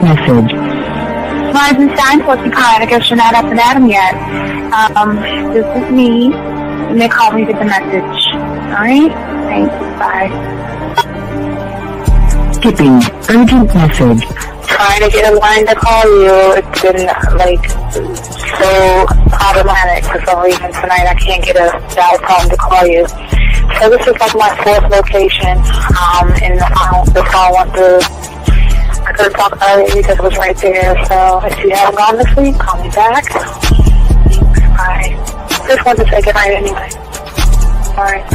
message. Weisenstein, what's the kind? I guess you're not up and at 'em yet. This is me. You may call me with the message. Alright? Thanks. Bye. Skipping urgent message. Trying to get a line to call you. It's been, so problematic for some reason tonight. I can't get a dial tone to call you. So this is like my fourth location, and the phone went through. I could have talked earlier because it was right there. So if you haven't gone this week, call me back. Thanks. Bye. Just wanted to say goodnight anyway. Alright,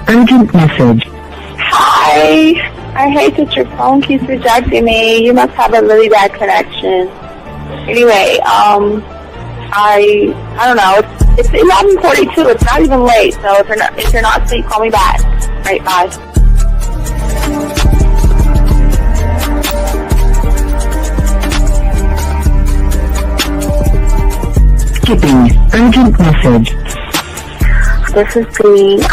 Urgent message. Hi. I hate that your phone keeps rejecting me. You must have a really bad connection. Anyway, I don't know. It's 11:42. It's not even late. So if you're not asleep, call me back. Right, bye. Skipping urgent message. This is Bree.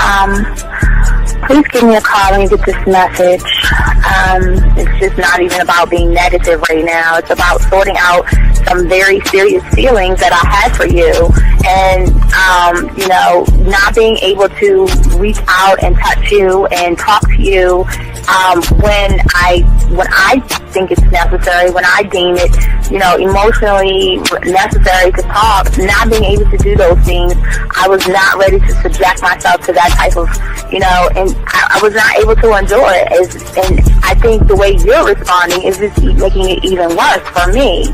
Please give me a call when you get this message. It's just not even about being negative right now. It's about sorting out some very serious feelings that I had for you, and not being able to reach out and touch you and talk to you when I think it's necessary, when I deem it, emotionally necessary to talk. Not being able to do those things, I was not ready to subject myself to that type of, and I was not able to endure it. And I think the way you're responding is just making it even worse for me.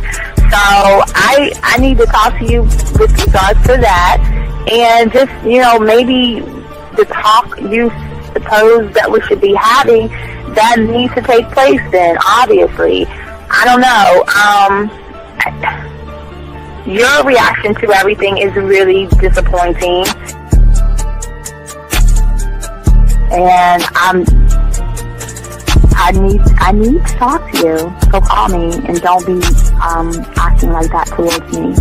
So I need to talk to you with regards to that, and just, maybe the talk you suppose that we should be having, that needs to take place then, obviously. I don't know. Your reaction to everything is really disappointing. And I need to talk to you. So call me and don't be acting like that towards me.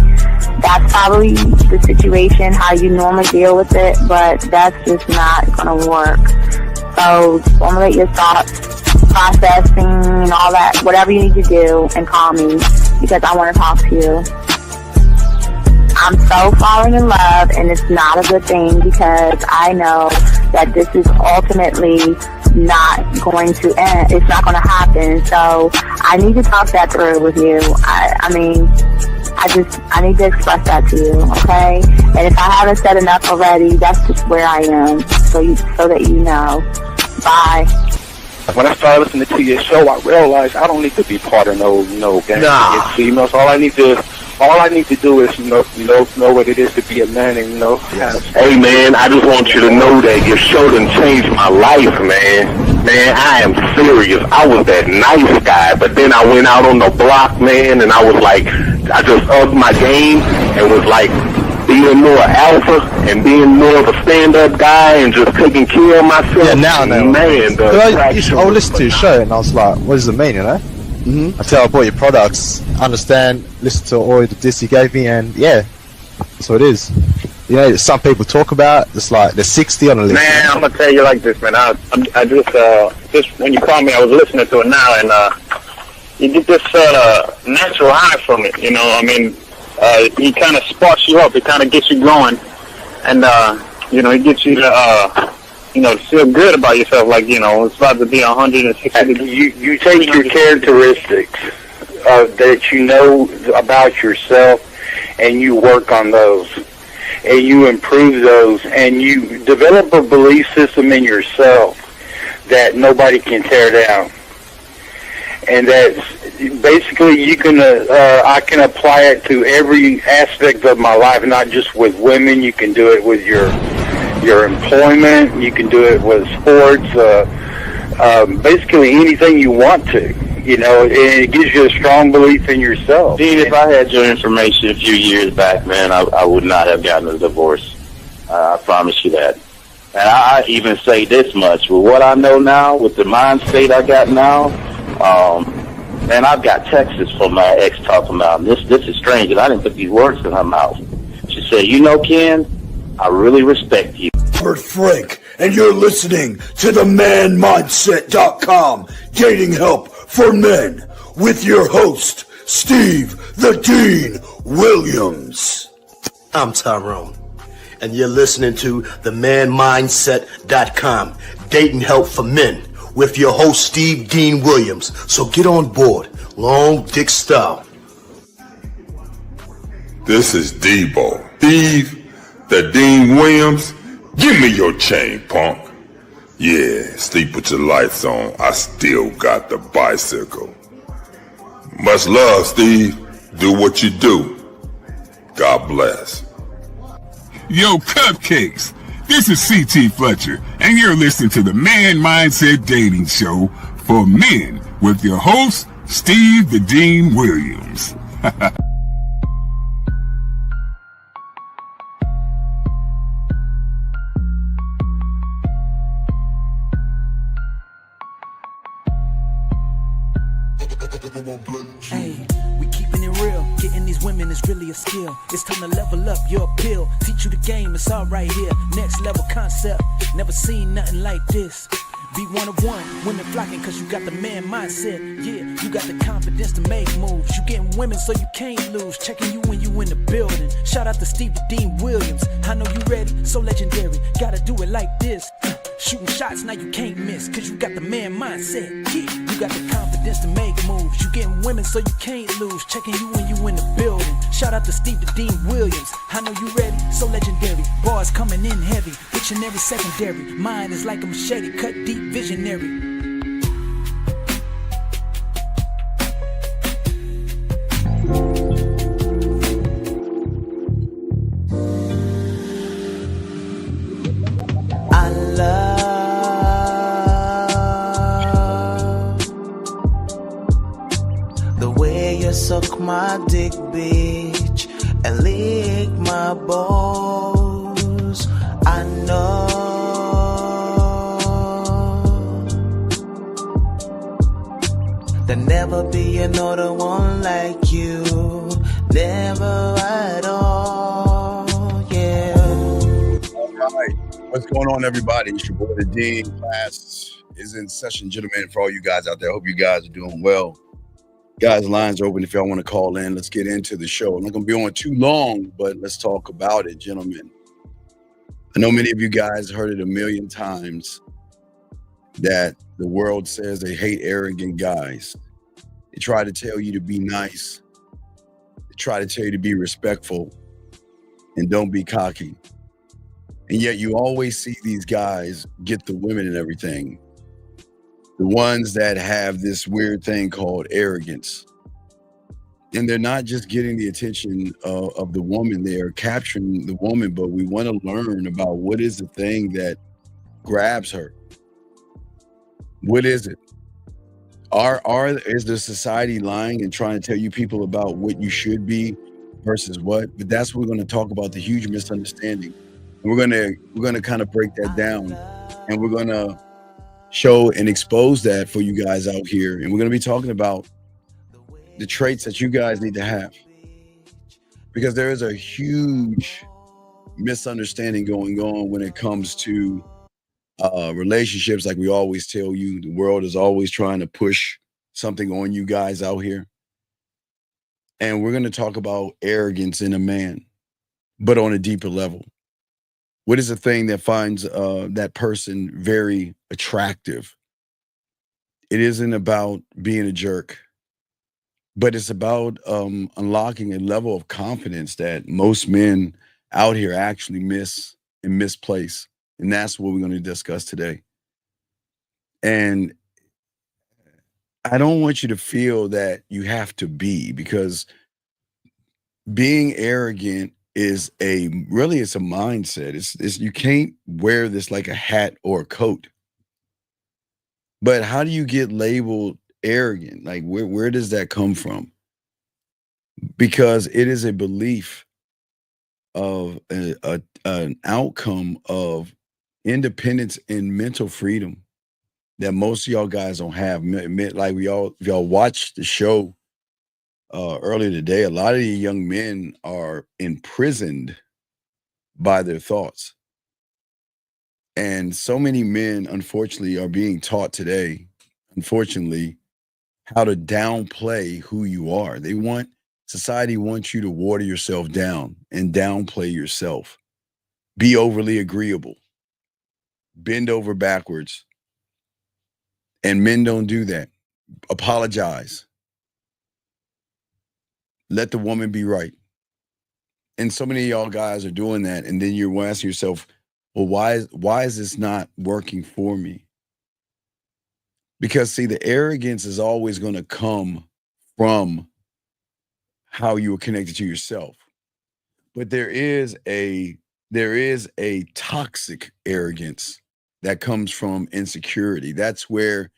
That's probably the situation, how you normally deal with it, but that's just not going to work. So formulate your thoughts, processing and all that, whatever you need to do, and call me because I want to talk to you. I'm so falling in love, and it's not a good thing because I know that this is ultimately not going to end. It's not going to happen. So I need to talk that through with you. I need to express that to you, okay? And if I haven't said enough already, that's just where I am, so that you know. Bye. When I started listening to your show, I realized I don't need to be part of no gang against females. All I need to do is know what it is to be a man, and Hey man, I just want you to know that your show done changed my life, man. Man, I am serious. I was that nice guy, but then I went out on the block, man, and I was like, I just upped my game and was like being more alpha and being more of a stand-up guy and just taking care of myself. Yeah, now I know. Man, I listened to your show and I was like, what does it mean, Until I bought your products, understand, listen to all the diss you gave me, and yeah, that's what it is. Some people talk about, it's like they're 60 on the list. Man, I'm going to tell you like this, man. I just when you called me, I was listening to it now, and you get this natural high from it, he kind of sparks you up. It kind of gets you going, and it gets you to to feel good about yourself. Like it's about to be 160 degrees. You take your characteristics that you know about yourself, and you work on those, and you improve those, and you develop a belief system in yourself that nobody can tear down. And that's basically I can apply it to every aspect of my life, not just with women. You can do it with your employment. You can do it with sports. Basically anything you want to. And it gives you a strong belief in yourself. Dean, if I had your information a few years back, man, I would not have gotten a divorce. I promise you that. And I even say this much: with what I know now, with the mind state I got now. Man, I've got texts from my ex talking about this is strange, and I didn't put these words in her mouth. She said, Ken, I really respect you. Albert Frank, and you're listening to the manmindset.com dating help for men with your host, Steve the Dean Williams. I'm Tyrone, and you're listening to the manmindset.com dating help for men with your host, Steve Dean Williams. So get on board, long dick style. This is Debo. Steve the Dean Williams. Give me your chain, punk. Yeah, sleep with your lights on. I still got the bicycle. Much love, Steve. Do what you do. God bless. Yo, cupcakes. This is C.T. Fletcher, and you're listening to the Man Mindset Dating Show for men with your host, Steve the Dean Williams. Hey, we keeping it real. Getting these women is really a skill. It's time to level up your appeal. Teach you the game, it's all right here. Next level concept. Never seen nothing like this. Be one of one, women flocking cause you got the man mindset. Yeah, you got the confidence to make moves. You getting women so you can't lose. Checking you when you in the building. Shout out to Steve the Dean Williams. I know you ready, so legendary. Gotta do it like this. Shooting shots, now you can't miss. Cause you got the man mindset. Yeah, you got the confidence to make moves. You getting women so you can't lose. Checking you when you in the building. Shout out to Steve the Dean Williams. I know you ready, so legendary. Bars coming in heavy. Dictionary secondary. Mine is like a machete, cut deep, visionary. I love the way you suck my dick, bitch, and lick my balls. I know there'll never be another one like you, never at all, yeah. All right, what's going on, everybody? It's your boy, the Dean. Class is in session, gentlemen. For all you guys out there, I hope you guys are doing well. Guys, lines are open if y'all want to call in. Let's get into the show. I'm not going to be on too long, but let's talk about it, gentlemen. I know many of you guys heard it a million times that the world says they hate arrogant guys. They try to tell you to be nice. They try to tell you to be respectful and don't be cocky. And yet you always see these guys get the women and everything. The ones that have this weird thing called arrogance. And they're not just getting the attention of the woman, they are capturing the woman, but we want to learn about what is the thing that grabs her. What is it? Is the society lying and trying to tell you people about what you should be versus what? But that's what we're going to talk about, the huge misunderstanding. And we're going to kind of break that down, and we're going to show and expose that for you guys out here. And we're going to be talking about the traits that you guys need to have, because there is a huge misunderstanding going on when it comes to relationships. Like we always tell you, the world is always trying to push something on you guys out here. And we're going to talk about arrogance in a man, but on a deeper level. What is the thing that finds that person very attractive? It isn't about being a jerk, but it's about unlocking a level of confidence that most men out here actually miss and misplace. And that's what we're going to discuss today. And I don't want you to feel that you have to be, because being arrogant is it's a mindset. It's you can't wear this like a hat or a coat. But how do you get labeled arrogant? Like where does that come from? Because it is a belief of an outcome of independence and mental freedom that most of y'all guys don't have. Like if y'all watched the show earlier today, a lot of the young men are imprisoned by their thoughts. And so many men, unfortunately, are being taught today, unfortunately, how to downplay who you are. Society wants you to water yourself down and downplay yourself. Be overly agreeable. Bend over backwards. And men don't do that. Apologize. Let the woman be right. And so many of y'all guys are doing that. And then you're asking yourself, well, why is this not working for me? Because see, the arrogance is always going to come from how you are connected to yourself. But there is a toxic arrogance that comes from insecurity. That's where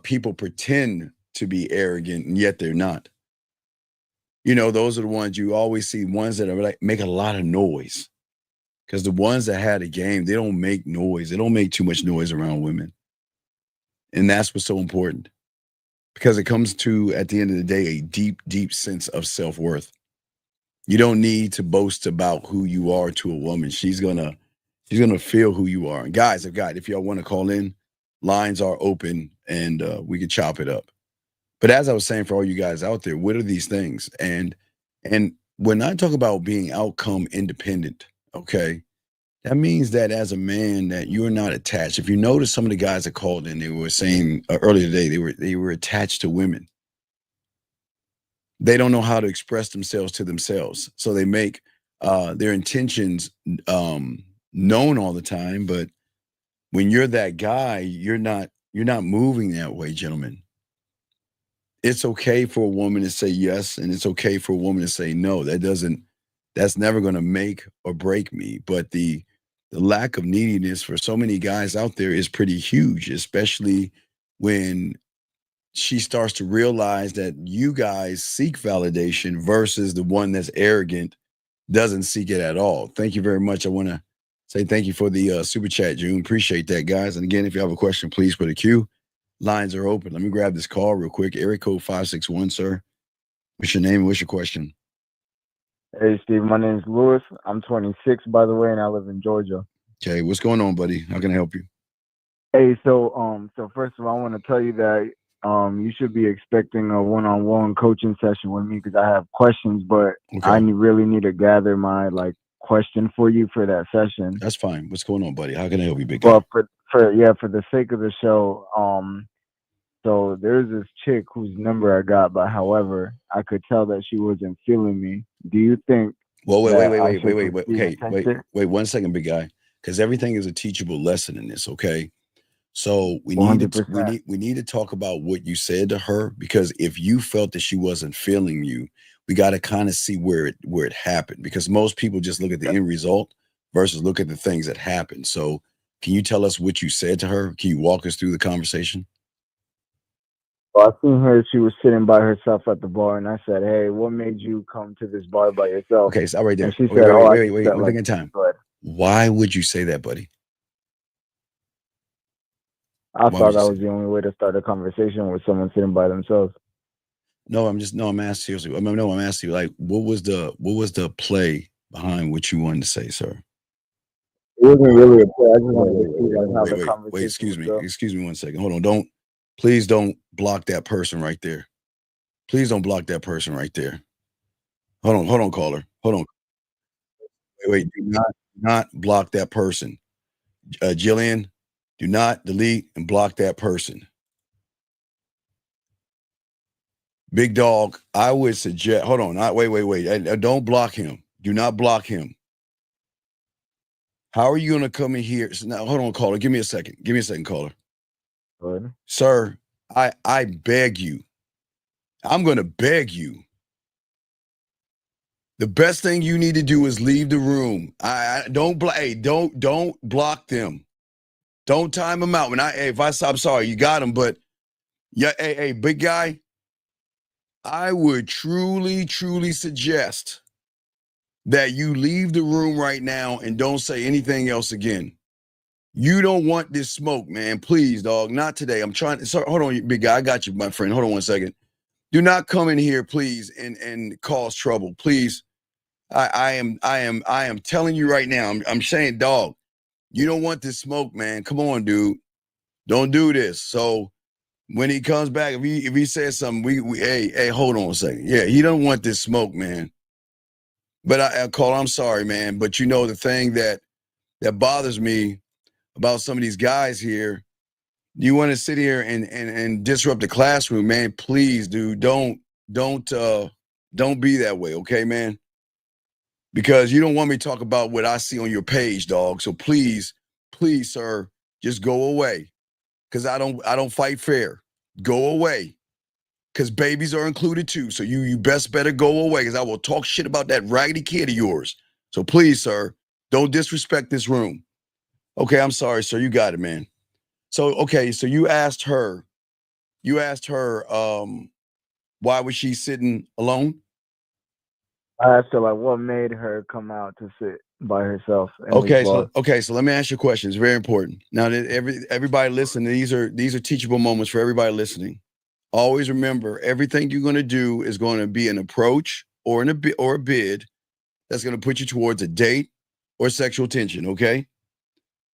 people pretend to be arrogant and yet they're not. You know, those are the ones you always see, ones that are like make a lot of noise. Because the ones that had a game, they don't make noise. They don't make too much noise around women. And that's what's so important. Because it comes to, at the end of the day, a deep, deep sense of self-worth. You don't need to boast about who you are to a woman. She's gonna feel who you are. And guys, if y'all want to call in, lines are open and we can chop it up. But as I was saying, for all you guys out there, what are these things? And when I talk about being outcome independent, okay, that means that as a man that you are not attached. If you notice some of the guys that called in, they were saying earlier today, they were attached to women. They don't know how to express themselves to themselves. So they make their intentions known all the time. But when you're that guy, you're not moving that way, gentlemen. It's okay for a woman to say yes, and it's okay for a woman to say no. That's never going to make or break me. But the lack of neediness for so many guys out there is pretty huge, especially when she starts to realize that you guys seek validation versus the one that's arrogant doesn't seek it at all. Thank you very much. I want to say thank you for the super chat, June. Appreciate that, guys. And again, if you have a question, please put a Q. Lines are open. Let me grab this call real quick. Area code 561, sir. What's your name and what's your question? Hey, Steve, my name is Lewis. I'm 26, by the way, and I live in Georgia. Okay, what's going on, buddy? How can I help you? Hey, so first of all, I want to tell you that you should be expecting a one-on-one coaching session with me because I have questions, but I really need to gather my question for you for that session. That's fine. What's going on, buddy? How can I help you, big guy? Well, for the sake of the show, so there's this chick whose number I got, but however, I could tell that she wasn't feeling me. Do you think? Well, wait 1 second, big guy, because everything is a teachable lesson in this. Okay, so we need to talk about what you said to her, because if you felt that she wasn't feeling you, we got to kind of see where it happened, because most people just look at the end result versus look at the things that happened. So can you tell us what you said to her? Can you walk us through the conversation? Well, I seen her. She was sitting by herself at the bar, and I said, "Hey, what made you come to this bar by yourself?" Okay, so right there. And she said, wait, one thing at a time. Why would you say that, buddy? I thought that was the only way to start a conversation with someone sitting by themselves. No, I'm asking seriously. I'm asking you, like, what was the play behind what you wanted to say, sir? It wasn't really a play. I just wanted to see how the conversation. Wait, excuse me 1 second. Hold on. Please don't block that person right there. Please don't block that person right there. Hold on, caller. Hold on. Wait, do not block that person. Jillian, do not delete and block that person. Big dog, I would suggest, hold on. Wait. Don't block him. Do not block him. How are you going to come in here? So now, hold on, caller. Give me a second. Caller. Good. Sir, I beg you. I'm going to beg you. The best thing you need to do is leave the room. Don't block them. Don't time them out. I'm sorry, you got them, but yeah, hey, big guy, I would truly, truly suggest that you leave the room right now and don't say anything else again. You don't want this smoke, man. Please, dog. Not today. I'm trying to. Sorry, hold on, big guy. I got you, my friend. Hold on 1 second. Do not come in here, please, and cause trouble, please. I am telling you right now. I'm saying, dog. You don't want this smoke, man. Come on, dude. Don't do this. So when he comes back, if he says something, hey, hold on a second. Yeah, he don't want this smoke, man. But I call, I'm sorry, man. But you know, the thing that bothers me about some of these guys here, you want to sit here and disrupt the classroom, man. Please, dude, don't be that way, okay, man? Because you don't want me to talk about what I see on your page, dog. So please, sir, just go away. Because I don't fight fair. Go away. Because babies are included too. So you best better go away, because I will talk shit about that raggedy kid of yours. So please, sir, don't disrespect this room. Okay, I'm sorry, sir. You got it, man. So, okay, so you asked her, why was she sitting alone? I asked her, like, what made her come out to sit by herself in Okay, this bar? so let me ask you a question. It's very important. Now that everybody listening, these are teachable moments for everybody listening. Always remember, everything you're going to do is going to be an approach or a bid that's going to put you towards a date or sexual tension. Okay.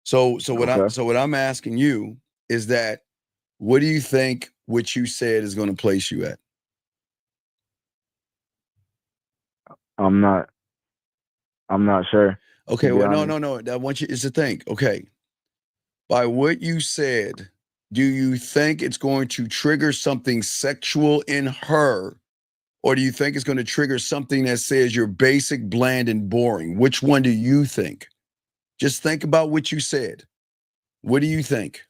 So what I'm asking you is that, what do you think what you said is going to place you at? I'm not sure. Okay, well, no. I want you to think. Okay. By what you said, do you think it's going to trigger something sexual in her, or do you think it's going to trigger something that says you're basic, bland, and boring? Which one do you think? Just think about what you said. What do you think?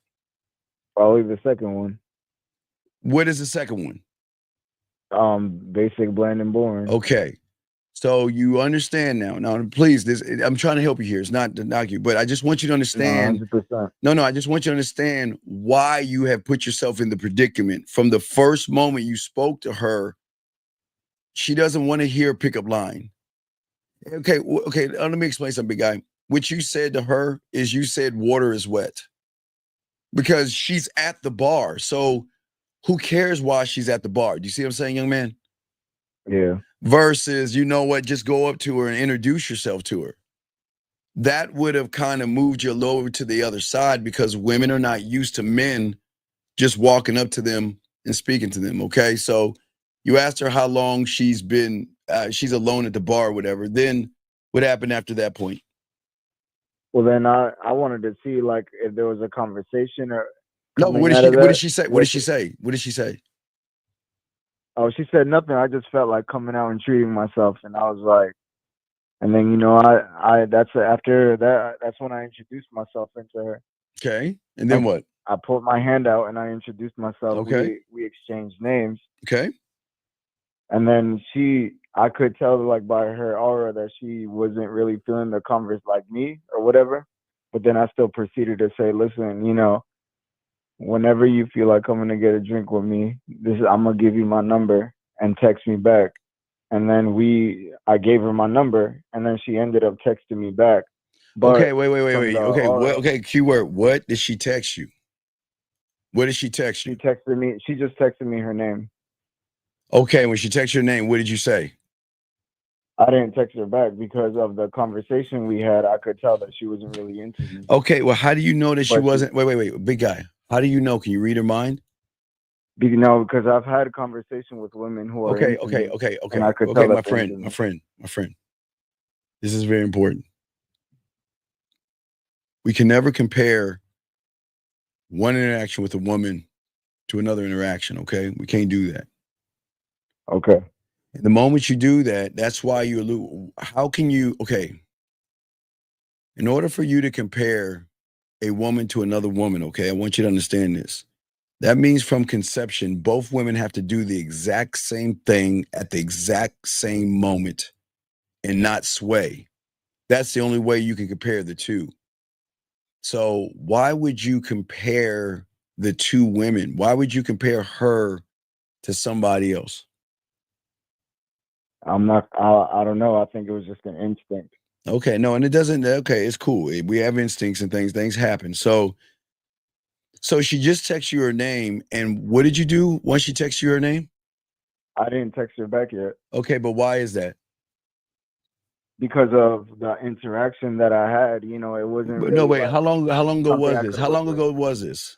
Probably the second one. What is the second one? Basic, bland, and boring. Okay. So you understand now. Now, please, I'm trying to help you here. It's not to knock you, but I just want you to understand. 100%. No, I just want you to understand why you have put yourself in the predicament. From the first moment you spoke to her, she doesn't want to hear a pickup line. Okay, let me explain something, big guy. What you said to her is, you said water is wet, because she's at the bar. So who cares why she's at the bar? Do you see what I'm saying, young man? Yeah. Versus, you know what, just go up to her and introduce yourself to her. That would have kind of moved you lower to the other side, because women are not used to men just walking up to them and speaking to them. Okay. So you asked her how long she's been, she's alone at the bar or whatever. Then what happened after that point? Well, then I wanted to see, like, if there was a conversation or. No, what did she say? What did she say? Oh, she said nothing. I just felt like coming out and treating myself, and I was like, and then, you know, after that, that's when I introduced myself into her. Okay, and then what? I pulled my hand out and I introduced myself. Okay, we exchanged names. Okay, and then I could tell, like, by her aura that she wasn't really feeling the converse like me or whatever. But then I still proceeded to say, listen, you know, whenever you feel like coming to get a drink with me, I'm gonna give you my number and text me back. And then I gave her my number, and then she ended up texting me back. But okay, wait. Okay, keyword. What did she text you? What did she text you? She just texted me her name. Okay, when she texted your name, what did you say? I didn't text her back because of the conversation we had. I could tell that she wasn't really into me. Okay, well, how do you know that she wasn't? Wait, big guy. How do you know? Can you read her mind? You know, because I've had a conversation with women who are okay. And I could tell my friend. This is very important. We can never compare one interaction with a woman to another interaction. Okay, we can't do that. Okay. And the moment you do that, that's why you. How can you? Okay. In order for you to compare a woman to another woman, okay, I want you to understand this. That means from conception, both women have to do the exact same thing at the exact same moment and not sway. That's the only way you can compare the two. So why would you compare the two women? Why would you compare her to somebody else? I don't know. I think it was just an instinct. Okay, no, and it doesn't. Okay, it's cool. We have instincts and things happen. So she just texted you her name, and what did you do once she texted you her name? I didn't text her back yet. Okay, but why is that? because of the interaction that I had. You know, it wasn't But really no, wait. like How long ago something was I this? could How long replace. ago was this?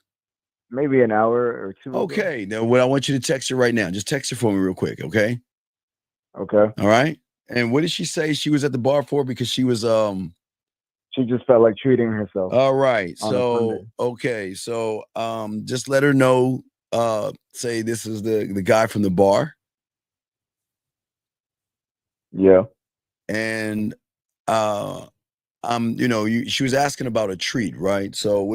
Maybe an hour or two ago. Okay. Now, what I want you to text her right now. Just text her for me real quick. Okay. Okay. All right. And what did she say she was at the bar for? Because she was She just felt like treating herself. All right. On a So Sunday. okay. So just let her know. Say this is the guy from the bar. Yeah. And she was asking about a treat, right? So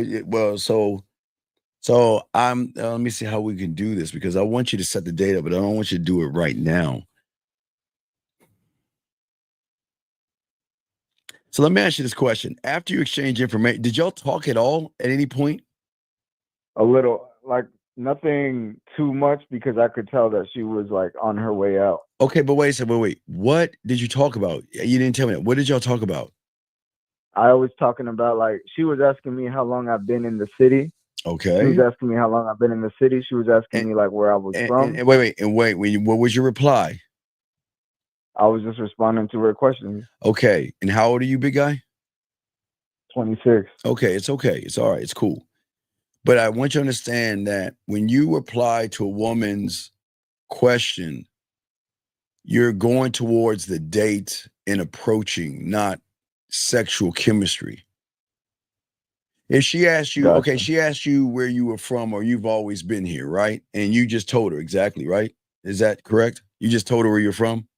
I'm let me see how we can do this, because I want you to set the date up, but I don't want you to do it right now. So let me ask you this question. After you exchange information, did y'all talk at all at any point? A little, like nothing too much, because I could tell that she was like on her way out. Okay, but wait a second, wait. What did you talk about? You didn't tell me that. What did y'all talk about? I was talking about, like, she was asking me how long I've been in the city. Okay. She was asking me how long I've been in the city. She was asking me like where I was from. And wait. What was your reply? I was just responding to her questions. Okay. And how old are you, big guy? 26. Okay, it's okay. It's all right. It's cool. But I want you to understand that when you reply to a woman's question, you're going towards the date and approaching, not sexual chemistry. If she asked you, okay, she asked you where you were from or you've always been here, right? And you just told her exactly, right? Is that correct? You just told her where you're from?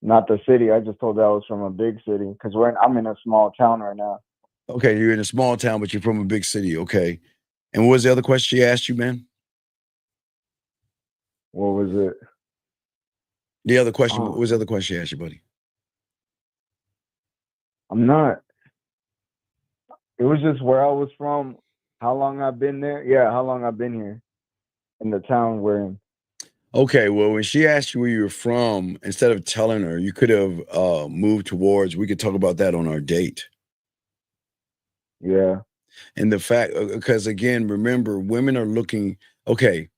Not the city. I just told her I was from a big city, because I'm in a small town right now. Okay, you're in a small town, but you're from a big city. Okay. And what was the other question she asked you, man? What was it? The other question, what was the other question she asked you, buddy? I'm not. It was just where I was from, how long I've been there. Yeah, how long I've been here in the town we're in. Okay, well, when she asked you where you were from, instead of telling her, you could have moved towards, we could talk about that on our date. Yeah. And the fact, because again, remember, women are looking, okay,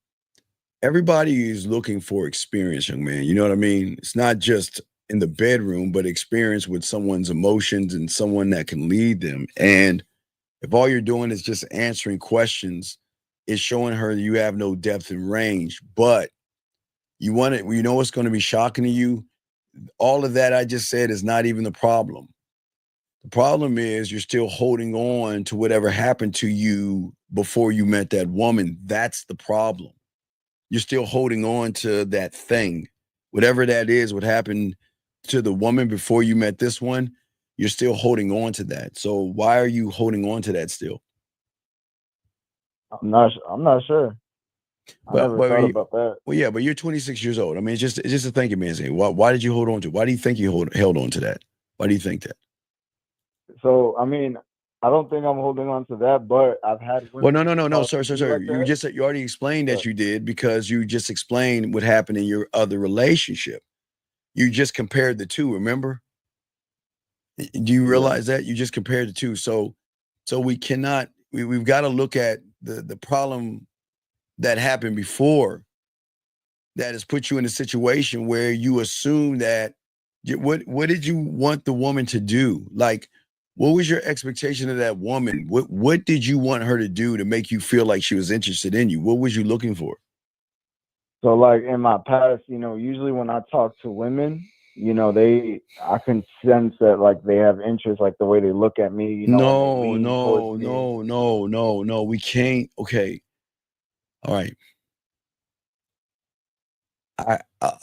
everybody is looking for experience, young man. You know what I mean? It's not just in the bedroom, but experience with someone's emotions and someone that can lead them. And if all you're doing is just answering questions, it's showing her that you have no depth and range. But you want it, you know what's going to be shocking to you? All of that I just said is not even the problem. The problem is you're still holding on to whatever happened to you before you met that woman. That's the problem. You're still holding on to that thing. Whatever that is, what happened to the woman before you met this one, you're still holding on to that. So why are you holding on to that still? I'm not sure. I never thought about that. Well, yeah, but you're 26 years old. I mean, it's just a thinking man's thing. Why did you hold on to it? Why do you think you held on to that? Why do you think that? So, I mean, I don't think I'm holding on to that, but I've had women. Well, no, sir. Like you already explained that you did, because you just explained what happened in your other relationship. You just compared the two, remember? Do you realize that? You just compared the two. So we cannot, we've got to look at the problem that happened before that has put you in a situation where you assume that, what did you want the woman to do? Like, what was your expectation of that woman? What did you want her to do to make you feel like she was interested in you? What was you looking for? So, like, in my past, usually when I talk to women, I can sense that, like, they have interest, like the way they look at me, No, we can't. Okay. All right.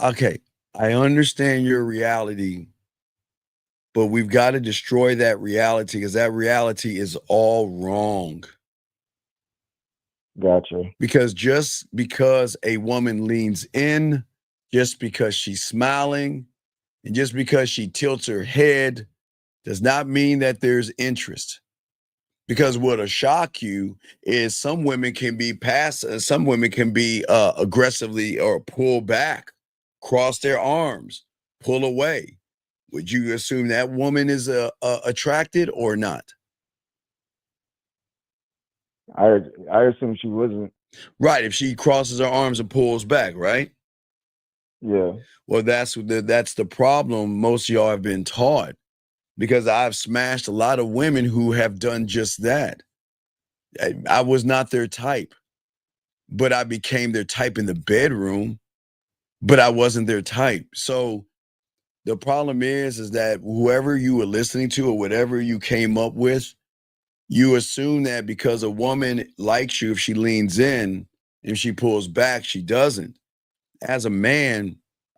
Okay. I understand your reality, but we've got to destroy that reality, because that reality is all wrong. Gotcha. Because just because a woman leans in, just because she's smiling, and just because she tilts her head, does not mean that there's interest. Because what'll shock you is some women can be aggressively or pull back, cross their arms, pull away. Would you assume that woman is attracted or not? I assume she wasn't. Right, if she crosses her arms and pulls back, right? Yeah. Well, that's the problem most of y'all have been taught, because I've smashed a lot of women who have done just that. I was not their type, but I became their type in the bedroom, but I wasn't their type. So the problem is that whoever you were listening to or whatever you came up with, you assume that because a woman likes you, if she leans in, if she pulls back, she doesn't. As a man,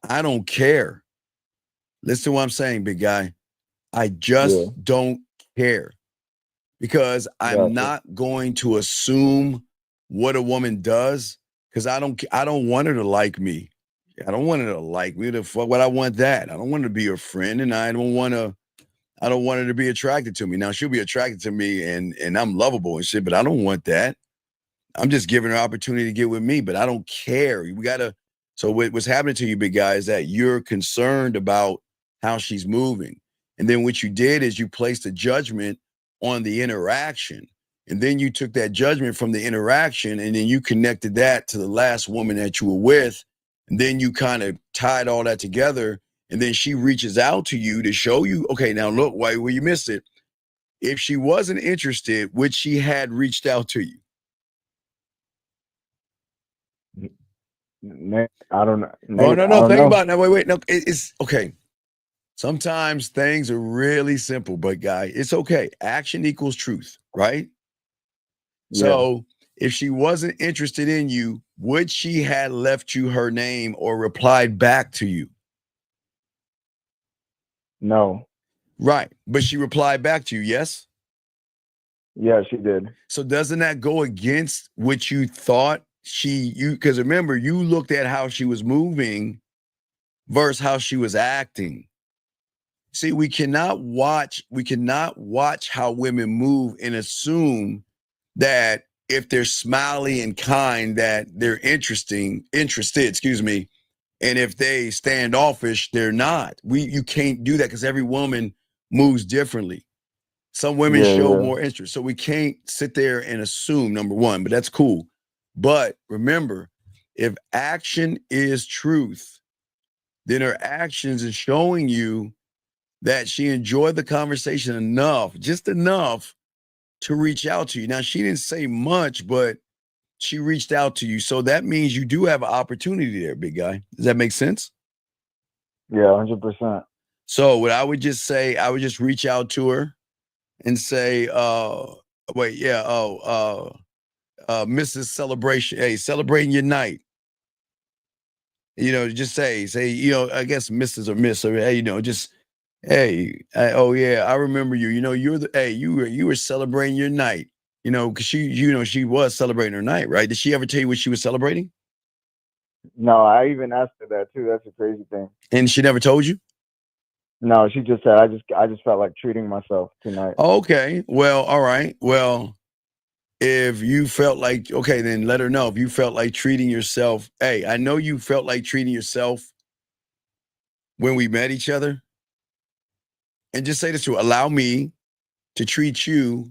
I don't care. Listen to what I'm saying, big guy. I just don't care, because I'm not going to assume what a woman does, because I don't want her to like me. I don't want her to like me. What I want that. I don't want her to be her friend, and I don't want her to be attracted to me. Now she'll be attracted to me and I'm lovable and shit, but I don't want that. I'm just giving her opportunity to get with me, but I don't care. So what's happening to you, big guy, is that you're concerned about how she's moving. And then what you did is you placed a judgment on the interaction. And then you took that judgment from the interaction and then you connected that to the last woman that you were with. And then you kind of tied all that together. And then she reaches out to you to show you, okay, now look, why will you miss it? If she wasn't interested, would she had reached out to you? I don't know. Oh, no. Think about it. Now, wait. No, it's okay. Sometimes things are really simple, but guy, it's okay. Action equals truth, right? Yeah. So if she wasn't interested in you, would she had left you her name or replied back to you? No. Right. But she replied back to you, yes? Yeah, she did. So doesn't that go against what you thought because remember, you looked at how she was moving versus how she was acting. See, we cannot watch how women move and assume that if they're smiley and kind, that they're interested, and if they standoffish, they're not. You can't do that because every woman moves differently. Some women show more interest. So we can't sit there and assume, number one, but that's cool. But remember, if action is truth, then her actions is showing you that she enjoyed the conversation enough, just enough to reach out to you. Now, she didn't say much, but she reached out to you. So that means you do have an opportunity there, big guy. Does that make sense? Yeah, 100%. So what I would just say, I would just reach out to her and say, Mrs. Celebration, hey, celebrating your night. Just say, I guess Mrs. or Miss, or hey, just, hey, I remember you. You were celebrating your night. Because she was celebrating her night, right? Did she ever tell you what she was celebrating? No, I even asked her that too. That's a crazy thing. And she never told you? No, she just said, I just felt like treating myself tonight. Okay. Well, all right. Well, if you felt like, okay, then let her know. If you felt like treating yourself, hey, I know you felt like treating yourself when we met each other. And just say this to her, allow me to treat you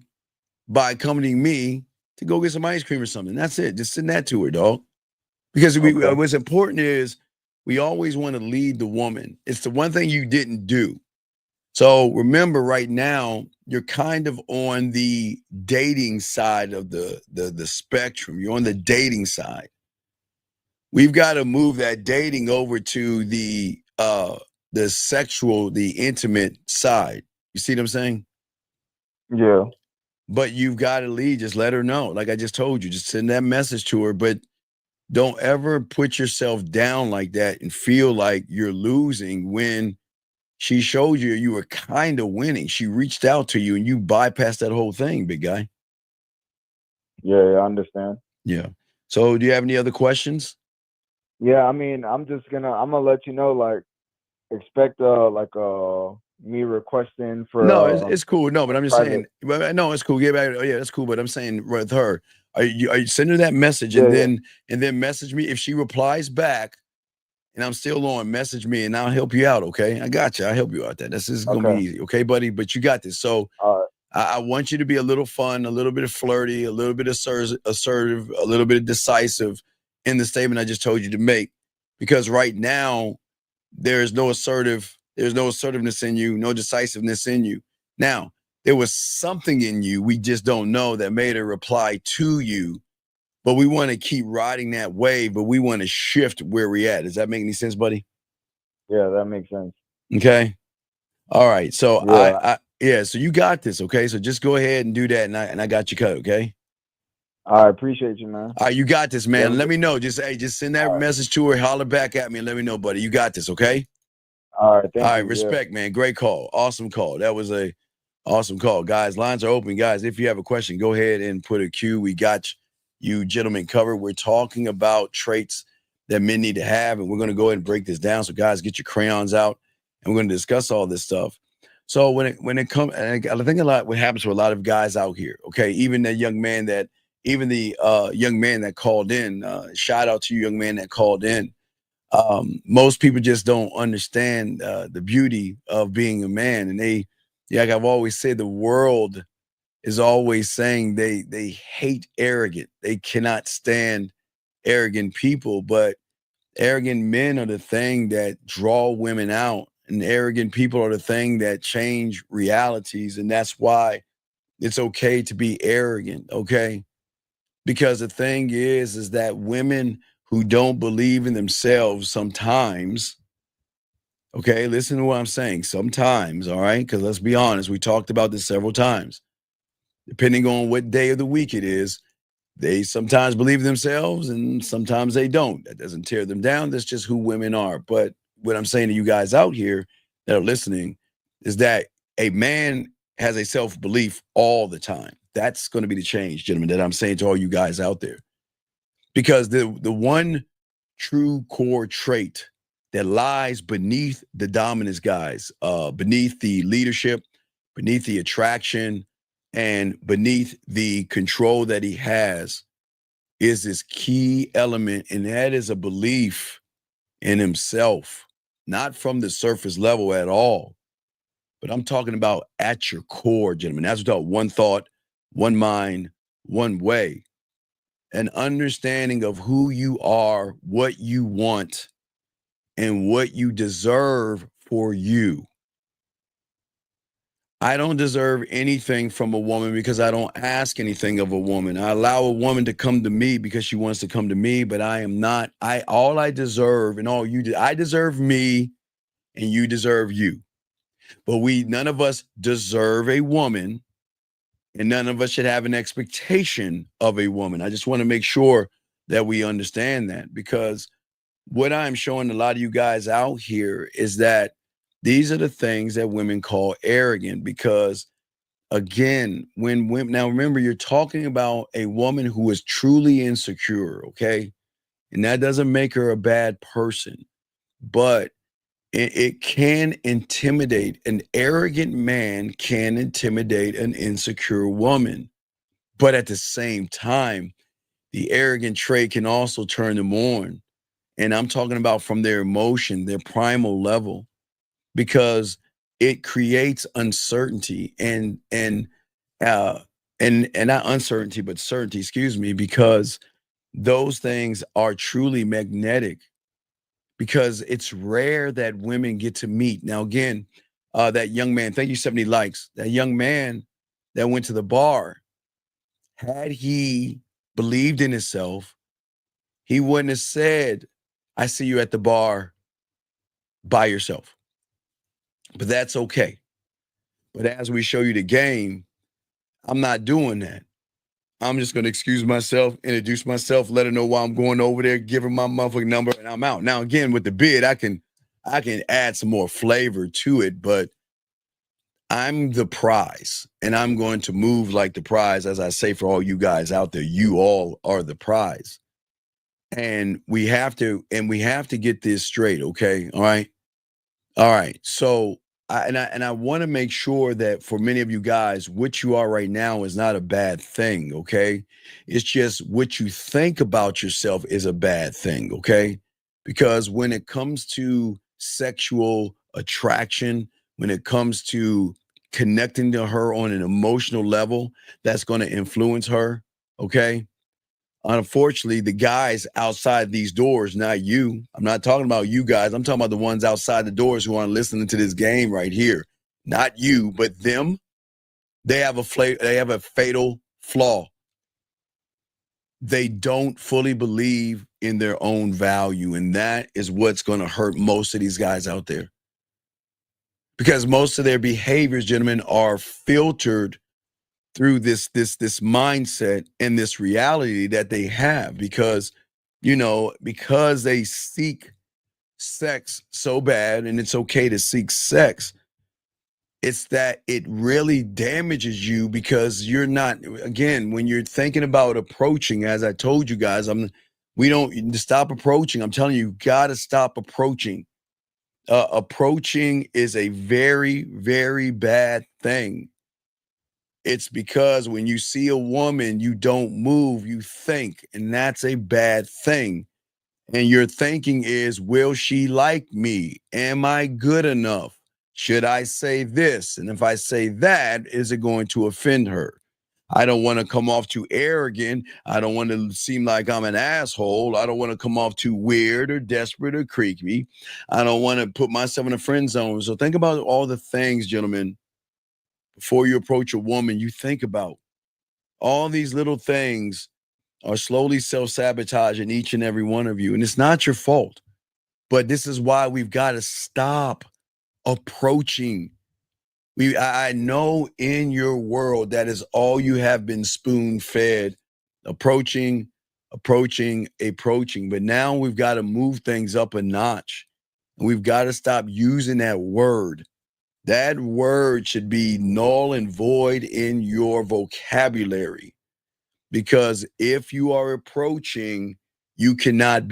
by accompanying me to go get some ice cream or something. That's it. Just send that to her, dog. Because what's important is we always want to lead the woman. It's the one thing you didn't do. So remember, right now, you're kind of on the dating side of the spectrum. You're on the dating side. We've got to move that dating over to the sexual, the intimate side. You see what I'm saying? Yeah. But you've got to lead. Just let her know. Like I just told you, just send that message to her. But don't ever put yourself down like that and feel like you're losing when she showed you were kind of winning. She reached out to you and you bypassed that whole thing, big guy. Yeah, I understand. Yeah. So do you have any other questions? Yeah, I mean, I'm gonna let you know, like, expect me requesting for no, it's cool. No, but I'm just saying, no, it's cool. Yeah, that's cool. But I'm saying with her, are you send her that message and then message me if she replies back. And I'm still on, message me and I'll help you out, okay? I got you. I'll help you out there. This is going to be easy, okay, buddy? But you got this. So I want you to be a little fun, a little bit of flirty, a little bit assertive, a little bit decisive in the statement I just told you to make. because right now there's no assertiveness in you, no decisiveness in you. Now, there was something in you we just don't know that made a reply to you, but we want to keep riding that wave, but we want to shift where we're at. Does that make any sense, buddy? Yeah, that makes sense. Okay. All right. So Yeah. so you got this. Okay. So just go ahead and do that. And I got you cut. Okay. I appreciate you, man. All right. You got this, man. Yeah. Let me know. Just send that message to her. Holler back at me and let me know, buddy. You got this. Okay. All right. Thank you. All right. Respect, man. Great call. Awesome call. That was a awesome call. Guys, lines are open. Guys, if you have a question, go ahead and put a Q. We got you gentlemen covered. We're talking about traits that men need to have, and we're going to go ahead and break this down. So guys, get your crayons out, and we're going to discuss all this stuff. So when it comes, and I think a lot what happens to a lot of guys out here, okay, even the young man that called in, shout out to you, young man that called in. Most people just don't understand the beauty of being a man, and like I've always said, the world is always saying they hate arrogant. They cannot stand arrogant people, but arrogant men are the thing that draw women out, and arrogant people are the thing that change realities. And that's why it's okay to be arrogant. Okay. Because the thing is that women who don't believe in themselves sometimes, okay, listen to what I'm saying. Sometimes, all right, because let's be honest, we talked about this several times. Depending on what day of the week it is, they sometimes believe in themselves and sometimes they don't. That doesn't tear them down. That's just who women are. But what I'm saying to you guys out here that are listening is that a man has a self-belief all the time. That's going to be the change, gentlemen, that I'm saying to all you guys out there. Because the one true core trait that lies beneath the dominance, guys, beneath the leadership, beneath the attraction, and beneath the control that he has is this key element, and that is a belief in himself, not from the surface level at all, but I'm talking about at your core, gentlemen. That's what one thought, one mind, one way. An understanding of who you are, what you want, and what you deserve for you. I don't deserve anything from a woman because I don't ask anything of a woman. I allow a woman to come to me because she wants to come to me, but all I deserve and all you I deserve me and you deserve you. But none of us deserve a woman, and none of us should have an expectation of a woman. I just want to make sure that we understand that, because what I'm showing a lot of you guys out here is that these are the things that women call arrogant, because again, when women, now remember, you're talking about a woman who is truly insecure, okay? And that doesn't make her a bad person, but it can intimidate. An arrogant man can intimidate an insecure woman. But at the same time, the arrogant trait can also turn them on. And I'm talking about from their emotion, their primal level, because it creates uncertainty and not uncertainty, but certainty, excuse me, because those things are truly magnetic, because it's rare that women get to meet. Now, again, that young man, thank you, 70 likes, that young man that went to the bar, had he believed in himself, he wouldn't have said, I see you at the bar by yourself. But that's okay. But as we show you the game, I'm not doing that. I'm just going to excuse myself, introduce myself, let her know why I'm going over there, give her my monthly number, and I'm out. Now, again, with the bid, I can add some more flavor to it, but I'm the prize, and I'm going to move like the prize. As I say, for all you guys out there, you all are the prize. And we have to get this straight, okay? All right. So I want to make sure that for many of you guys, what you are right now is not a bad thing, okay? It's just what you think about yourself is a bad thing, okay? Because when it comes to sexual attraction, when it comes to connecting to her on an emotional level, that's going to influence her, okay? Unfortunately, the guys outside these doors, not you. I'm not talking about you guys. I'm talking about the ones outside the doors who aren't listening to this game right here. Not you, but them. They have a fatal flaw. They don't fully believe in their own value, and that is what's going to hurt most of these guys out there. Because most of their behaviors, gentlemen, are filtered through this mindset and this reality that they have, because they seek sex so bad, and it's okay to seek sex. It's that it really damages you, because you're not, again, when you're thinking about approaching, as I told you guys, we don't stop approaching. I'm telling you, got to stop approaching. Approaching is a very, very bad thing. It's because when you see a woman, you don't move, you think, and that's a bad thing. And your thinking is, will she like me? Am I good enough? Should I say this? And if I say that, is it going to offend her? I don't want to come off too arrogant. I don't want to seem like I'm an asshole. I don't want to come off too weird or desperate or creepy. I don't want to put myself in a friend zone. So think about all the things, gentlemen, before you approach a woman. You think about all these little things are slowly self-sabotaging each and every one of you. And it's not your fault. But this is why we've got to stop approaching. I know in your world that is all you have been spoon-fed, approaching. But now we've got to move things up a notch. And we've got to stop using that word. That word should be null and void in your vocabulary. Because if you are approaching, you cannot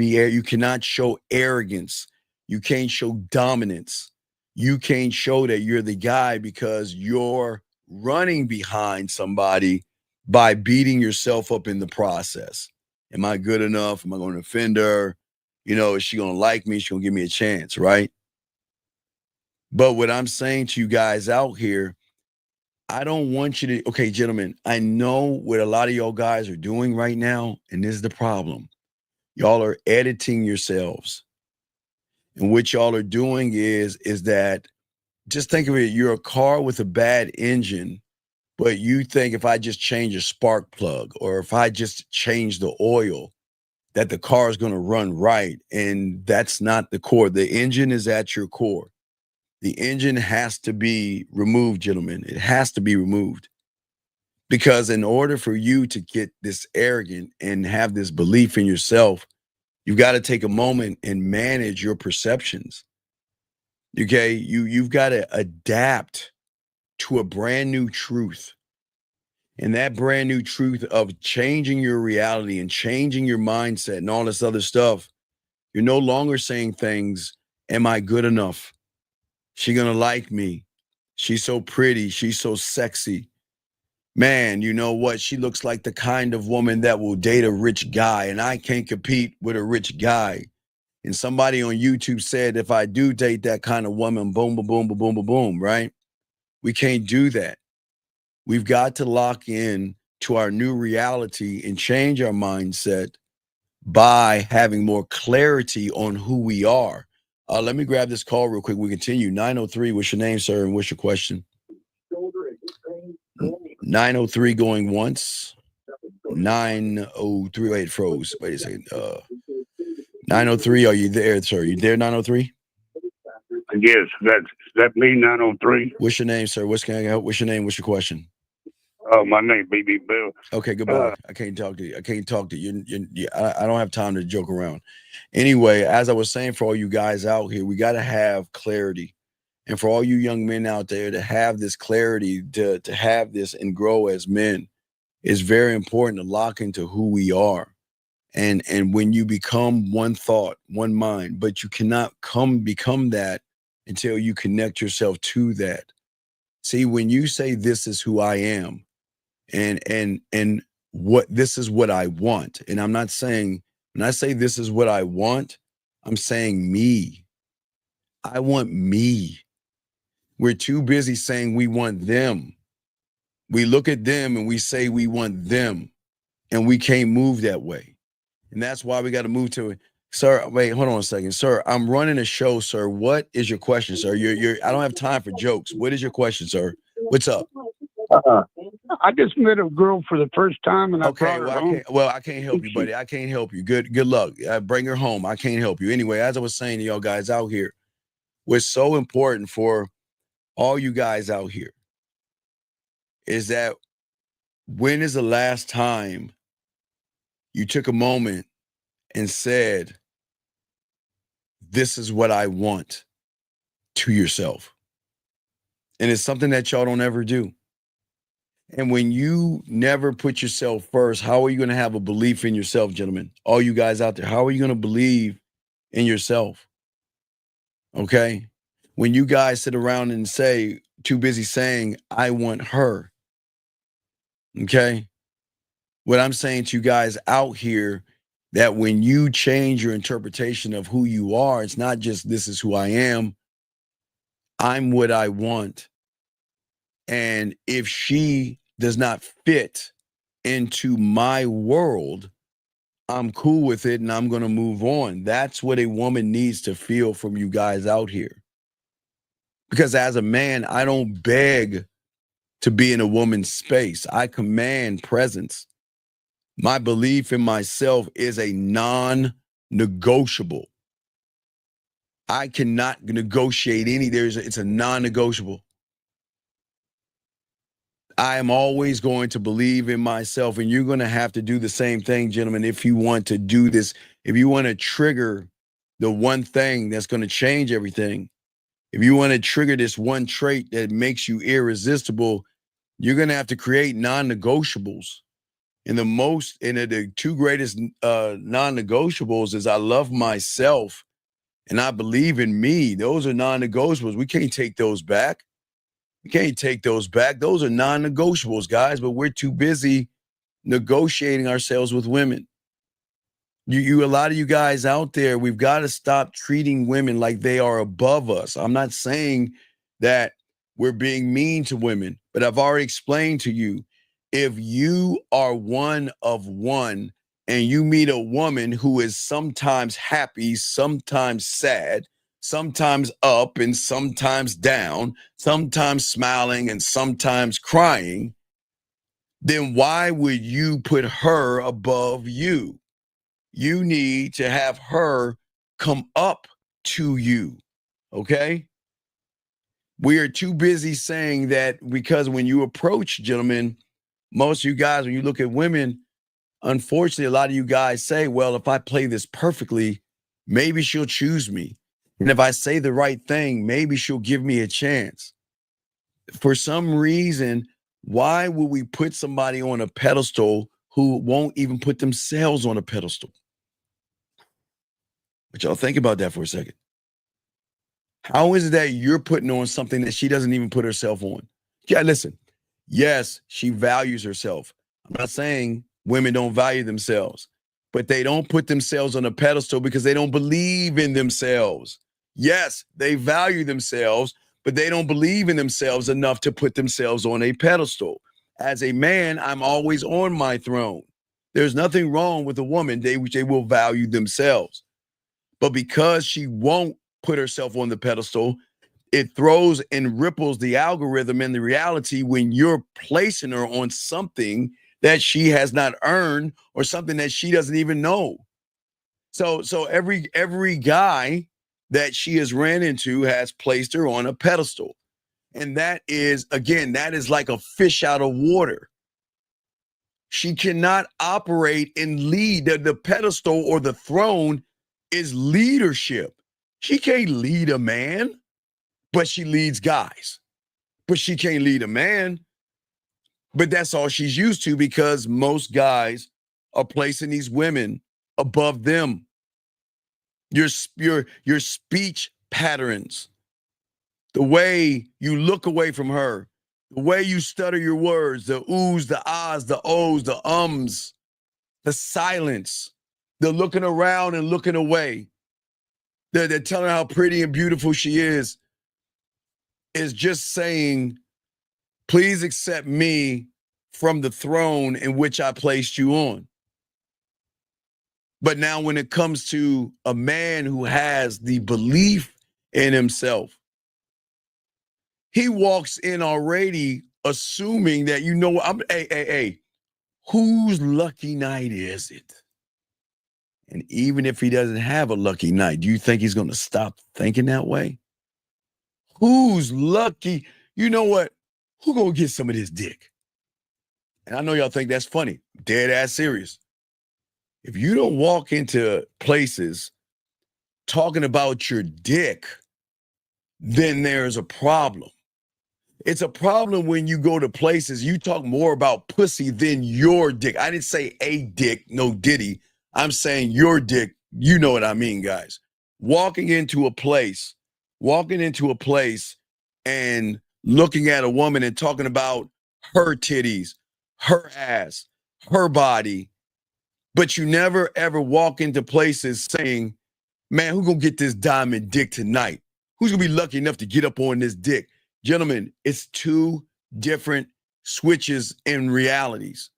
show arrogance. You can't show dominance. You can't show that you're the guy, because you're running behind somebody by beating yourself up in the process. Am I good enough? Am I going to offend her? Is she going to like me? Is she going to give me a chance, right? But what I'm saying to you guys out here, I don't want you to, okay, gentlemen, I know what a lot of y'all guys are doing right now, and this is the problem. Y'all are editing yourselves. And what y'all are doing is that, just think of it, you're a car with a bad engine, but you think if I just change a spark plug, or if I just change the oil, that the car is going to run right. And that's not the core. The engine is at your core. The engine has to be removed, gentlemen. It has to be removed. Because in order for you to get this arrogant and have this belief in yourself, you've got to take a moment and manage your perceptions. Okay, you've got to adapt to a brand new truth. And that brand new truth of changing your reality and changing your mindset and all this other stuff, you're no longer saying things, am I good enough? She gonna like me? She's so pretty. She's so sexy. Man, you know what? She looks like the kind of woman that will date a rich guy, and I can't compete with a rich guy. And somebody on YouTube said, if I do date that kind of woman, boom, boom, boom, boom, boom, boom, boom, right? We can't do that. We've got to lock in to our new reality and change our mindset by having more clarity on who we are. Let me grab this call real quick. We continue. 903, what's your name, sir, and what's your question? 903 going once. 903, wait, it froze. Wait a second. 903, are you there, sir? You there, 903? Yes, that me, 903. What's your name, sir? Can I help? What's your name? What's your question? My name BB Bill. Okay, goodbye. I can't talk to you. I don't have time to joke around. Anyway, as I was saying, for all you guys out here, we got to have clarity. And for all you young men out there to have this clarity, to have this and grow as men, it's very important to lock into who we are. And when you become one thought, one mind, but you cannot become that until you connect yourself to that. See, when you say this is who I am, and what this is what I want, and I'm not saying, when I say this is what I want, I'm saying me. I want me. We're too busy saying we want them. We look at them and we say we want them. and we can't move that way. And that's why we got to move to it. Sir, wait, hold on a second. Sir, I'm running a show, sir. What is your question, sir? I don't have time for jokes. What is your question, sir? What's up? I just met a girl for the first time, and I brought her home. I can't help you, buddy. I can't help you. Good luck. Bring her home. I can't help you. Anyway, as I was saying to y'all guys out here, what's so important for all you guys out here is that when is the last time you took a moment and said, this is what I want to yourself? And it's something that y'all don't ever do. And when you never put yourself first, how are you going to have a belief in yourself, gentlemen? All you guys out there, how are you going to believe in yourself? Okay? When you guys sit around and say, too busy saying, I want her. Okay? What I'm saying to you guys out here, that when you change your interpretation of who you are, it's not just this is who I am. I'm what I want. And if she does not fit into my world, I'm cool with it and I'm going to move on. That's what a woman needs to feel from you guys out here. Because as a man, I don't beg to be in a woman's space. I command presence. My belief in myself is a non-negotiable. I cannot negotiate it's a non-negotiable. I am always going to believe in myself, and you're going to have to do the same thing, gentlemen, if you want to do this. If you want to trigger the one thing that's going to change everything, if you want to trigger this one trait that makes you irresistible, you're going to have to create non-negotiables. And the two greatest non-negotiables is I love myself and I believe in me. Those are non-negotiables. We can't take those back. We can't take those back. Those are non-negotiables, guys, but we're too busy negotiating ourselves with women. A lot of you guys out there, we've got to stop treating women like they are above us. I'm not saying that we're being mean to women, but I've already explained to you, if you are one of one and you meet a woman who is sometimes happy, sometimes sad, sometimes up and sometimes down, sometimes smiling and sometimes crying, then why would you put her above you? You need to have her come up to you, okay? We are too busy saying that, because when you approach gentlemen, most of you guys, when you look at women, unfortunately, a lot of you guys say, well, if I play this perfectly, maybe she'll choose me. And if I say the right thing, maybe she'll give me a chance. For some reason, why would we put somebody on a pedestal who won't even put themselves on a pedestal? But y'all think about that for a second. How is it that you're putting on something that she doesn't even put herself on? Yeah, listen. Yes, she values herself. I'm not saying women don't value themselves, but they don't put themselves on a pedestal because they don't believe in themselves. Yes, they value themselves, but they don't believe in themselves enough to put themselves on a pedestal. As a man, I'm always on my throne. There's nothing wrong with a woman. They will value themselves. But because she won't put herself on the pedestal, it throws and ripples the algorithm and the reality when you're placing her on something that she has not earned or something that she doesn't even know. So every guy that she has ran into has placed her on a pedestal. And that is, again, that is like a fish out of water. She cannot operate and lead. The pedestal or the throne is leadership. She can't lead a man, but she leads guys. But she can't lead a man. But that's all she's used to, because most guys are placing these women above them. Your speech patterns, the way you look away from her, the way you stutter your words, the oohs, the ahs, the ohs, the ums, the silence, the looking around and looking away. They're telling her how pretty and beautiful she is just saying, please accept me from the throne in which I placed you on. But now when it comes to a man who has the belief in himself, he walks in already assuming that, hey, whose lucky night is it? And even if he doesn't have a lucky night, do you think he's going to stop thinking that way? Who's lucky? You know what? Who going to get some of this dick? And I know y'all think that's funny. Dead ass serious. If you don't walk into places talking about your dick, then there's a problem. It's a problem when you go to places, you talk more about pussy than your dick. I didn't say a dick, no diddy. I'm saying your dick. You know what I mean, guys. Walking into a place and looking at a woman and talking about her titties, her ass, her body, but you never ever walk into places saying, man, who's gonna get this diamond dick tonight? Who's gonna be lucky enough to get up on this dick? Gentlemen, it's two different switches in realities.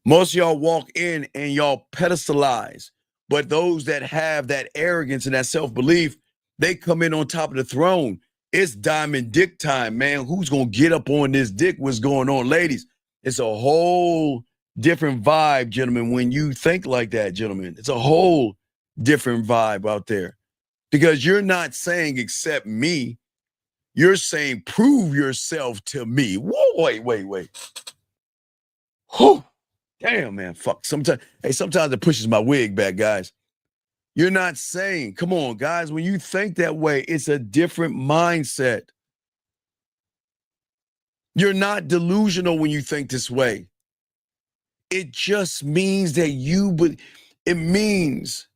Most of y'all walk in and y'all pedestalize, but those that have that arrogance and that self-belief, they come in on top of the throne. It's diamond dick time, man. Who's gonna get up on this dick? What's going on, ladies? It's a whole different vibe, gentlemen, when you think like that, gentlemen. It's a whole different vibe out there. Because you're not saying accept me. You're saying prove yourself to me. Whoa, wait. Whew. Damn, man, fuck. Sometimes it pushes my wig back, guys. You're not saying, come on, guys, when you think that way, it's a different mindset. You're not delusional when you think this way. It just means that it means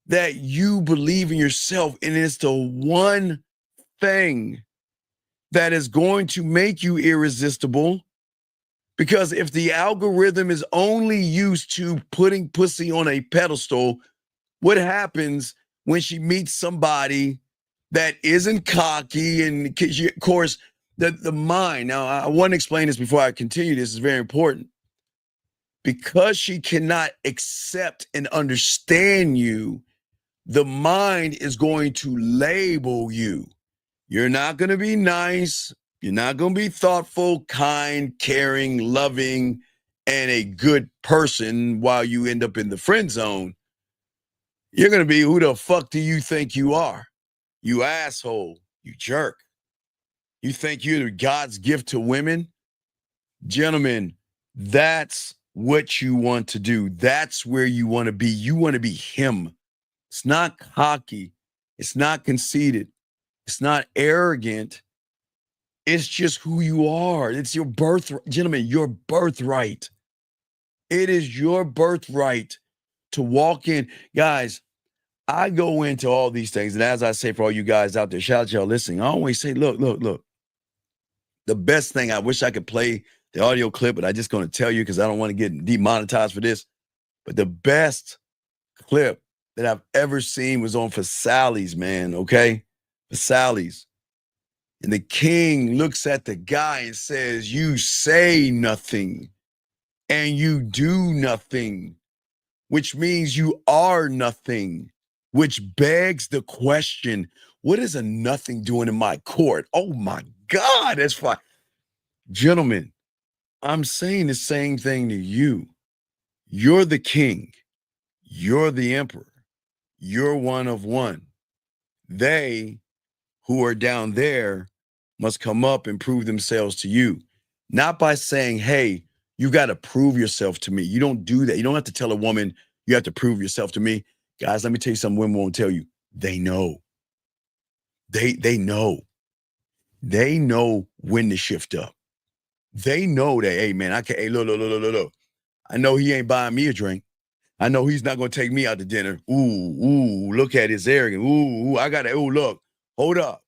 that you believe in yourself, and it's the one thing that is going to make you irresistible. Because if the algorithm is only used to putting pussy on a pedestal, what happens when she meets somebody that isn't cocky? And of course, the mind. Now, I want to explain this before I continue. This is very important. Because she cannot accept and understand you, the mind is going to label you. You're not going to be nice. You're not going to be thoughtful, kind, caring, loving, and a good person while you end up in the friend zone. You're going to be, who the fuck do you think you are? You asshole. You jerk. You think you're God's gift to women? Gentlemen, that's what you want to do. That's where you want to be. You want to be him. It's not cocky. It's not conceited. It's not arrogant. It's just who you are. It's your birthright. Gentlemen, your birthright. It is your birthright to walk in. Guys, I go into all these things, and as I say for all you guys out there, shout out to y'all listening, I always say, look. The best thing, I wish I could play the audio clip, but I'm just going to tell you because I don't want to get demonetized for this. But the best clip that I've ever seen was on For Sally's, man, okay? For Sally's. And the king looks at the guy and says, you say nothing and you do nothing, which means you are nothing, which begs the question, what is a nothing doing in my court? Oh my God, that's fine. Gentlemen, I'm saying the same thing to you. You're the king. You're the emperor. You're one of one. They who are down there must come up and prove themselves to you. Not by saying, hey, you got to prove yourself to me. You don't do that. You don't have to tell a woman, you have to prove yourself to me. Guys, let me tell you something women won't tell you. They know. They know. They know when to shift up. They know that, hey, man, hey, look. I know he ain't buying me a drink. I know he's not going to take me out to dinner. Ooh, look at his arrogance. Look, hold up.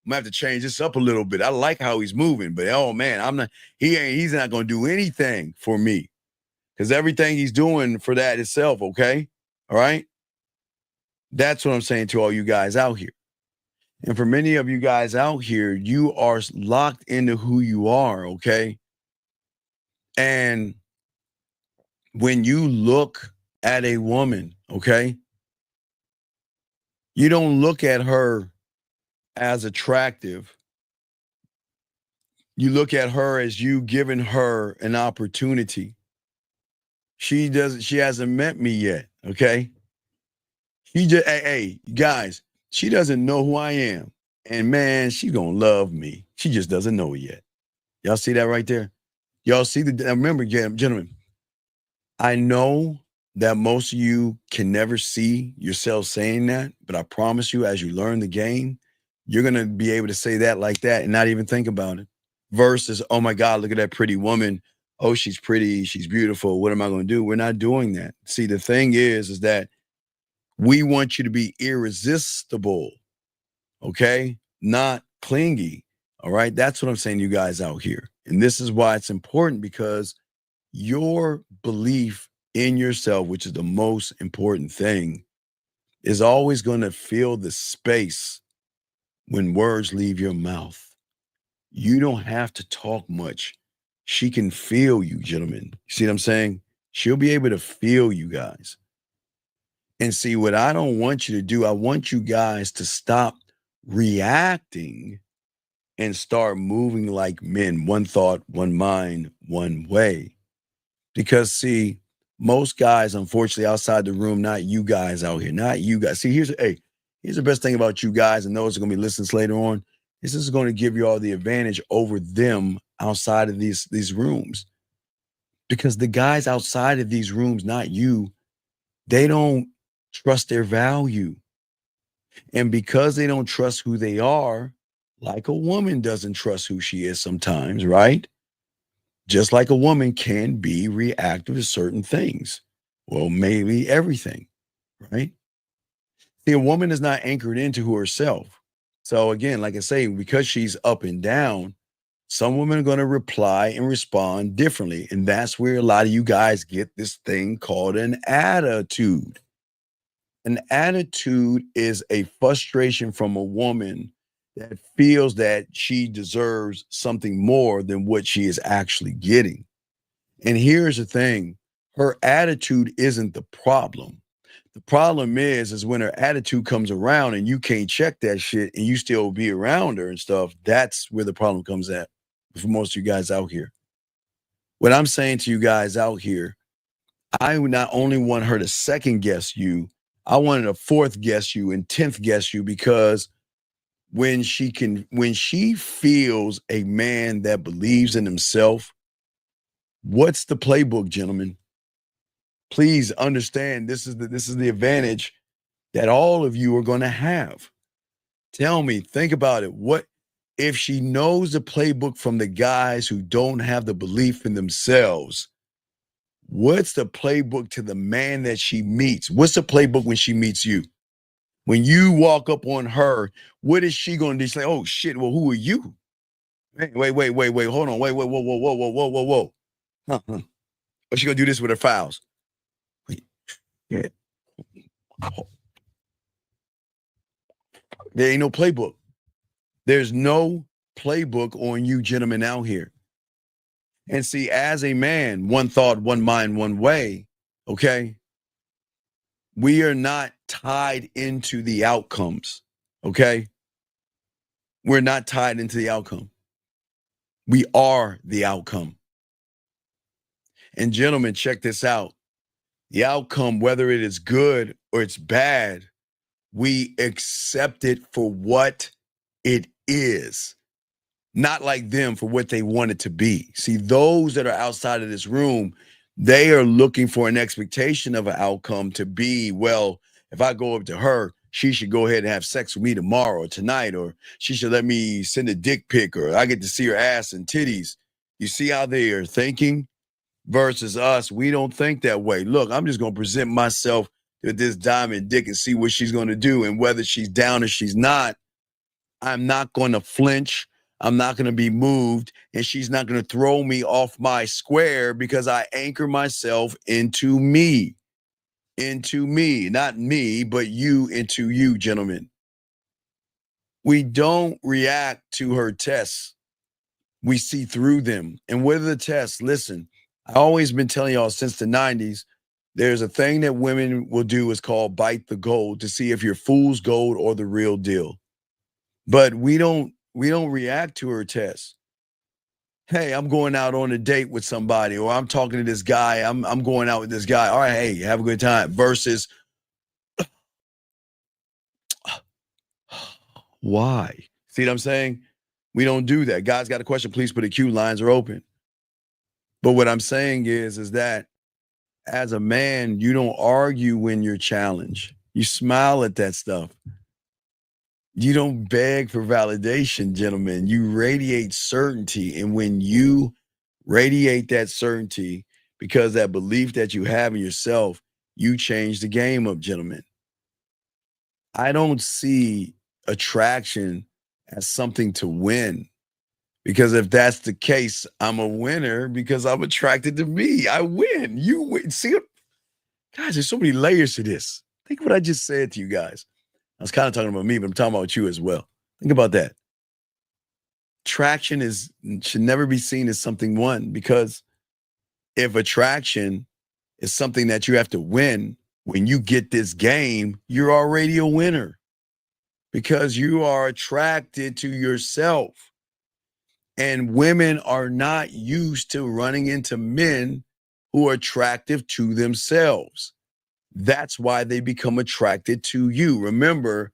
I'm going to have to change this up a little bit. I like how he's moving, but oh man, he's not going to do anything for me because everything he's doing for that itself, okay? All right? That's what I'm saying to all you guys out here. And for many of you guys out here, you are locked into who you are, okay? And when you look at a woman, okay, you don't look at her as attractive. You look at her as you giving her an opportunity. She hasn't met me yet, okay? Hey, guys, she doesn't know who I am. And man, she's gonna love me. She just doesn't know it yet. Y'all see that right there? Y'all see remember, gentlemen, I know that most of you can never see yourself saying that, but I promise you, as you learn the game, you're gonna be able to say that like that and not even think about it. Versus, oh my God, look at that pretty woman. Oh, she's pretty, she's beautiful. What am I gonna do? We're not doing that. See, the thing is that we want you to be irresistible, okay? Not clingy, all right? That's what I'm saying to you guys out here. And this is why it's important, because your belief in yourself, which is the most important thing, is always going to fill the space when words leave your mouth. You don't have to talk much. She can feel you, gentlemen. You see what I'm saying? She'll be able to feel you guys. And see, what I don't want you to do, I want you guys to stop reacting and start moving like men. One thought, one mind, one way. Because see, most guys, unfortunately, outside the room, not you guys out here, not you guys. See, here's the best thing about you guys, and those are going to be listeners later on. This is going to give you all the advantage over them outside of these rooms. Because the guys outside of these rooms, not you, they don't trust their value. And because they don't trust who they are, like a woman doesn't trust who she is sometimes, right? Just like a woman can be reactive to certain things. Well, maybe everything, right? See, a woman is not anchored into herself. So again, like I say, because she's up and down, some women are going to reply and respond differently. And that's where a lot of you guys get this thing called an attitude. An attitude is a frustration from a woman that feels that she deserves something more than what she is actually getting. And here's the thing, her attitude isn't the problem. The problem is when her attitude comes around and you can't check that shit and you still be around her and stuff, that's where the problem comes at for most of you guys out here. What I'm saying to you guys out here, I not only want her to second guess you, I wanted to fourth guess you and 10th guess you, because when she feels a man that believes in himself, what's the playbook, gentlemen? Please understand, this is the advantage that all of you are going to have. Tell me, think about it. What if she knows the playbook from the guys who don't have the belief in themselves? What's the playbook to the man that she meets? What's the playbook when she meets you? When you walk up on her, what is she going to do? She's like, oh shit, well, who are you? Wait, hold on. Whoa. Huh. What's she going to do this with her files? Wait, yeah. There ain't no playbook. There's no playbook on you gentlemen out here. And see, as a man, one thought, one mind, one way, okay? We are not tied into the outcomes, okay? We're not tied into the outcome. We are the outcome. And gentlemen, check this out. The outcome, whether it is good or it's bad, we accept it for what it is. Not like them for what they want it to be. See, those that are outside of this room, they are looking for an expectation of an outcome to be, well, if I go up to her, she should go ahead and have sex with me tomorrow or tonight, or she should let me send a dick pic, or I get to see her ass and titties. You see how they are thinking? Versus us, we don't think that way. Look, I'm just going to present myself to this diamond dick and see what she's going to do. And whether she's down or she's not, I'm not going to flinch. I'm not going to be moved, and she's not going to throw me off my square, because I anchor myself into me, not me, but you, into you, gentlemen. We don't react to her tests. We see through them. And what are the tests? Listen, I've always been telling y'all since the 90s, there's a thing that women will do is called bite the gold to see if you're fool's gold or the real deal. But we don't react to her tests. Hey, I'm going out on a date with somebody, or I'm talking to this guy. I'm going out with this guy. All right, hey, have a good time. Versus, why? See what I'm saying? We don't do that. Guys got a question, please put a queue. Lines are open. But what I'm saying is that as a man, you don't argue when you're challenged. You smile at that stuff. You don't beg for validation, gentlemen. You radiate certainty. And when you radiate that certainty, because that belief that you have in yourself, you change the game up, gentlemen. I don't see attraction as something to win. Because if that's the case, I'm a winner because I'm attracted to me. I win. You win. See, guys, there's so many layers to this. Think of what I just said to you guys. I was kind of talking about me, but I'm talking about you as well. Think about that. Attraction should never be seen as something won, because if attraction is something that you have to win, when you get this game, you're already a winner because you are attracted to yourself. And women are not used to running into men who are attractive to themselves. That's why they become attracted to you. Remember,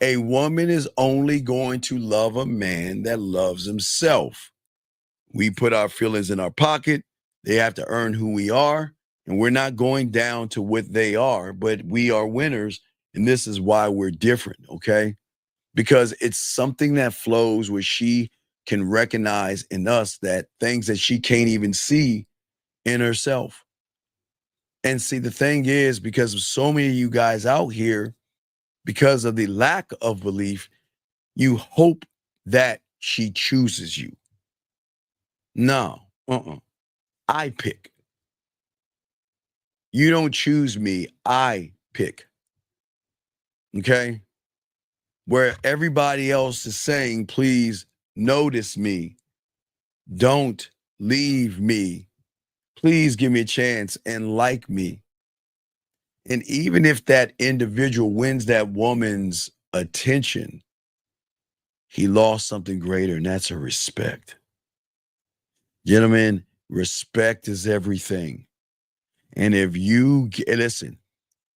a woman is only going to love a man that loves himself. We put our feelings in our pocket. They have to earn who we are. And we're not going down to what they are, but we are winners. And this is why we're different, okay? Because it's something that flows where she can recognize in us that things that she can't even see in herself. And see, the thing is, because of so many of you guys out here, because of the lack of belief, you hope that she chooses you. No, I pick. You don't choose me, I pick. Okay? Where everybody else is saying, please notice me. Don't leave me. Please give me a chance and like me. And even if that individual wins that woman's attention, he lost something greater, and that's her respect. Gentlemen, respect is everything. And if you listen,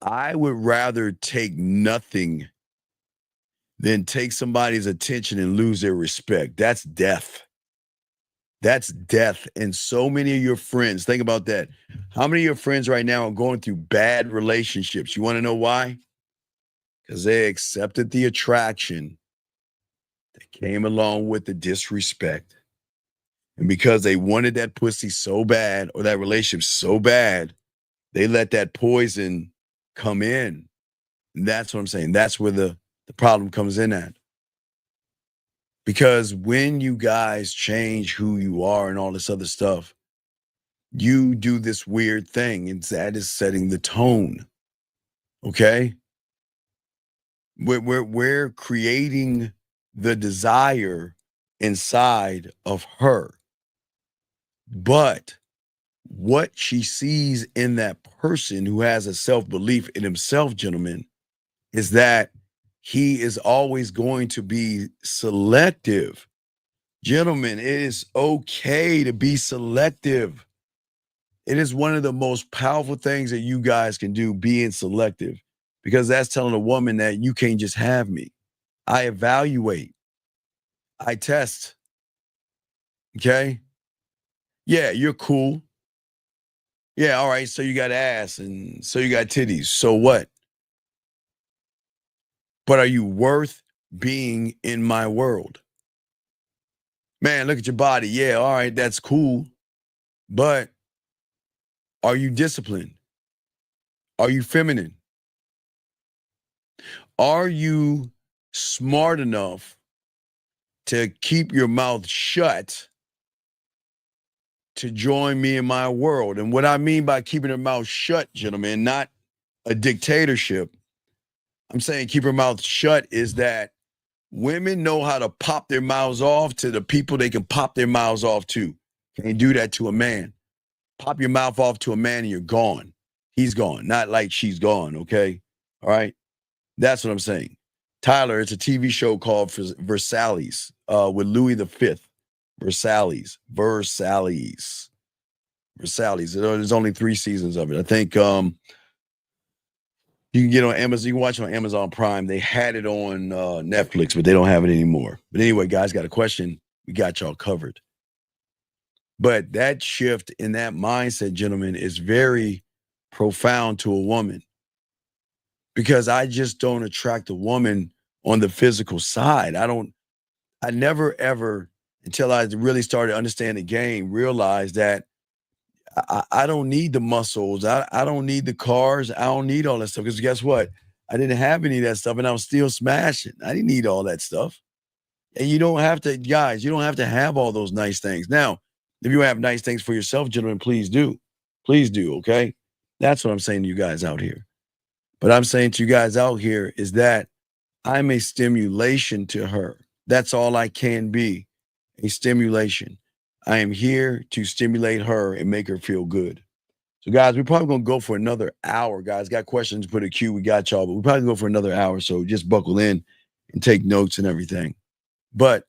I would rather take nothing than take somebody's attention and lose their respect. That's death. That's death. And so many of your friends, think about that. How many of your friends right now are going through bad relationships? You want to know why? Because they accepted the attraction that came along with the disrespect. And because they wanted that pussy so bad, or that relationship so bad, they let that poison come in. And that's what I'm saying. That's where the problem comes in at. Because when you guys change who you are and all this other stuff, you do this weird thing, and that is setting the tone. Okay? We're creating the desire inside of her. But what she sees in that person who has a self-belief in himself, gentlemen, is that he is always going to be selective. Gentlemen, it is okay to be selective. It is one of the most powerful things that you guys can do, being selective, because that's telling a woman that you can't just have me. I evaluate. I test. Okay? Yeah, you're cool. Yeah, all right, so you got ass and so you got titties. So what? But are you worth being in my world? Man, look at your body. Yeah, all right, that's cool. But are you disciplined? Are you feminine? Are you smart enough to keep your mouth shut to join me in my world? And what I mean by keeping her mouth shut, gentlemen, not a dictatorship. I'm saying keep her mouth shut is that women know how to pop their mouths off to the people they can pop their mouths off to. Can't do that to a man. pop your mouth off to a man and you're gone. He's gone. Not like she's gone, okay? All right? That's what I'm saying. Tyler, it's a TV show called Versailles with Louis V. Versailles. There's only 3 seasons of it. I think you can get on Amazon. You can watch it on Amazon Prime. They had it on Netflix, but they don't have it anymore. But anyway, guys, got a question. We got y'all covered. But that shift in that mindset, gentlemen, is very profound to a woman, because I just don't attract a woman on the physical side. I never ever, until I really started understanding the game, realized that I don't need the muscles. I don't need the cars. I don't need all that stuff. Because guess what? I didn't have any of that stuff, and I was still smashing. I didn't need all that stuff. And you don't have to, guys, you don't have to have all those nice things. Now, if you have nice things for yourself, gentlemen, please do. Please do, okay? That's what I'm saying to you guys out here. But I'm saying to you guys out here is that I'm a stimulation to her. That's all I can be, a stimulation. I am here to stimulate her and make her feel good. So, guys, we're probably going to go for another hour. Guys, got questions, put a queue. We got y'all, but we're probably going to go for another hour. So just buckle in and take notes and everything. But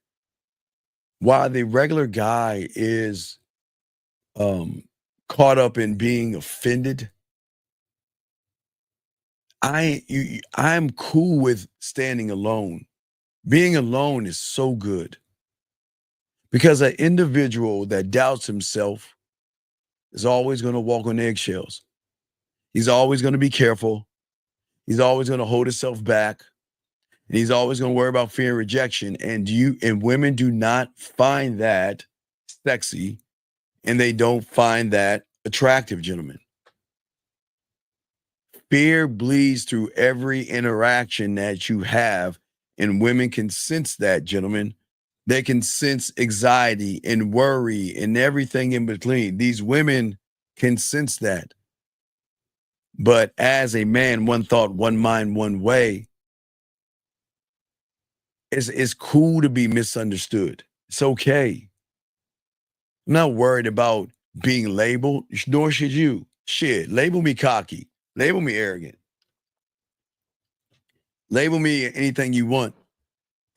while the regular guy is caught up in being offended, I'm cool with standing alone. Being alone is so good, because an individual that doubts himself is always going to walk on eggshells. He's always going to be careful. He's always going to hold himself back. And he's always going to worry about fear and rejection. And women do not find that sexy, and they don't find that attractive, gentlemen. Fear bleeds through every interaction that you have, and women can sense that, gentlemen. They can sense anxiety and worry and everything in between. These women can sense that. But as a man, one thought, one mind, one way, it's cool to be misunderstood. It's okay. I'm not worried about being labeled, nor should you. Shit, label me cocky. Label me arrogant. Label me anything you want.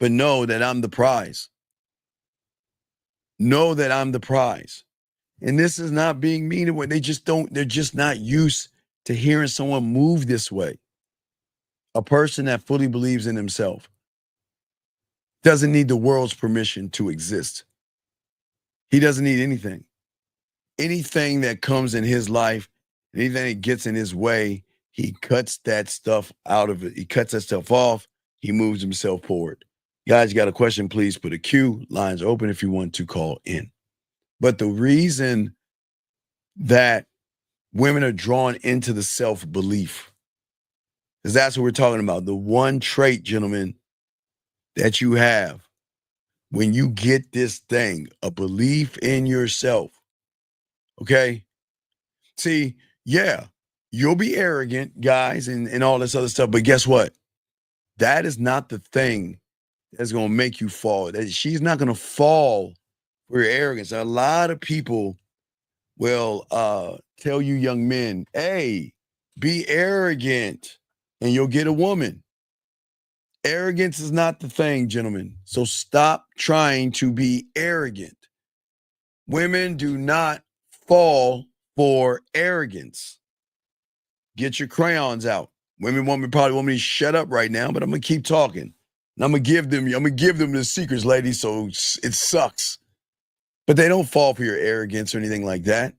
But know that I'm the prize. Know that I'm the prize. And this is not being mean to what they're just not used to hearing someone move this way. A person that fully believes in himself doesn't need the world's permission to exist. He doesn't need anything. Anything that comes in his life, anything that gets in his way, he cuts that stuff out of it. He cuts that stuff off. He moves himself forward. Guys, you got a question, please put a queue. Lines are open if you want to call in. But the reason that women are drawn into the self-belief, because that's what we're talking about. The one trait, gentlemen, that you have when you get this thing, a belief in yourself, okay? See, yeah, you'll be arrogant, guys, and all this other stuff, but guess what? That is not the thing that's going to make you fall. She's not going to fall for your arrogance. A lot of people will tell you young men, hey, be arrogant and you'll get a woman. Arrogance is not the thing, gentlemen. So stop trying to be arrogant. Women do not fall for arrogance. Get your crayons out. Women probably want me to shut up right now, but I'm gonna keep talking. And I'm gonna give them the secrets, ladies, so it sucks. But they don't fall for your arrogance or anything like that.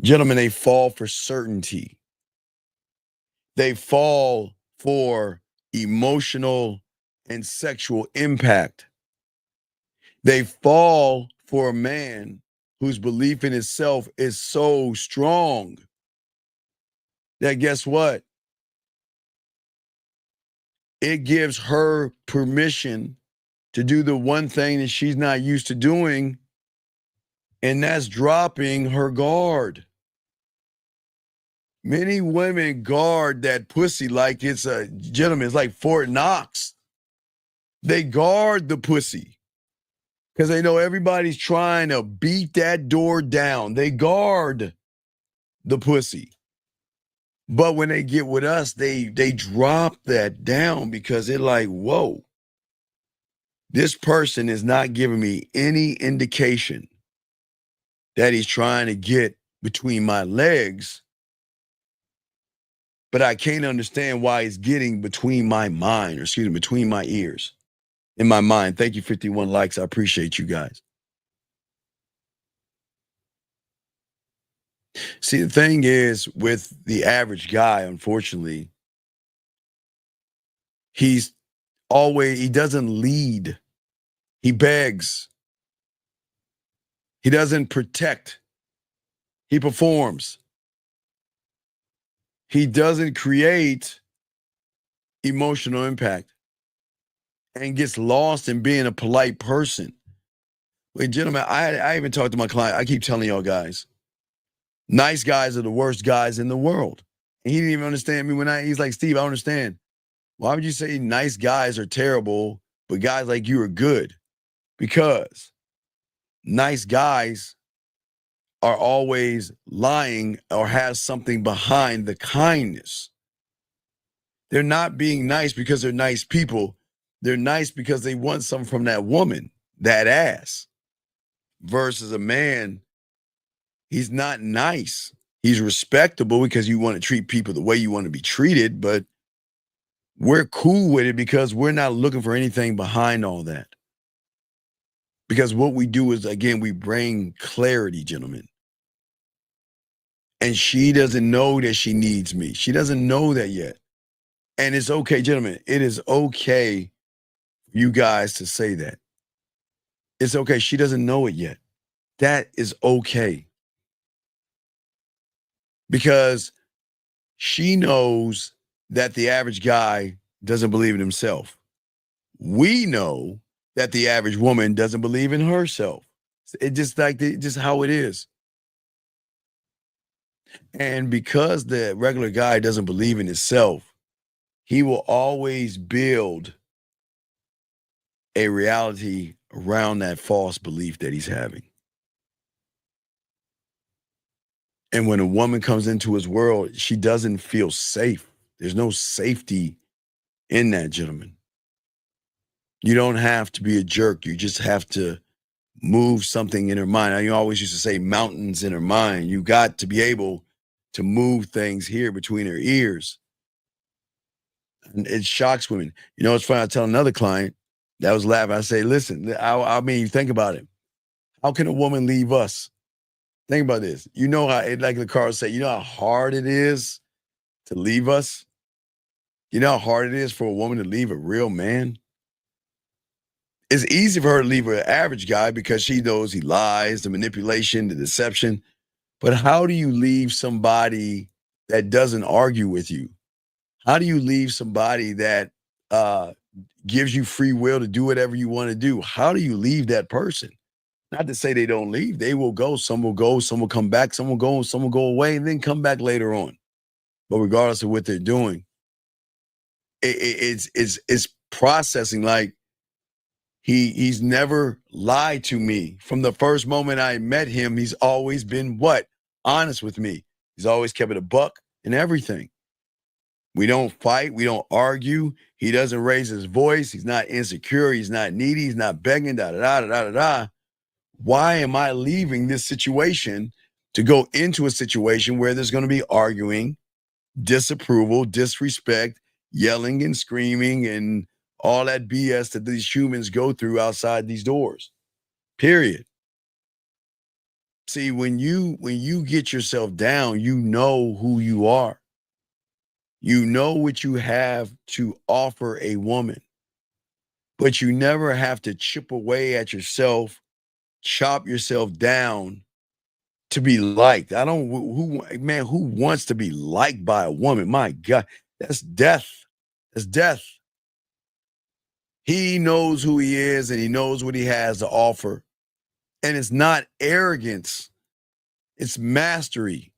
Gentlemen, they fall for certainty. They fall for emotional and sexual impact. They fall for a man whose belief in himself is so strong that guess what? It gives her permission to do the one thing that she's not used to doing, and that's dropping her guard. Many women guard that pussy like it's it's like Fort Knox. They guard the pussy Because they know everybody's trying to beat that door down. They guard the pussy. But when they get with us, they drop that down because they're like, whoa, this person is not giving me any indication that he's trying to get between my legs, but I can't understand why he's getting between my mind, or excuse me, between my ears, in my mind. Thank you, 51 likes. I appreciate you guys. See, the thing is with the average guy, unfortunately, he doesn't lead. He begs. He doesn't protect. He performs. He doesn't create emotional impact and gets lost in being a polite person. Wait, gentlemen, I even talked to my client. I keep telling y'all guys, nice guys are the worst guys in the world. And he didn't even understand me when he's like, Steve, I understand. Why would you say nice guys are terrible, but guys like you are good? Because nice guys are always lying or have something behind the kindness. They're not being nice because they're nice people. They're nice because they want something from that woman, that ass. Versus a man, he's not nice. He's respectable because you want to treat people the way you want to be treated, but we're cool with it because we're not looking for anything behind all that. Because what we do is, again, we bring clarity, gentlemen. And she doesn't know that she needs me. She doesn't know that yet. And it's okay, gentlemen. It is okay for you guys to say that. It's okay. She doesn't know it yet. That is okay. Because she knows that the average guy doesn't believe in himself. We know that the average woman doesn't believe in herself. It's just how it is. And because the regular guy doesn't believe in himself, he will always build a reality around that false belief that he's having. And when a woman comes into his world, she doesn't feel safe. There's no safety in that, gentleman. You don't have to be a jerk. You just have to move something in her mind. You always used to say mountains in her mind. You got to be able to move things here between her ears. And it shocks women. You know, it's funny. I tell another client that was laughing. I say, listen, I mean, think about it. How can a woman leave us? Think about this. You know how, like the car said, you know how hard it is to leave us? You know how hard it is for a woman to leave a real man? It's easy for her to leave an average guy because she knows he lies, the manipulation, the deception. But how do you leave somebody that doesn't argue with you? How do you leave somebody that gives you free will to do whatever you want to do? How do you leave that person? Not to say they don't leave. They will go. Some will go. Some will come back. Some will go. Some will go away and then come back later on. But regardless of what they're doing, it's processing. Like he's never lied to me. From the first moment I met him, he's always been what? Honest with me. He's always kept it a buck and everything. We don't fight. We don't argue. He doesn't raise his voice. He's not insecure. He's not needy. He's not begging, da-da-da-da-da-da. Why am I leaving this situation to go into a situation where there's going to be arguing, disapproval, disrespect, yelling and screaming, and all that BS that these humans go through outside these doors? Period. See, when you get yourself down, you know who you are. You know what you have to offer a woman, but you never have to chip away at yourself, chop yourself down to be liked. Who wants to be liked by a woman? My God, that's death. That's death. He knows who he is and he knows what he has to offer. And it's not arrogance. It's mastery.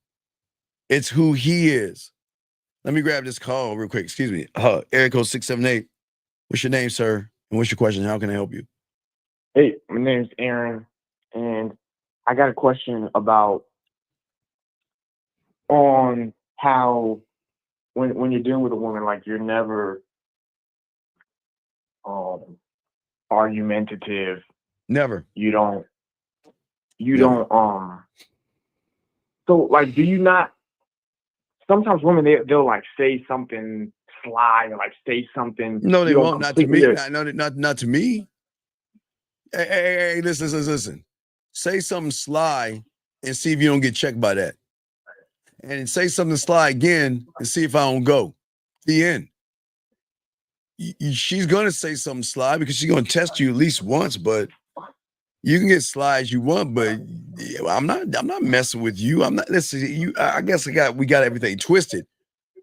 It's who he is. Let me grab this call real quick. Excuse me. Area code 678. What's your name, sir? And what's your question? How can I help you? Hey, my name's Aaron, and I got a question about on how when you're dealing with a woman, like you're never argumentative. Never. You don't. You Never. don't. So, like, do you not? Sometimes women they'll like say something sly or like say something. No, they won't. Not to me. completely- Not to me. Hey, listen. Say something sly and see if you don't get checked by that. And say something sly again and see if I don't go. The end. She's gonna say something sly because she's gonna test you at least once, but you can get sly as you want, but I'm not messing with you. I'm not. Listen, you. I guess we got everything twisted.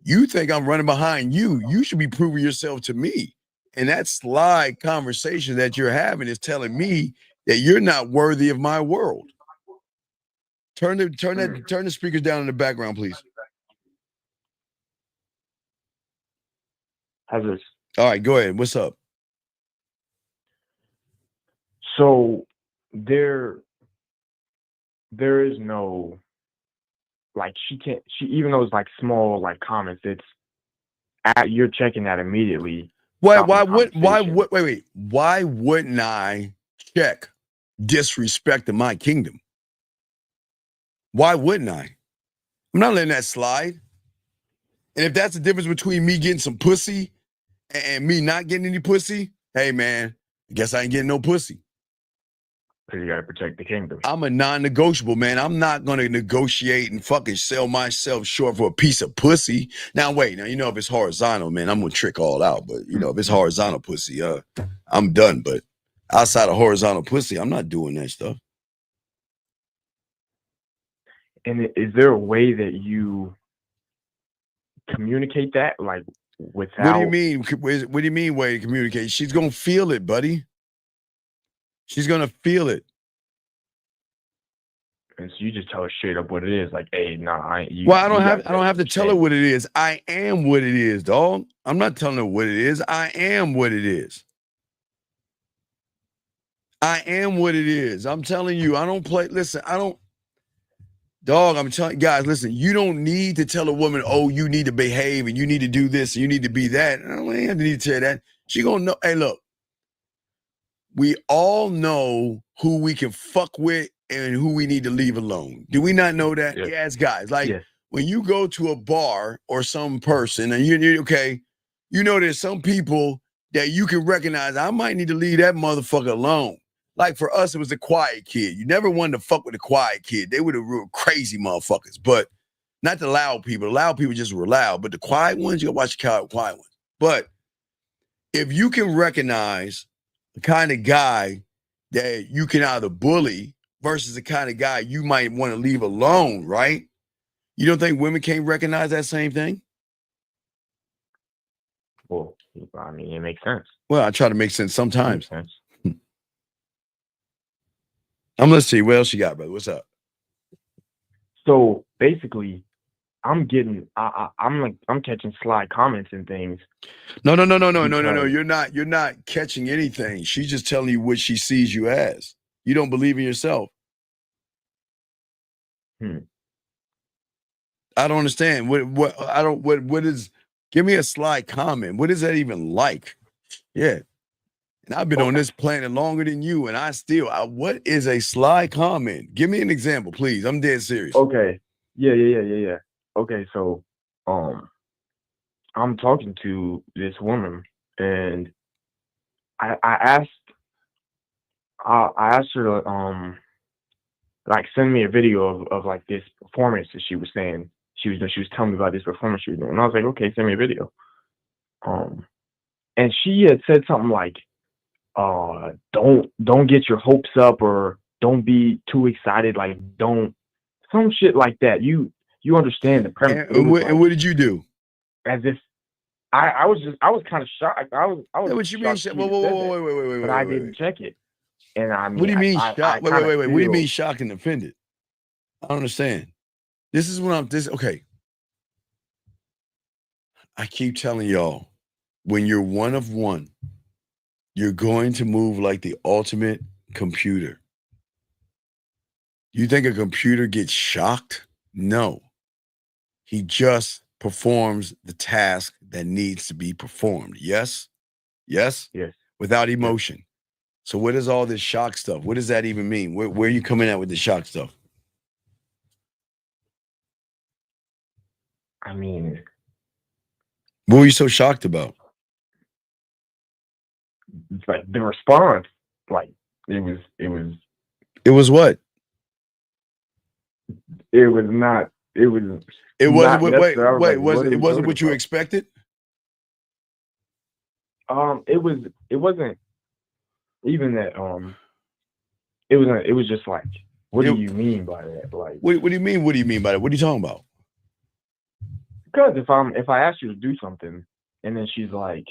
You think I'm running behind you? You should be proving yourself to me. And that sly conversation that you're having is telling me that you're not worthy of my world. Turn the speakers down in the background, please. How's this? All right, go ahead. What's up? So there is no like she even though it's like small like comments, it's you're checking that immediately. Wait, why wouldn't I check disrespect in my kingdom? Why wouldn't I? I'm not letting that slide. And if that's the difference between me getting some pussy and me not getting any pussy, hey man, I guess I ain't getting no pussy. Because you gotta protect the kingdom. I'm a non-negotiable, man. I'm not gonna negotiate and fucking sell myself short for a piece of pussy. Now wait, if it's horizontal, man, I'm gonna trick all out. But if it's horizontal pussy, I'm done. But outside of horizontal pussy, I'm not doing that stuff. And is there a way that you communicate that, like without? What do you mean? What do you mean way to communicate? She's gonna feel it, buddy. She's gonna feel it. And so you just tell her straight up what it is, like, hey, nah, I ain't. I don't have to tell her what it is. I am what it is, dog. I'm not telling her what it is. I am what it is. I am what it is. I'm telling you, I don't play. Listen, I don't. Dog, I'm telling you guys, listen, you don't need to tell a woman, oh, you need to behave and you need to do this and you need to be that. I don't need to tell her that. She gonna know, hey, look, we all know who we can fuck with and who we need to leave alone. Do we not know that? Yes. Yes, guys. Like when you go to a bar or some person and you're okay, there's some people that you can recognize, I might need to leave that motherfucker alone. Like for us, it was the quiet kid. You never wanted to fuck with the quiet kid. They were the real crazy motherfuckers, but not the loud people. The loud people just were loud, but the quiet ones, you gotta watch the quiet ones. But if you can recognize the kind of guy that you can either bully versus the kind of guy you might want to leave alone, right? You don't think women can't recognize that same thing? Well, I mean, it makes sense. Well, I try to make sense sometimes. It makes sense. Let's see. What else you got, brother? What's up? So basically, I'm catching sly comments and things. No. You're not catching anything. She's just telling you what she sees you as. You don't believe in yourself. I don't understand. What is, give me a sly comment. What is that even like? Yeah. And I've been on this planet longer than you, and what is a sly comment? Give me an example, please. I'm dead serious. Okay. Yeah. Okay, so I'm talking to this woman, and I asked her to like send me a video of like this performance that she was saying she was telling me about this performance she was doing. And I was like, okay, send me a video. And she had said something like, don't get your hopes up, or don't be too excited, like don't, some shit like that. You understand the premise. And what did you do? As if I was kind of shocked. I was what you mean? Wait, but I didn't check it. And I mean, what do you mean shocked? Wait. What do you mean shocked and offended? I don't understand. This is what okay. I keep telling y'all, when you're one of one, you're going to move like the ultimate computer. You think a computer gets shocked? No. He just performs the task that needs to be performed. Yes? Yes? Yes. Without emotion. So what is all this shock stuff? What does that even mean? Where are you coming at with the shock stuff? I mean, what were you so shocked about? Like the response, like it was what? It was not. It was. It wasn't. Wait. Like, it wasn't what you expected? It was. It wasn't even that. It was. It was just like. What do you mean by that? Like. What do you mean? What do you mean by that? What are you talking about? Because if I ask you to do something and then she's like,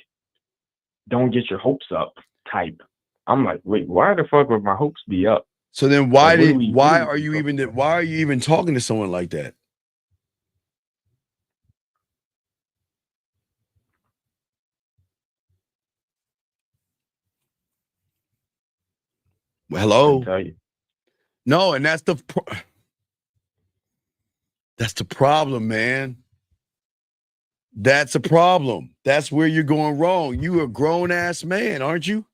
"Don't get your hopes up," type, I'm like, wait, why the fuck would my hopes be up? So then why are you even talking to someone like that? Well, hello. Tell you. No, and that's the problem, man. That's a problem. That's where you're going wrong. You a grown ass man, aren't you?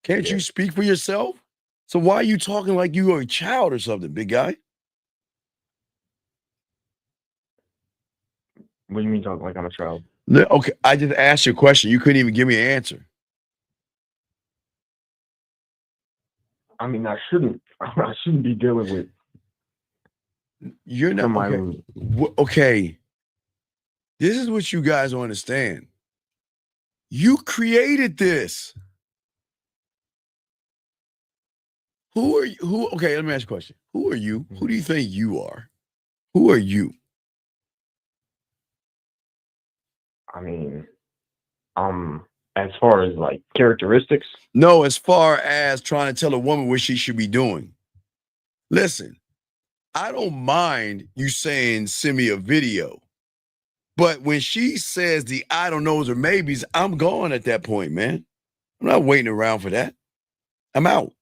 Can't you speak for yourself? So why are you talking like you are a child or something, big guy? What do you mean talking like I'm a child? Okay, I just asked you a question. You couldn't even give me an answer. I mean, I shouldn't be dealing with. You're not okay. This is what you guys don't understand. You created this. Who are you? Okay, let me ask you a question. Who are you? Who do you think you are? Who are you? I mean, as far as like characteristics? No, as far as trying to tell a woman what she should be doing. Listen, I don't mind you saying send me a video. But when she says the I don't knows or maybes, I'm gone at that point, man. I'm not waiting around for that. I'm out.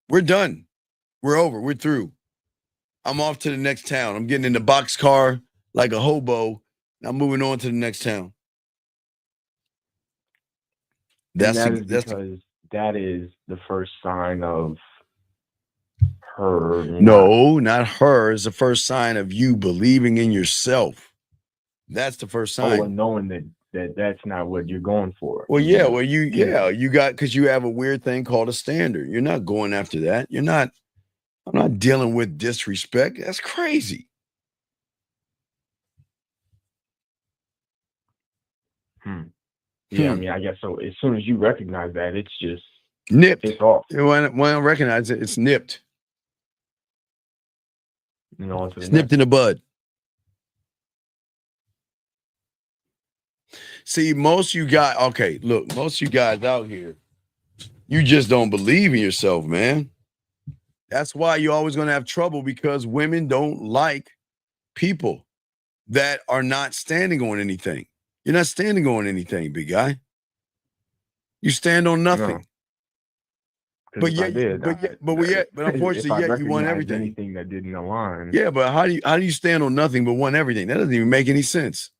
We're done. We're over. We're through. I'm off to the next town. I'm getting in the boxcar like a hobo. I'm moving on to the next town. That is the first sign of her. No, not her. It's the first sign of you believing in yourself. That's the first sign. Oh, and knowing that's not what you're going for. Well, yeah. Well, you got, because you have a weird thing called a standard. You're not going after that. I'm not dealing with disrespect. That's crazy. Yeah, I mean, I guess so. As soon as you recognize that, it's just nipped. It's off. When I recognize it, it's nipped. You know, it's nipped in the bud. See, most you guys out here, you just don't believe in yourself, man. That's why you're always going to have trouble, because women don't like people that are not standing on anything. You're not standing on anything, big guy. You stand on nothing. No. But unfortunately, yet you want everything. Anything that didn't align. Yeah, but how do you stand on nothing but want everything? That doesn't even make any sense.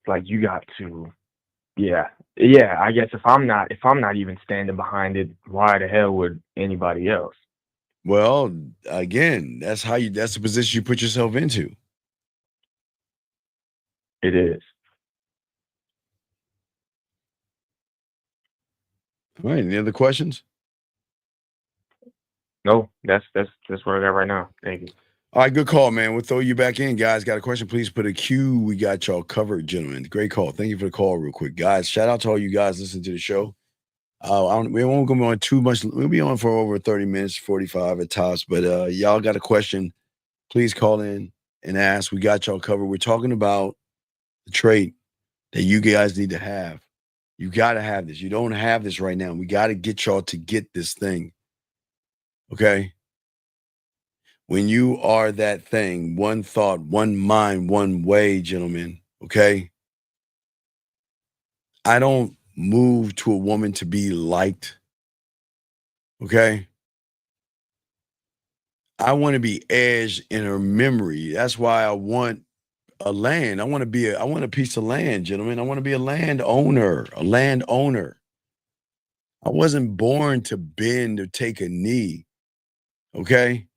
Like, you got to, I guess if I'm not even standing behind it, why the hell would anybody else? Well, again, that's the position you put yourself into. It is. All right. Any other questions? No, that's what I got right now. Thank you. All right, good call, man. We'll throw you back in, guys. Got a question? Please put a Q. We got y'all covered, gentlemen. Great call. Thank you for the call, real quick, guys. Shout out to all you guys listening to the show. We won't go on too much. We'll be on for over 30 minutes, 45 at tops. But y'all got a question? Please call in and ask. We got y'all covered. We're talking about the trait that you guys need to have. You got to have this. You don't have this right now. We got to get y'all to get this thing. Okay? When you are that thing, one thought, one mind, one way, gentlemen, okay? I don't move to a woman to be liked. Okay? I want to be edged in her memory. That's why I want a land. I want a piece of land, gentlemen. I want to be a landowner, I wasn't born to bend or take a knee. Okay?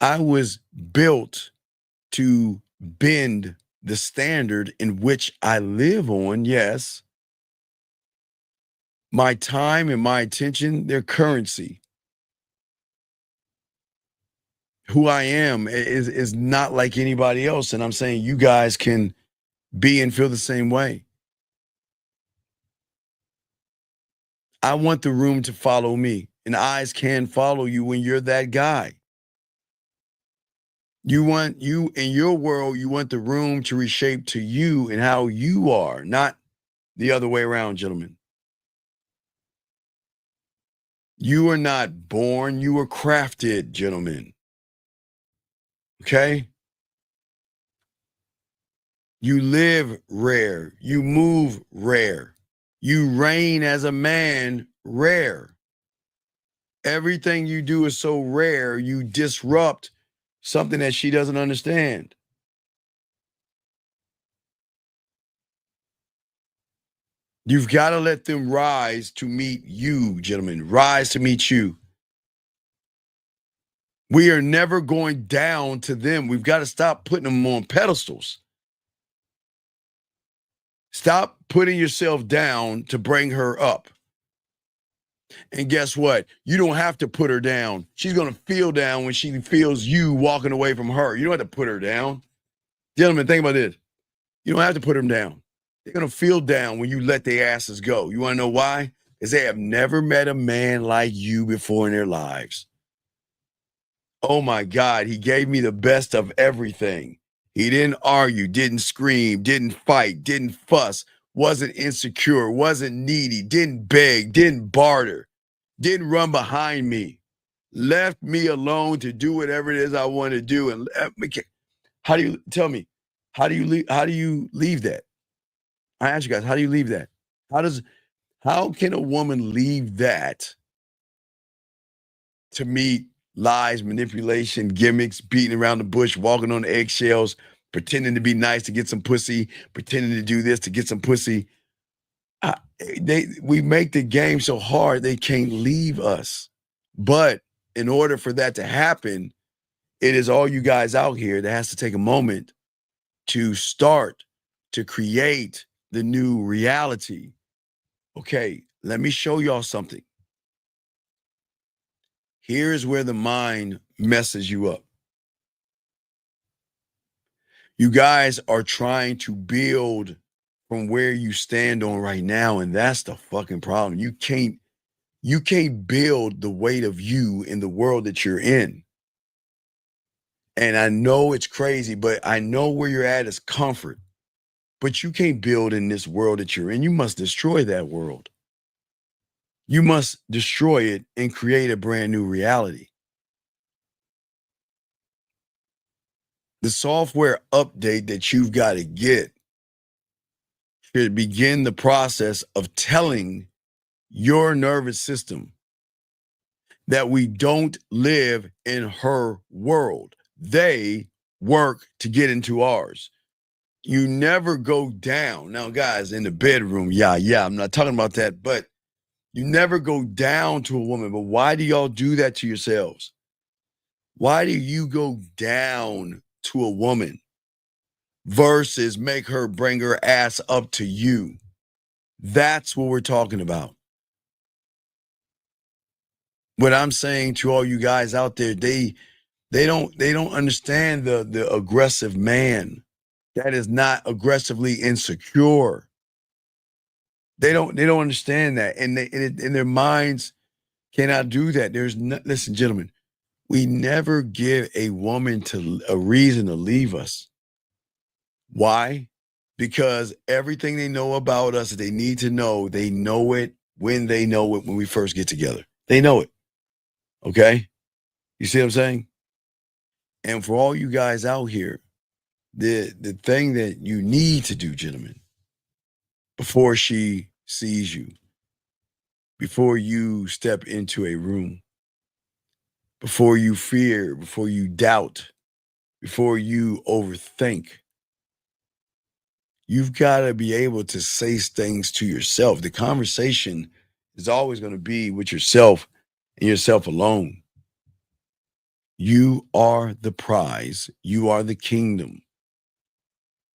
I was built to bend the standard in which I live on, yes. My time and my attention, they're currency. Who I am is not like anybody else. And I'm saying you guys can be and feel the same way. I want the room to follow me, and eyes can follow you when you're that guy. You in your world, you want the room to reshape to you and how you are, not the other way around, gentlemen. You are not born, you were crafted, gentlemen. Okay? You live rare, you move rare, you reign as a man rare. Everything you do is so rare, you disrupt something that she doesn't understand. You've got to let them rise to meet you, gentlemen. Rise to meet you. We are never going down to them. We've got to stop putting them on pedestals. Stop putting yourself down to bring her up. And guess what? You don't have to put her down. She's going to feel down when she feels you walking away from her. You don't have to put her down. Gentlemen, think about this. You don't have to put them down. They're going to feel down when you let their asses go. You want to know why? Because they have never met a man like you before in their lives. Oh my God, he gave me the best of everything. He didn't argue, didn't scream, didn't fight, didn't fuss, wasn't insecure, wasn't needy, didn't beg, didn't barter, didn't run behind me, left me alone to do whatever it is I want to do. And how do you tell me? How do you leave that? I ask you guys, how do you leave that? How can a woman leave that to meet lies, manipulation, gimmicks, beating around the bush, walking on eggshells, pretending to be nice to get some pussy, pretending to do this to get some pussy? We make the game so hard they can't leave us. But in order for that to happen, it is all you guys out here that has to take a moment to start to create the new reality. Okay, let me show y'all something. Here's where the mind messes you up. You guys are trying to build from where you stand on right now, and that's the fucking problem. You can't build the weight of you in the world that you're in. And I know it's crazy, but I know where you're at is comfort. But you can't build in this world that you're in. You must destroy that world. You must destroy it and create a brand new reality. The software update that you've got to get should begin the process of telling your nervous system that we don't live in her world. They work to get into ours. You never go down. Now, guys, in the bedroom, yeah, I'm not talking about that, but you never go down to a woman. But why do y'all do that to yourselves? Why do you go down to a woman versus make her bring her ass up to you? That's what we're talking about. What I'm saying to all you guys out there, they don't understand the aggressive man that is not aggressively insecure. They don't understand that, and their minds cannot do that. Listen, gentlemen, we never give a woman a reason to leave us. Why? Because everything they know about us that they need to know, they know it when we first get together. They know it. Okay? You see what I'm saying? And for all you guys out here, the thing that you need to do, gentlemen, before she sees you, before you step into a room, before you fear, before you doubt, before you overthink. You've got to be able to say things to yourself. The conversation is always going to be with yourself and yourself alone. You are the prize. You are the kingdom.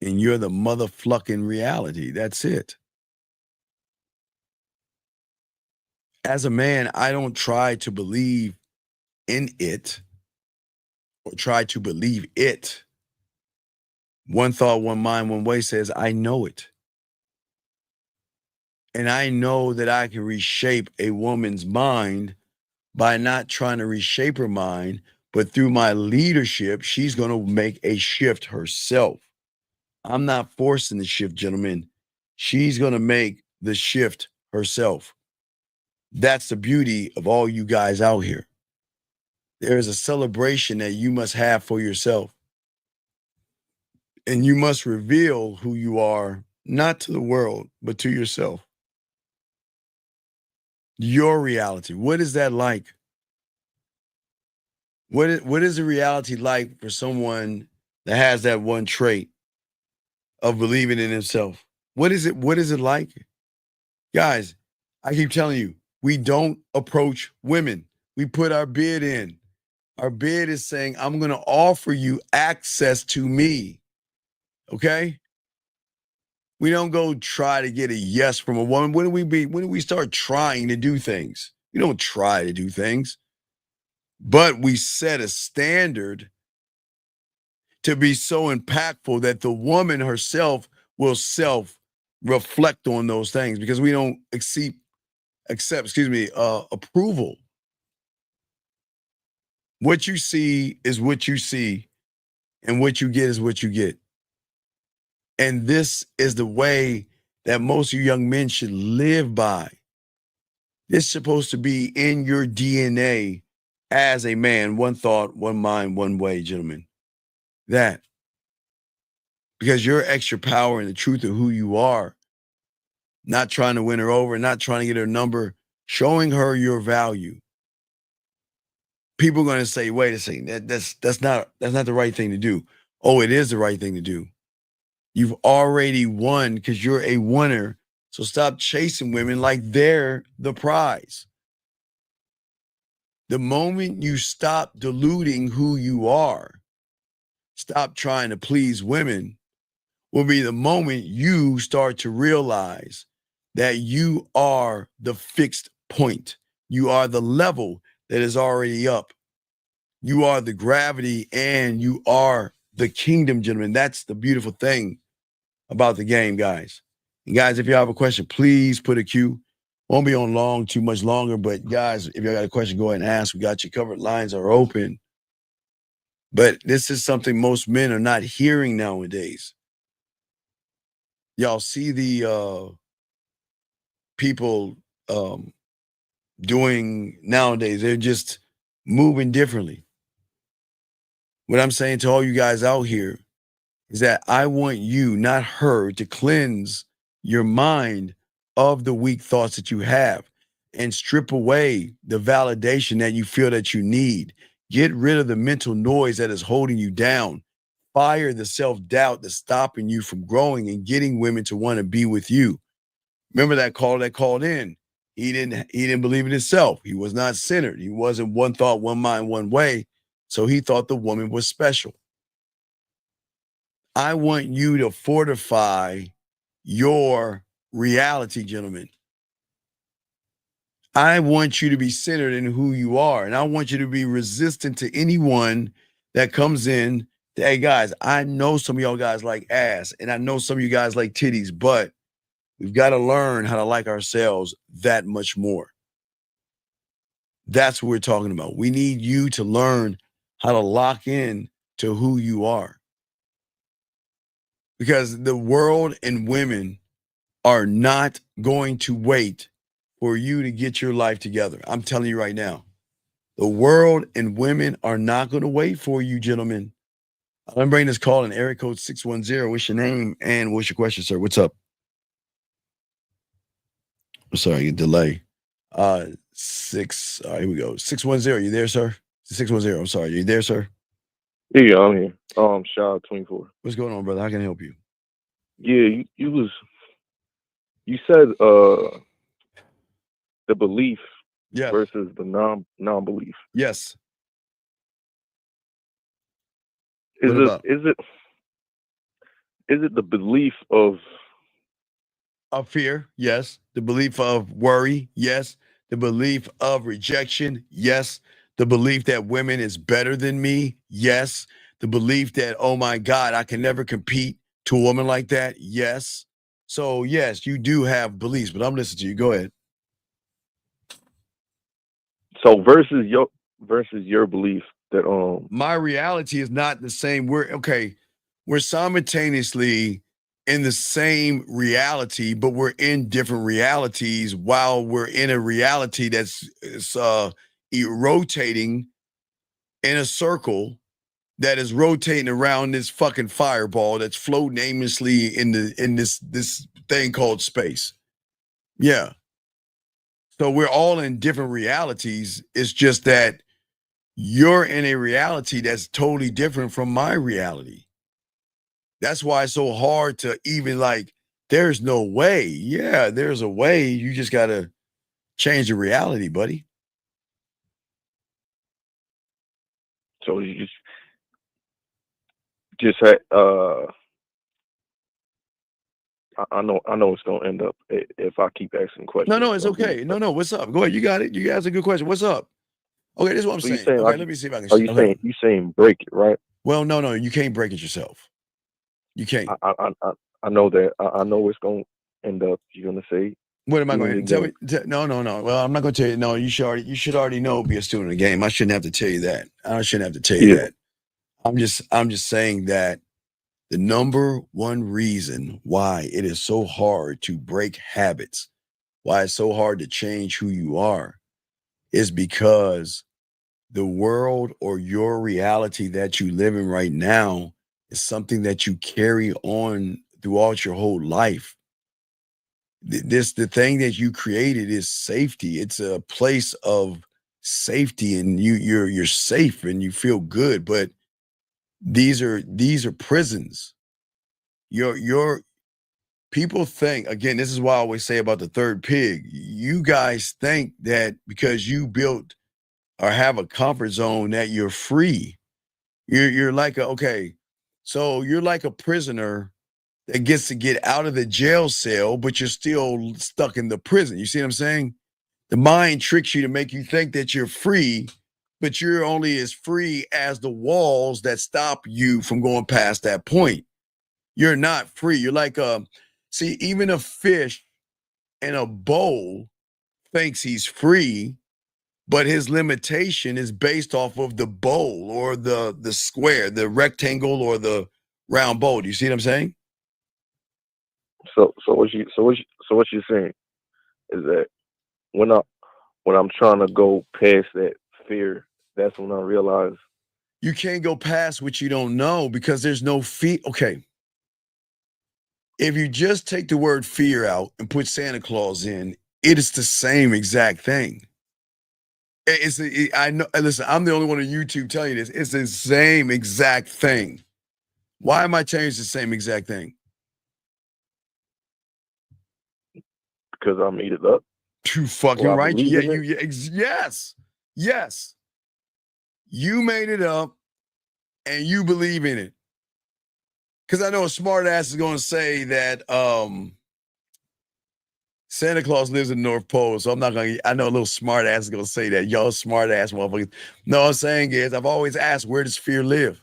And you're the motherfucking reality. That's it. As a man, I don't try to believe in it or try to believe it. One thought, one mind, one way says, I know it. And I know that I can reshape a woman's mind by not trying to reshape her mind, but through my leadership, she's going to make a shift herself. I'm not forcing the shift, gentlemen. She's going to make the shift herself. That's the beauty of all you guys out here. There is a celebration that you must have for yourself. And you must reveal who you are, not to the world, but to yourself. Your reality. What is that like? What is the reality like for someone that has that one trait of believing in himself? What is it like? Guys, I keep telling you, we don't approach women. We put our bid in. Our bid is saying, I'm going to offer you access to me. Okay? We don't go try to get a yes from a woman. When do we start trying to do things? We don't try to do things. But we set a standard to be so impactful that the woman herself will self-reflect on those things, because we don't accept approval. What you see is what you see, and what you get is what you get. And this is the way that most of you young men should live by. This is supposed to be in your DNA as a man. One thought, one mind, one way, gentlemen. That. Because your extra power and the truth of who you are, not trying to win her over, not trying to get her number, showing her your value. People are going to say, wait a second, that's not the right thing to do. Oh, it is the right thing to do. You've already won because you're a winner. So stop chasing women like they're the prize. The moment you stop diluting who you are, stop trying to please women, will be the moment you start to realize that you are the fixed point. You are the level that is already up. You are the gravity and you are the kingdom, gentlemen. That's the beautiful thing about the game, guys. And guys, if you have a question, please put a Q. Won't be on too much longer, but guys, if you got a question, go ahead and ask. We got you covered. Lines are open. But this is something most men are not hearing nowadays. Y'all see the people doing nowadays. They're just moving differently. What I'm saying to all you guys out here is that I want you, not her, to cleanse your mind of the weak thoughts that you have and strip away the validation that you feel that you need. Get rid of the mental noise that is holding you down. Fire the self-doubt that's stopping you from growing and getting women to want to be with you. Remember that caller that called in? He didn't believe in himself. He was not centered. He wasn't one thought, one mind, one way. So he thought the woman was special. I want you to fortify your reality, gentlemen. I want you to be centered in who you are. And I want you to be resistant to anyone that comes in. Hey, guys, I know some of y'all guys like ass, and I know some of you guys like titties, but we've got to learn how to like ourselves that much more. That's what we're talking about. We need you to learn how to lock in to who you are. Because the world and women are not going to wait for you to get your life together. I'm telling you right now. The world and women are not going to wait for you, gentlemen. I'm going to bring this call in area code 610. What's your name and what's your question, sir? What's up? Sorry, delay. 6. All right, here we go. 610. You there, sir? 610. I'm sorry. You there, sir? Yeah, I'm here. Shaw 24. What's going on, brother? How can I help you? Yeah, you said the belief versus the non-belief. Yes. Is it the belief of fear? Yes. The belief of worry? Yes. The belief of rejection? Yes. The belief that women is better than me? Yes. The belief that, oh my God, I can never compete to a woman like that? Yes. So yes, you do have beliefs, but I'm listening to you. Go ahead. So versus your belief that my reality is not the same. We're simultaneously in the same reality, but we're in different realities while we're in a reality that's rotating in a circle that is rotating around this fucking fireball that's floating aimlessly in this thing called space. Yeah. So we're all in different realities. It's just that you're in a reality that's totally different from my reality. That's why it's so hard to even there's no way. Yeah, there's a way. You just got to change the reality, buddy. So you just had I know it's gonna end up if I keep asking questions. No, it's okay. No, what's up? Go ahead. You got it. You asked a good question. What's up? Okay, this is what I'm saying. Okay, let me see if I can. You saying break it, right? Well, no, you can't break it yourself. You can't. I know that. I know it's gonna end up. You're gonna say. What am I going to tell me? No. Well, I'm not going to tell you. No, you should already know. Be a student of the game. I shouldn't have to tell you that. I shouldn't have to tell you that. I'm just saying that the number one reason why it is so hard to break habits, why it's so hard to change who you are, is because the world or your reality that you live in right now is something that you carry on throughout your whole life. The thing that you created is safety. It's a place of safety, and you're safe and you feel good. But these are prisons. Your people think, again, this is why I always say about the third pig. You guys think that because you built or have a comfort zone that you're free. You're like so you're like a prisoner that gets to get out of the jail cell, but you're still stuck in the prison. You see what I'm saying? The mind tricks you to make you think that you're free, but you're only as free as the walls that stop you from going past that point. You're not free. You're like see, even a fish in a bowl thinks he's free, but his limitation is based off of the bowl or the square, the rectangle or the round bowl. Do you see what I'm saying? So what you're saying is that when I'm trying to go past that fear, that's when I realize you can't go past what you don't know because there's no fear. Okay. If you just take the word fear out and put Santa Claus in, it is the same exact thing. I know. Listen, I'm the only one on YouTube telling you this. It's the same exact thing. Why am I telling you it's the same exact thing? Because I made it up. Too fucking right. Yeah, yes. You made it up and you believe in it. Because I know a smart ass is going to say that Santa Claus lives in the North Pole, so I'm not going to, I know a little smart ass is going to say that. Y'all smart ass motherfuckers. No, what I'm saying is I've always asked, where does fear live?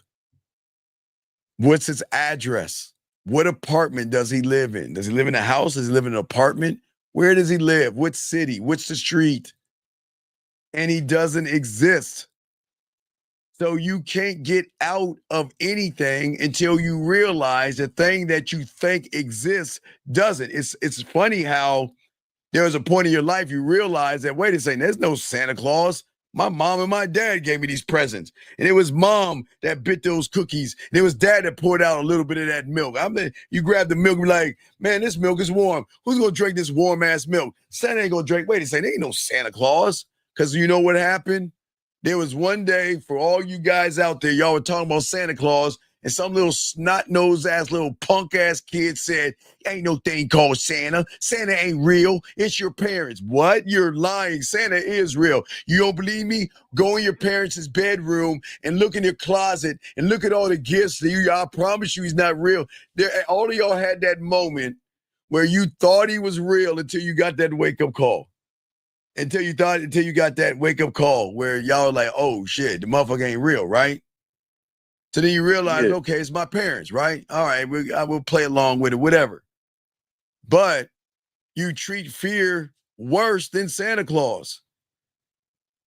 What's his address? What apartment does he live in? Does he live in a house? Does he live in an apartment? Where does he live? What city? What's the street? And he doesn't exist. So you can't get out of anything until you realize the thing that you think exists doesn't. It's funny how there was a point in your life you realize that, wait a second, there's no Santa Claus. My mom and my dad gave me these presents. And it was mom that bit those cookies. And it was dad that poured out a little bit of that milk. You grab the milk and be like, man, this milk is warm. Who's going to drink this warm-ass milk? Santa ain't going to drink. Wait a second, there ain't no Santa Claus. Because you know what happened? There was one day for all you guys out there, y'all were talking about Santa Claus, and some little snot-nosed ass little punk-ass kid said, ain't no thing called Santa. Santa ain't real. It's your parents. What? You're lying. Santa is real. You don't believe me? Go in your parents' bedroom and look in your closet and look at all the gifts. I promise you he's not real. All of y'all had that moment where you thought he was real until you got that wake-up call. Until you got that wake-up call where y'all like, oh, shit, the motherfucker ain't real, right? So then you realize, okay, it's my parents, right? All right, I will play along with it, whatever. But you treat fear worse than Santa Claus.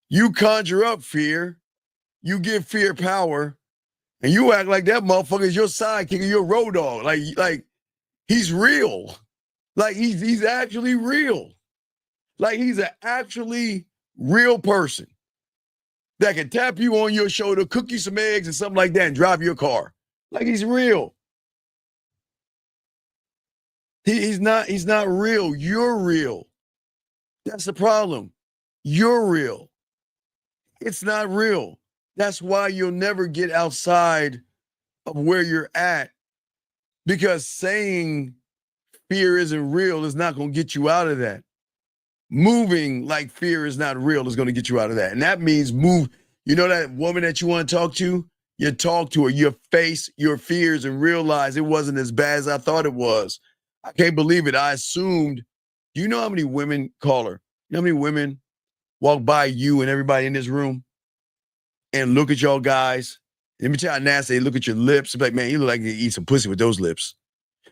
You conjure up fear, you give fear power, and you act like that motherfucker is your sidekick or your road dog. Like he's real. Like he's actually real. Like he's an actually real person that can tap you on your shoulder, cook you some eggs and something like that and drive your car. Like he's real. He's not real. You're real. That's the problem. You're real. It's not real. That's why you'll never get outside of where you're at, because saying fear isn't real is not going to get you out of that. Moving like fear is not real is going to get you out of that. And that means move. You know that woman that you want to talk to? You talk to her, you face your fears and realize it wasn't as bad as I thought it was. I can't believe it. I assumed. Do you know how many women, caller, you know how many women walk by you and everybody in this room and look at y'all guys? Let me tell you how nasty they look at your lips. Like, man, you look like you eat some pussy with those lips.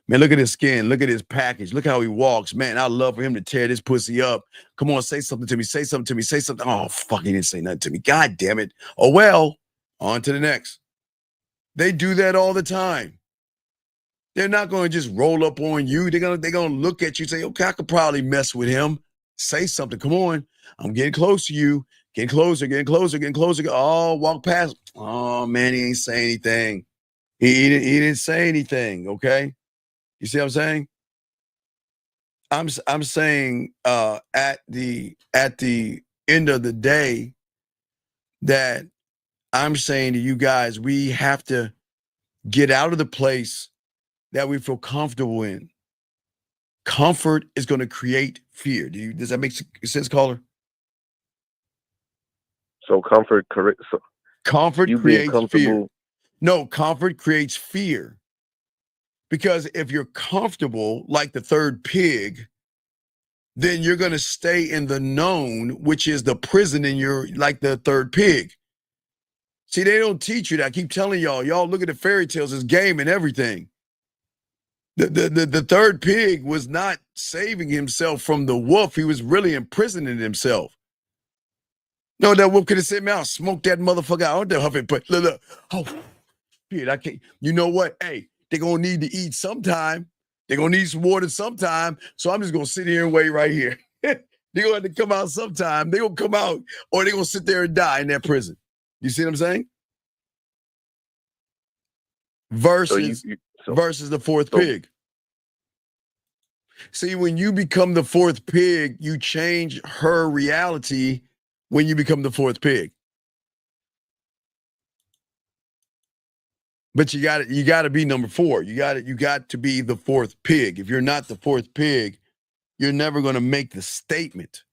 Man, look at his skin. Look at his package. Look how he walks. Man, I'd love for him to tear this pussy up. Come on, say something to me. Say something to me. Say something. Oh, fuck, he didn't say nothing to me. God damn it. Oh, well, on to the next. They do that all the time. They're not going to just roll up on you. They're gonna look at you and say, okay, I could probably mess with him. Say something. Come on. I'm getting close to you. Getting closer, getting closer, getting closer. Oh, walk past. Oh, man, he ain't say anything. He didn't say anything, okay? You see what I'm saying? I'm saying at the end of the day that I'm saying to you guys, we have to get out of the place that we feel comfortable in. Comfort is going to create fear. Does that make sense, caller? So comfort creates fear. No, comfort creates fear. Because if you're comfortable, like the third pig, then you're going to stay in the known, which is the prison in your, like the third pig. See, they don't teach you that. I keep telling y'all look at the fairy tales, it's game and everything. The third pig was not saving himself from the wolf. He was really imprisoning himself. No, that wolf could have said, man, I'll smoke that motherfucker out. But look. Oh, shit, I can't. You know what? Hey, they're going to need to eat sometime. They're going to need some water sometime. So I'm just going to sit here and wait right here. They're going to have to come out sometime. They're going to come out or they're going to sit there and die in that prison. You see what I'm saying? Versus the fourth pig. See, when you become the fourth pig, you change her reality when you become the fourth pig. But you got to be number 4. You got to be the fourth pig. If you're not the fourth pig, you're never going to make the statement.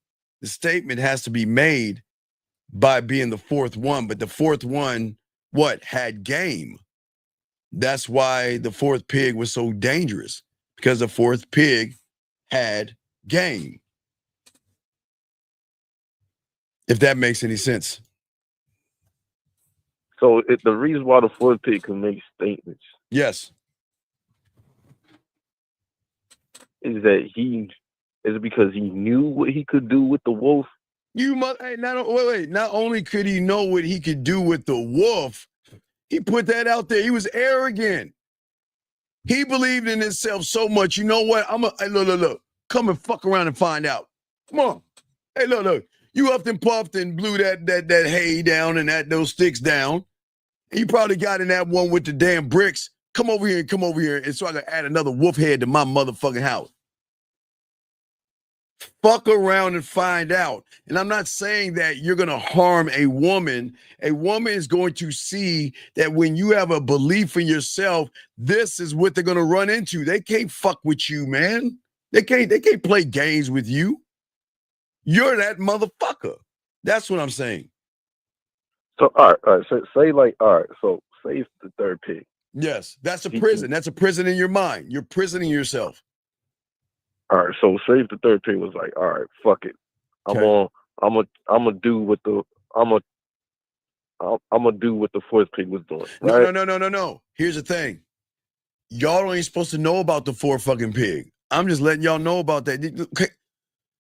The statement has to be made by being the fourth one. But the fourth one, had game. That's why the fourth pig was so dangerous, because the fourth pig had game. If that makes any sense. So the reason why the fourth pig can make statements, yes, is because he knew what he could do with the wolf. Not only could he know what he could do with the wolf, he put that out there. He was arrogant. He believed in himself so much. You know what? Hey, look. Come and fuck around and find out. Come on. Hey, look. You huffed and puffed and blew that hay down and those sticks down. And you probably got in that one with the damn bricks. Come over here. And so I can add another wolf head to my motherfucking house. Fuck around and find out. And I'm not saying that you're going to harm a woman. A woman is going to see that when you have a belief in yourself, this is what they're going to run into. They can't fuck with you, man. They can't play games with you. You're that motherfucker. That's what I'm saying. So, all right. So, say it's the third pig. Yes, that's a prison. That's a prison in your mind. You're prisoning yourself. All right, so say if the third pig was like, all right, fuck it, I'm gonna do what the fourth pig was doing. Right? No. Here's the thing, y'all ain't supposed to know about the fourth fucking pig. I'm just letting y'all know about that. Okay.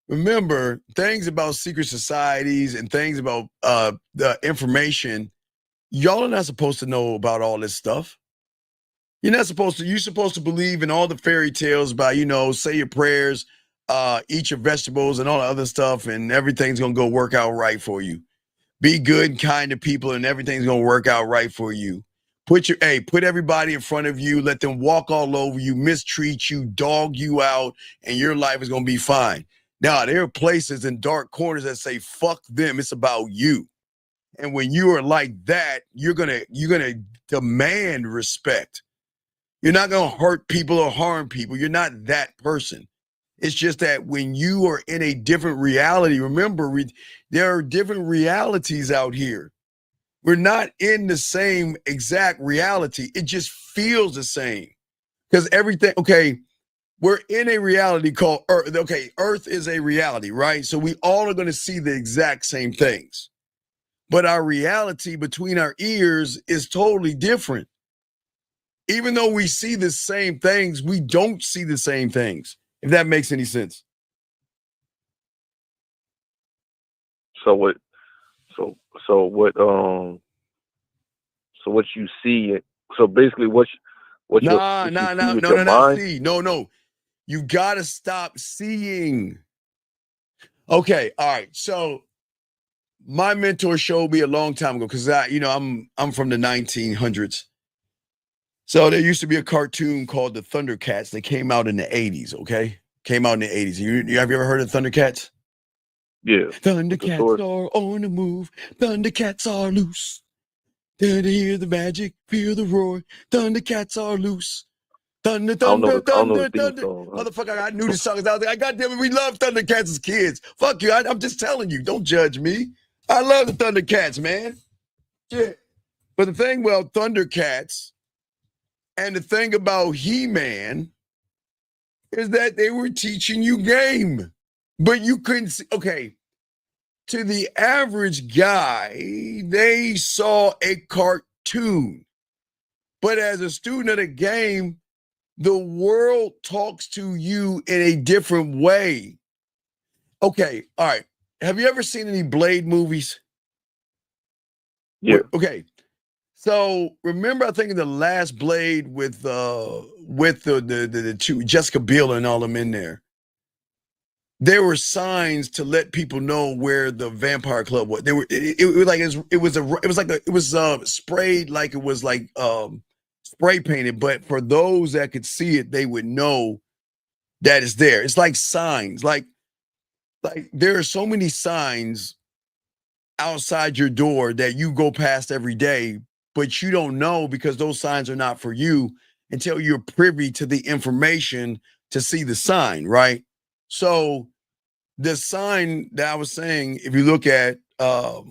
Remember, things about secret societies and things about the information, y'all are not supposed to know about all this stuff. You're supposed to believe in all the fairy tales about, say your prayers, eat your vegetables and all the other stuff, and everything's going to go work out right for you. Be good and kind to people and everything's going to work out right for you. Put everybody in front of you, let them walk all over you, mistreat you, dog you out, and your life is going to be fine. Now, there are places in dark corners that say, fuck them, it's about you. And when you are like that, you're gonna demand respect. You're not going to hurt people or harm people. You're not that person. It's just that when you are in a different reality, remember, there are different realities out here. We're not in the same exact reality. It just feels the same. Because everything, we're in a reality called Earth. Okay, Earth is a reality, right? So we all are going to see the exact same things. But our reality between our ears is totally different. Even though we see the same things, we don't see the same things, if that makes any sense. So what you see, so basically what you see. No. You got to stop seeing. Okay, all right. So my mentor showed me a long time ago, because I'm from the 1900s. So there used to be a cartoon called the Thundercats that came out in the 80s, okay? Came out in the 80s. You have you ever heard of Thundercats? Yeah. Thundercats are on the move. Thundercats are loose. Did you hear the magic? Feel the roar. Thundercats are loose. Thunder. Motherfucker, I knew this song. I was like, God damn it, we love Thundercats as kids. Fuck you. I'm just telling you. Don't judge me. I love the Thundercats, man. Shit. But the thing about Thundercats, and the thing about He-Man, is that they were teaching you game. But you couldn't see, to the average guy, they saw a cartoon. But as a student of the game, the world talks to you in a different way. Okay, all right. Have you ever seen any Blade movies? Yeah. Okay. So remember, I think in the last Blade with the two, Jessica Biel and all them in there were signs to let people know where the vampire club was. It was sprayed like it was like spray painted, but for those that could see it, they would know that it's there. It's like signs, like there are so many signs outside your door that you go past every day, but you don't know because those signs are not for you until you're privy to the information to see the sign, right? So the sign that I was saying, if you look at not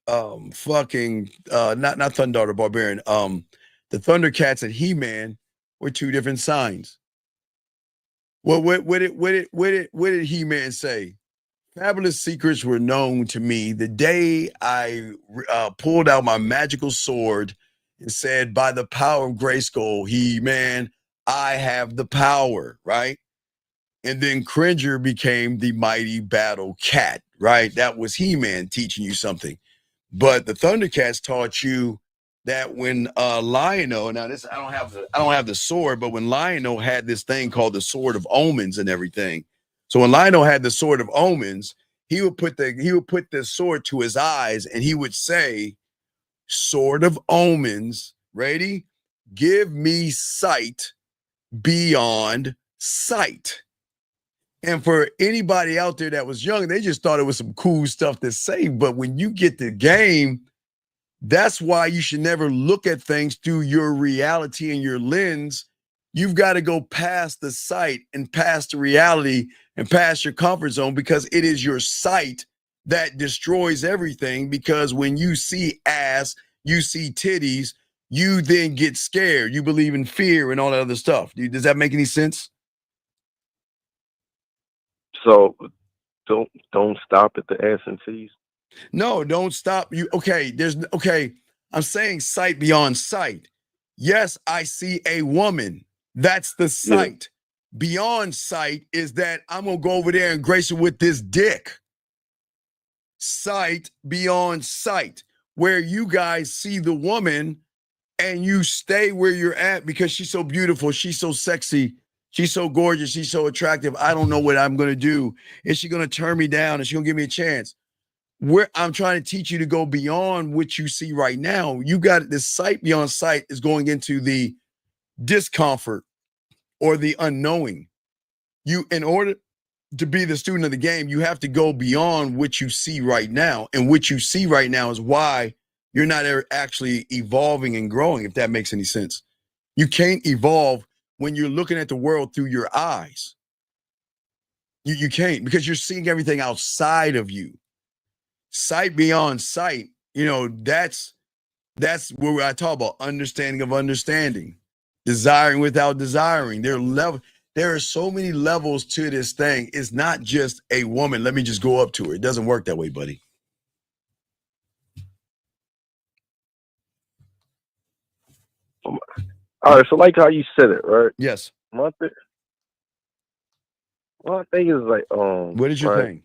Thunder the Barbarian, the Thundercats and He-Man were two different signs. Well, what did He-Man say? Fabulous secrets were known to me the day I pulled out my magical sword and said, by the power of Grayskull, He-Man, I have the power, right? And then Cringer became the mighty battle cat, right? That was He-Man teaching you something. But the Thundercats taught you that when Lion-O, now this I don't have the sword, but when Lion-O had this thing called the Sword of Omens and everything. So when Lion-O had the Sword of Omens, he would put the sword to his eyes and he would say, sword of omens, ready? Give me sight beyond sight. And for anybody out there that was young, they just thought it was some cool stuff to say. But when you get the game, that's why you should never look at things through your reality and your lens. You've got to go past the sight and past the reality and past your comfort zone, because it is your sight that destroys everything. Because when you see ass, you see titties, you then get scared. You believe in fear and all that other stuff. Does that make any sense? So don't stop at the S and T's. No, don't stop. I'm saying sight beyond sight. Yes, I see a woman. That's the sight. Yeah. Beyond sight is that I'm gonna go over there and grace her with this dick. Sight beyond sight, where you guys see the woman and you stay where you're at because she's so beautiful, she's so sexy, she's so gorgeous, she's so attractive. I don't know what I'm gonna do. Is she gonna turn me down? Is she gonna give me a chance? Where I'm trying to teach you to go beyond what you see right now. You got this sight beyond sight is going into the discomfort or the unknowing. In order to be the student of the game, you have to go beyond what you see right now. And what you see right now is why you're not actually evolving and growing, if that makes any sense. You can't evolve when you're looking at the world through your eyes. You can't, because you're seeing everything outside of you. Sight beyond sight, that's where I talk about understanding of understanding, desiring without desiring. There are so many levels to this thing. It's not just a woman. Let me just go up to her. It doesn't work that way, buddy. All right, so like how you said it, right? Yes. My thing is like, what is your thing?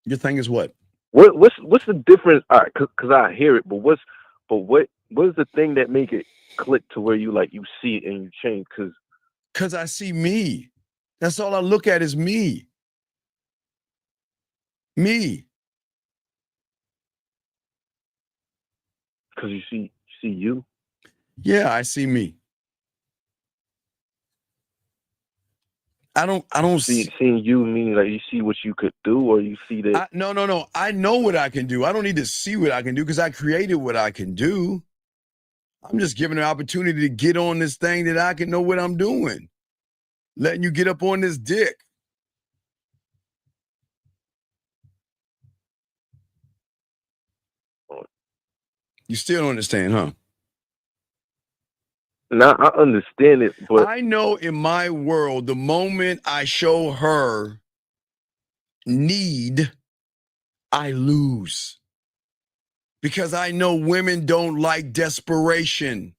Your thing is what? What's the difference? All right, because I hear it, but what is the thing that make it click to where you see it and you change? Because I see me. That's all I look at is me. Me. Because you see you. Yeah, I see me. I don't see seeing you meaning like you see what you could do, or you see that. No. I know what I can do. I don't need to see what I can do because I created what I can do. I'm just giving an opportunity to get on this thing that I can know what I'm doing. Letting you get up on this dick. You still don't understand, huh? Now I understand it, but I know in my world, the moment I show her need, I lose. Because I know women don't like desperation.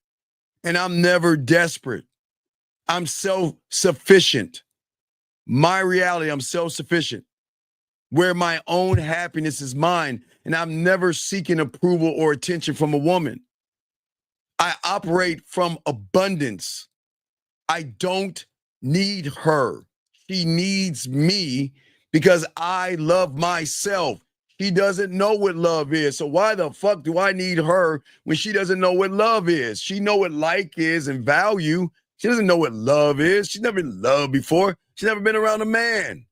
And I'm never desperate. I'm self-sufficient. My reality, I'm self-sufficient. Where my own happiness is mine. And I'm never seeking approval or attention from a woman. I operate from abundance. I don't need her. She needs me because I love myself. She doesn't know what love is. So why the fuck do I need her when she doesn't know what love is? She know what like is and value. She doesn't know what love is. She's never been loved before. She's never been around a man.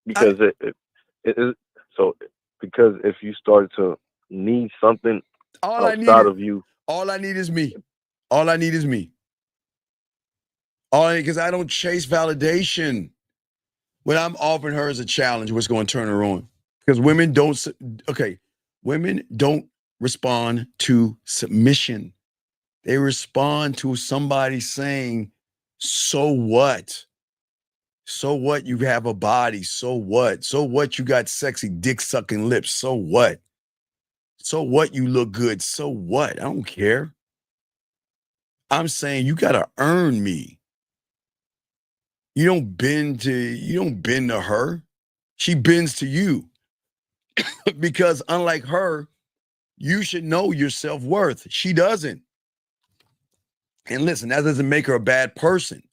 Because because if you started to need something outside of you, all I need is me. All I need is me. Because I don't chase validation. What I'm offering her is a challenge. What's going to turn her on? Because women don't respond to submission. They respond to somebody saying, so what? So what you have a body? So what? So what you got sexy dick sucking lips? So what? So what you look good? So what? I don't care. I'm saying you got to earn me. You don't bend to her. She bends to you. Because unlike her, you should know your self-worth. She doesn't. And listen, that doesn't make her a bad person.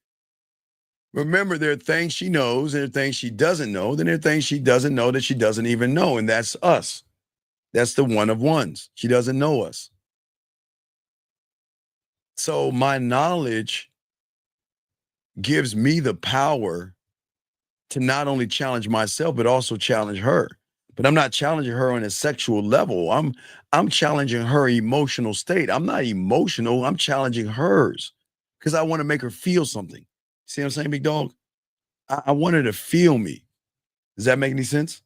Remember, there are things she knows and there are things she doesn't know. Then there are things she doesn't know that she doesn't even know. And that's us. That's the one of ones. She doesn't know us. So my knowledge gives me the power to not only challenge myself, but also challenge her. But I'm not challenging her on a sexual level. I'm challenging her emotional state. I'm not emotional. I'm challenging hers because I want to make her feel something. See what I'm saying, big dog? I want her to feel me. Does that make any sense?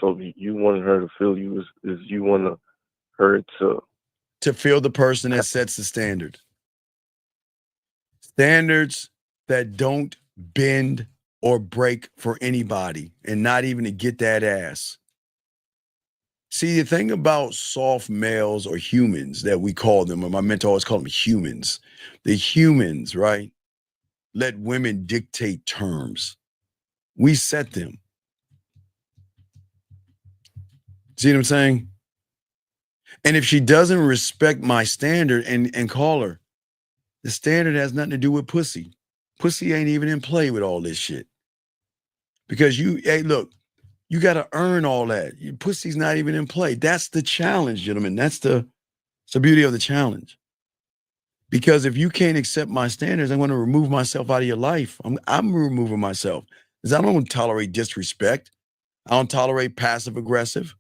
So you wanted her to feel you is you want her to feel the person that sets the standard. Standards that don't bend or break for anybody, and not even to get that ass. See, the thing about soft males or humans that we call them, or my mentor always called them humans. The humans, right? Let women dictate terms. We set them. See what I'm saying? And if she doesn't respect my standard and call her, the standard has nothing to do with pussy. Pussy ain't even in play with all this shit. Because hey, look, you got to earn all that. Your pussy's not even in play. That's the challenge, gentlemen. That's the beauty of the challenge. Because if you can't accept my standards, I'm going to remove myself out of your life. I'm removing myself. Because I don't tolerate disrespect. I don't tolerate passive aggressive.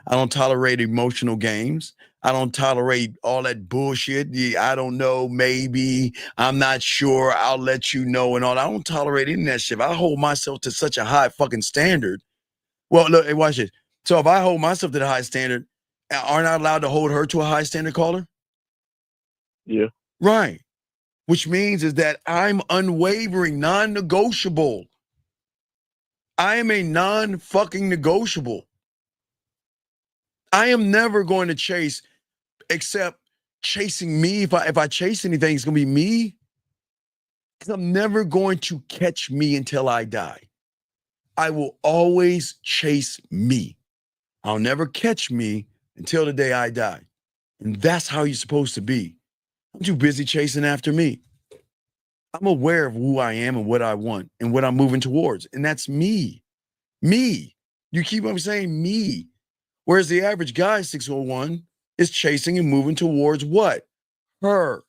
I don't tolerate emotional games. I don't tolerate all that bullshit. I don't know, maybe, I'm not sure, I'll let you know and all. I don't tolerate any of that shit. I hold myself to such a high fucking standard. Well, look, hey, watch this. So if I hold myself to the high standard, aren't I allowed to hold her to a high standard, caller? Yeah. Right. Which means is that I'm unwavering, non-negotiable. I am a non-fucking negotiable. I am never going to chase, except chasing me. If I chase anything, it's going to be me. Because I'm never going to catch me until I die. I will always chase me. I'll never catch me until the day I die. And that's how you're supposed to be. I'm too busy chasing after me. I'm aware of who I am and what I want and what I'm moving towards. And that's me. Me. You keep on saying me. Whereas the average guy, 601, is chasing and moving towards what? Her.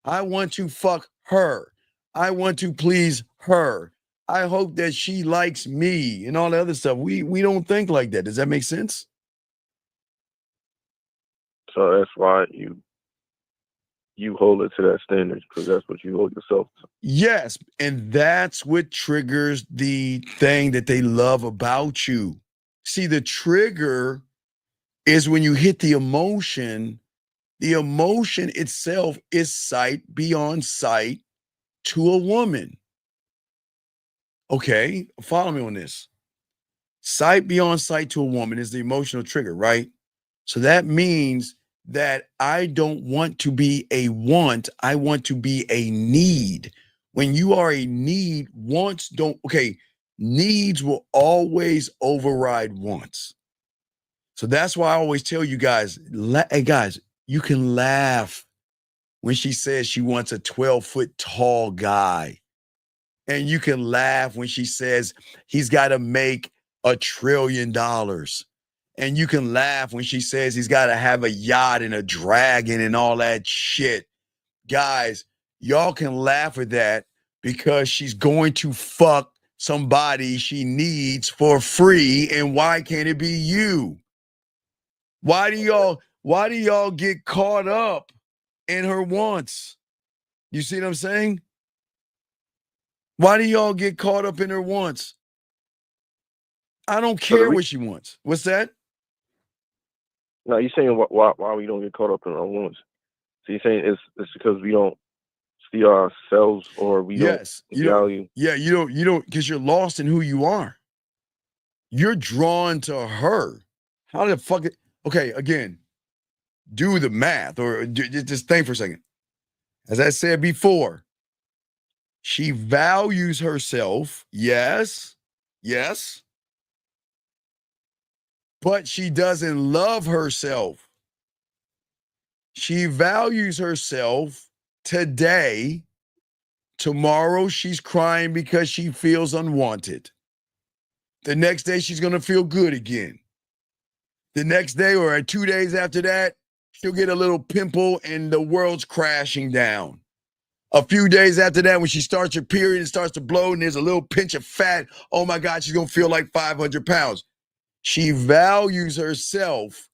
I want to fuck her. I want to please her. I hope that she likes me and all the other stuff. We don't think like that. Does that make sense? So that's why you hold it to that standard, because that's what you hold yourself to. Yes, and that's what triggers the thing that they love about you. See, the trigger is when you hit the emotion. The emotion itself is sight beyond sight to a woman. Okay, follow me on this. Sight beyond sight to a woman is the emotional trigger, right? So that means that I don't want to be a want, I want to be a need. When you are a need, wants don't, okay, needs will always override wants. So that's why I always tell you guys, hey guys, you can laugh when she says she wants a 12-foot tall guy. And you can laugh when she says he's got to make $1 trillion. And you can laugh when she says he's got to have a yacht and a dragon and all that shit. Guys, y'all can laugh at that because she's going to fuck somebody she needs for free. And why can't it be you? Why do y'all get caught up in her wants? You see what I'm saying? Why do y'all get caught up in her wants? I don't care what she wants. What's that? No, you're saying why we don't get caught up in our wants. So you're saying it's because we don't see ourselves, or we don't value. Yeah, you don't, because you're lost in who you are. You're drawn to her. How the fuck okay, again, do the math or just think for a second. As I said before, she values herself, yes, but she doesn't love herself. She values herself today. Tomorrow, she's crying because she feels unwanted. The next day, she's going to feel good again. The next day or 2 days after that, she'll get a little pimple and the world's crashing down. A few days after that, when she starts her period, it starts to blow and there's a little pinch of fat. Oh my God, she's going to feel like 500 pounds. She values herself,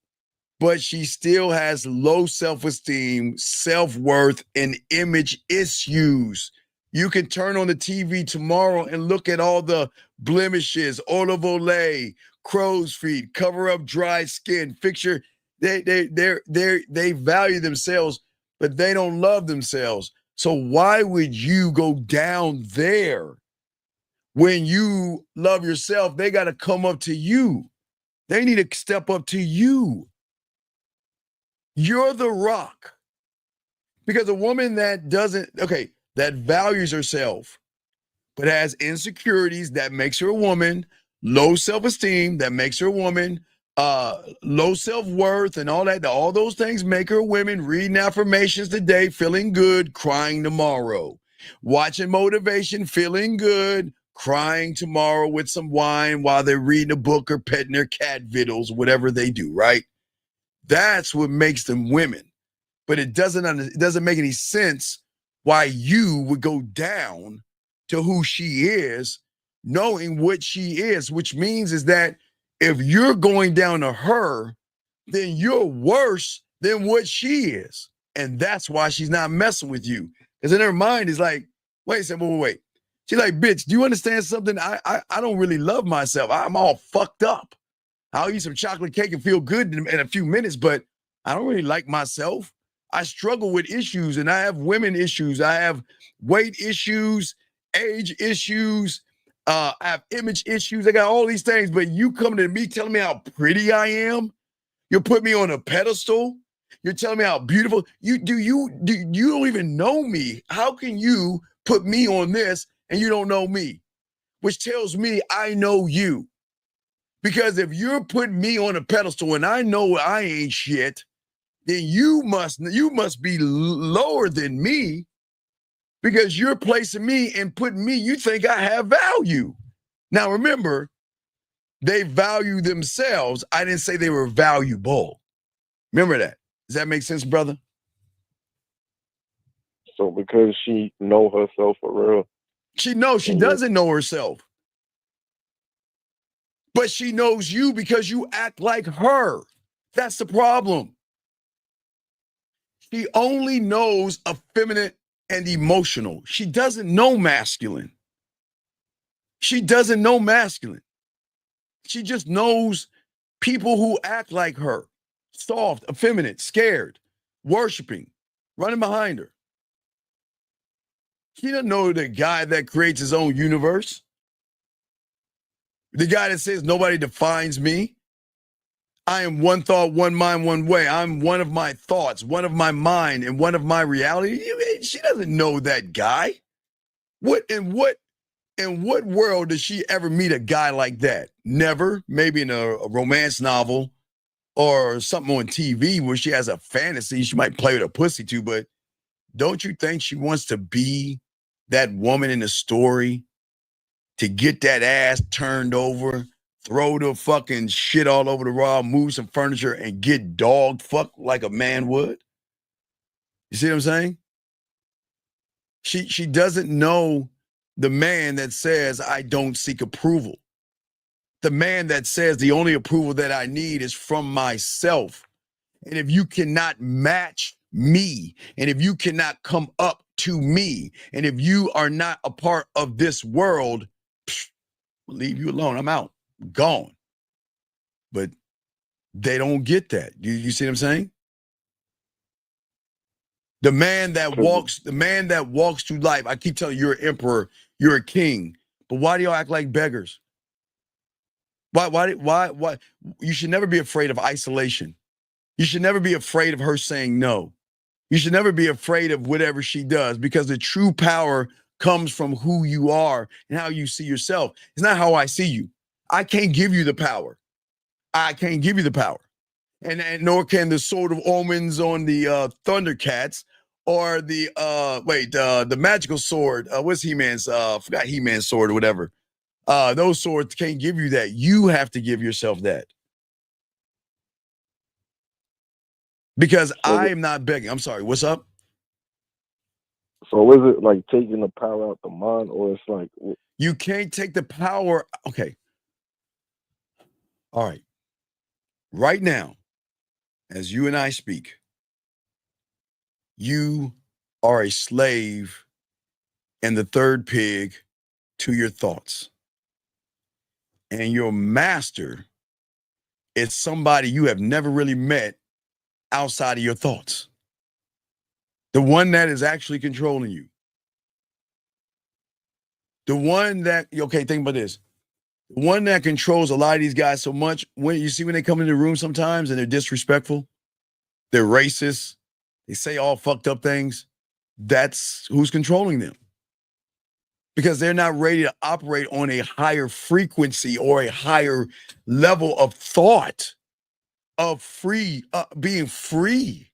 but she still has low self-esteem, self-worth, and image issues. You can turn on the TV tomorrow and look at all the blemishes, olive olay, crow's feet, cover up dry skin, fix your, they value themselves, but they don't love themselves. So why would you go down there? When you love yourself, they got to come up to you. They need to step up to you. You're the rock. Because a woman that that values herself, but has insecurities, that makes her a woman, low self-esteem, that makes her a woman, low self-worth and all that, all those things make her a woman, reading affirmations today, feeling good, crying tomorrow. Watching motivation, feeling good, crying tomorrow with some wine while they're reading a book or petting their cat vittles, whatever they do, right? That's what makes them women. But it doesn't make any sense why you would go down to who she is, knowing what she is, which means is that if you're going down to her, then you're worse than what she is. And that's why she's not messing with you. Because in her mind is like, wait a second, wait. She's like, bitch, do you understand something? I don't really love myself. I'm all fucked up. I'll eat some chocolate cake and feel good in a few minutes, but I don't really like myself. I struggle with issues, and I have women issues. I have weight issues, age issues. I have image issues. I got all these things, but you coming to me telling me how pretty I am? You put me on a pedestal. You're telling me how beautiful. You don't even know me. How can you put me on this and you don't know me? Which tells me I know you. Because if you're putting me on a pedestal and I know I ain't shit, then you must be lower than me, because you're placing me and putting me, you think I have value. Now remember, they value themselves. I didn't say they were valuable. Remember that. Does that make sense, brother? So because she know herself for real. She doesn't know herself. But she knows you because you act like her. That's the problem. She only knows effeminate and emotional. She doesn't know masculine. She doesn't know masculine. She just knows people who act like her. Soft, effeminate, scared, worshiping, running behind her. She doesn't know the guy that creates his own universe. The guy that says nobody defines me. I am one thought, one mind, one way. I'm one of my thoughts, one of my mind, and one of my reality. She doesn't know that guy. In what world does she ever meet a guy like that? Never. Maybe in a romance novel or something on TV where she has a fantasy. She might play with a pussy too, but don't you think she wants to be that woman in the story? To get that ass turned over, throw the fucking shit all over the raw, move some furniture, and get dog fucked like a man would. You see what I'm saying? She doesn't know the man that says, I don't seek approval. The man that says the only approval that I need is from myself. And if you cannot match me, and if you cannot come up to me, and if you are not a part of this world, I'll leave you alone. I'm out. Gone. But they don't get that. You see what I'm saying? The man that walks through life. I keep telling you, you're an emperor, you're a king. But why do y'all act like beggars? Why? You should never be afraid of isolation. You should never be afraid of her saying no. You should never be afraid of whatever she does, because the true power comes from who you are and how you see yourself. It's not how I see you. I can't give you the power. I can't give you the power. and nor can the sword of omens on the Thundercats or the magical sword. What's He-Man's? Forgot He-Man's sword or whatever. Those swords can't give you that. You have to give yourself that. Because I am not begging. I'm sorry. What's up? So is it like taking the power out the mind, or it's like you can't take the power? Okay. All right. Right now, as you and I speak, you are a slave and the third pig to your thoughts. And your master is somebody you have never really met outside of your thoughts. The one that is actually controlling you. The one that, okay, think about this. The one that controls a lot of these guys so much, when you see when they come in the room sometimes and they're disrespectful, they're racist, they say all fucked up things, that's who's controlling them. Because they're not ready to operate on a higher frequency or a higher level of thought of being free,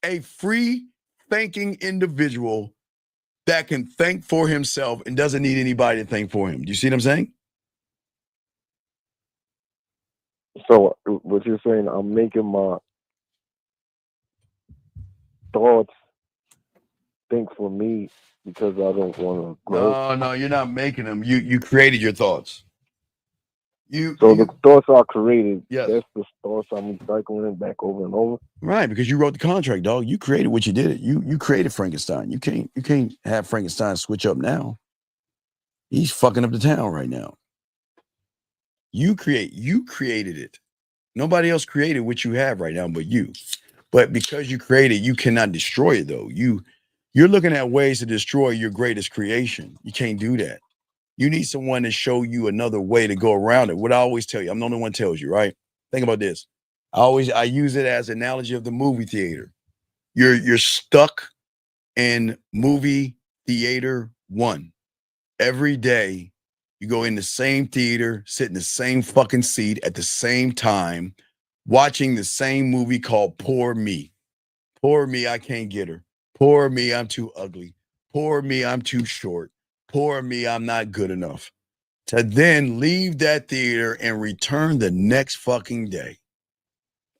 a free thinking individual that can think for himself and doesn't need anybody to think for him. Do you see what I'm saying? So what you're saying, I'm making my thoughts think for me because I don't want to grow. No, you're not making them. You created your thoughts. The thoughts I created, yes, that's the thoughts I'm cycling back over and over. Right, because you wrote the contract, dog. You created what you did. You created Frankenstein. You can't have Frankenstein switch up now. He's fucking up the town right now. You created it. Nobody else created what you have right now but you. But because you created, you cannot destroy it though. You're looking at ways to destroy your greatest creation. You can't do that. You need someone to show you another way to go around it. What I always tell you, I'm the only one who tells you, right? Think about this. I use it as an analogy of the movie theater. You're stuck in movie theater 1. Every day you go in the same theater, sit in the same fucking seat at the same time, watching the same movie called Poor Me. Poor me, I can't get her. Poor me, I'm too ugly. Poor me, I'm too short. Poor me, I'm not good enough. To then leave that theater and return the next fucking day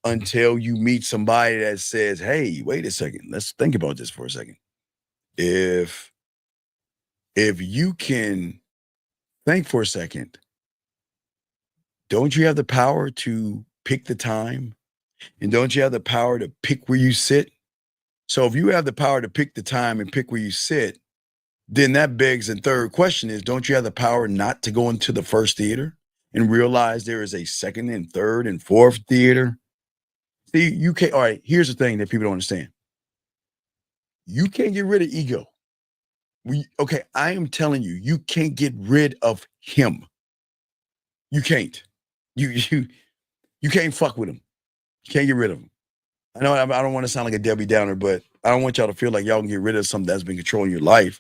until you meet somebody that says, hey, wait a second. Let's think about this for a second. If you can think for a second, don't you have the power to pick the time? And don't you have the power to pick where you sit? So if you have the power to pick the time and pick where you sit, then that begs the third question is, don't you have the power not to go into the first theater and realize there is a second and third and fourth theater? See, you can't. All right, here's the thing that people don't understand. You can't get rid of ego. I am telling you, you can't get rid of him. You can't. You can't fuck with him. You can't get rid of him. I know I don't want to sound like a Debbie Downer, but I don't want y'all to feel like y'all can get rid of something that's been controlling your life.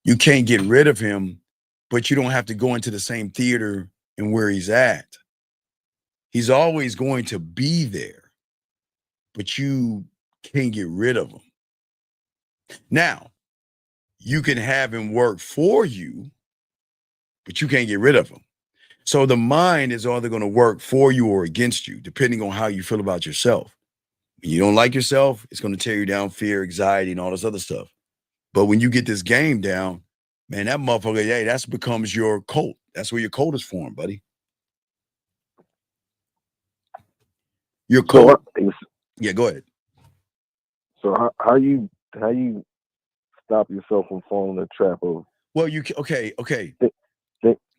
You can't get rid of him, but you don't have to go into the same theater and where he's at. He's always going to be there, but you can't get rid of him. Now, you can have him work for you, but you can't get rid of him. So the mind is either going to work for you or against you, depending on how you feel about yourself. When you don't like yourself, it's going to tear you down, fear, anxiety, and all this other stuff. But when you get this game down, man, that motherfucker, hey, that becomes your cult. That's where your cult is formed, buddy. Your cult. Yeah, go ahead. So how you stop yourself from falling in the trap of? Well, okay.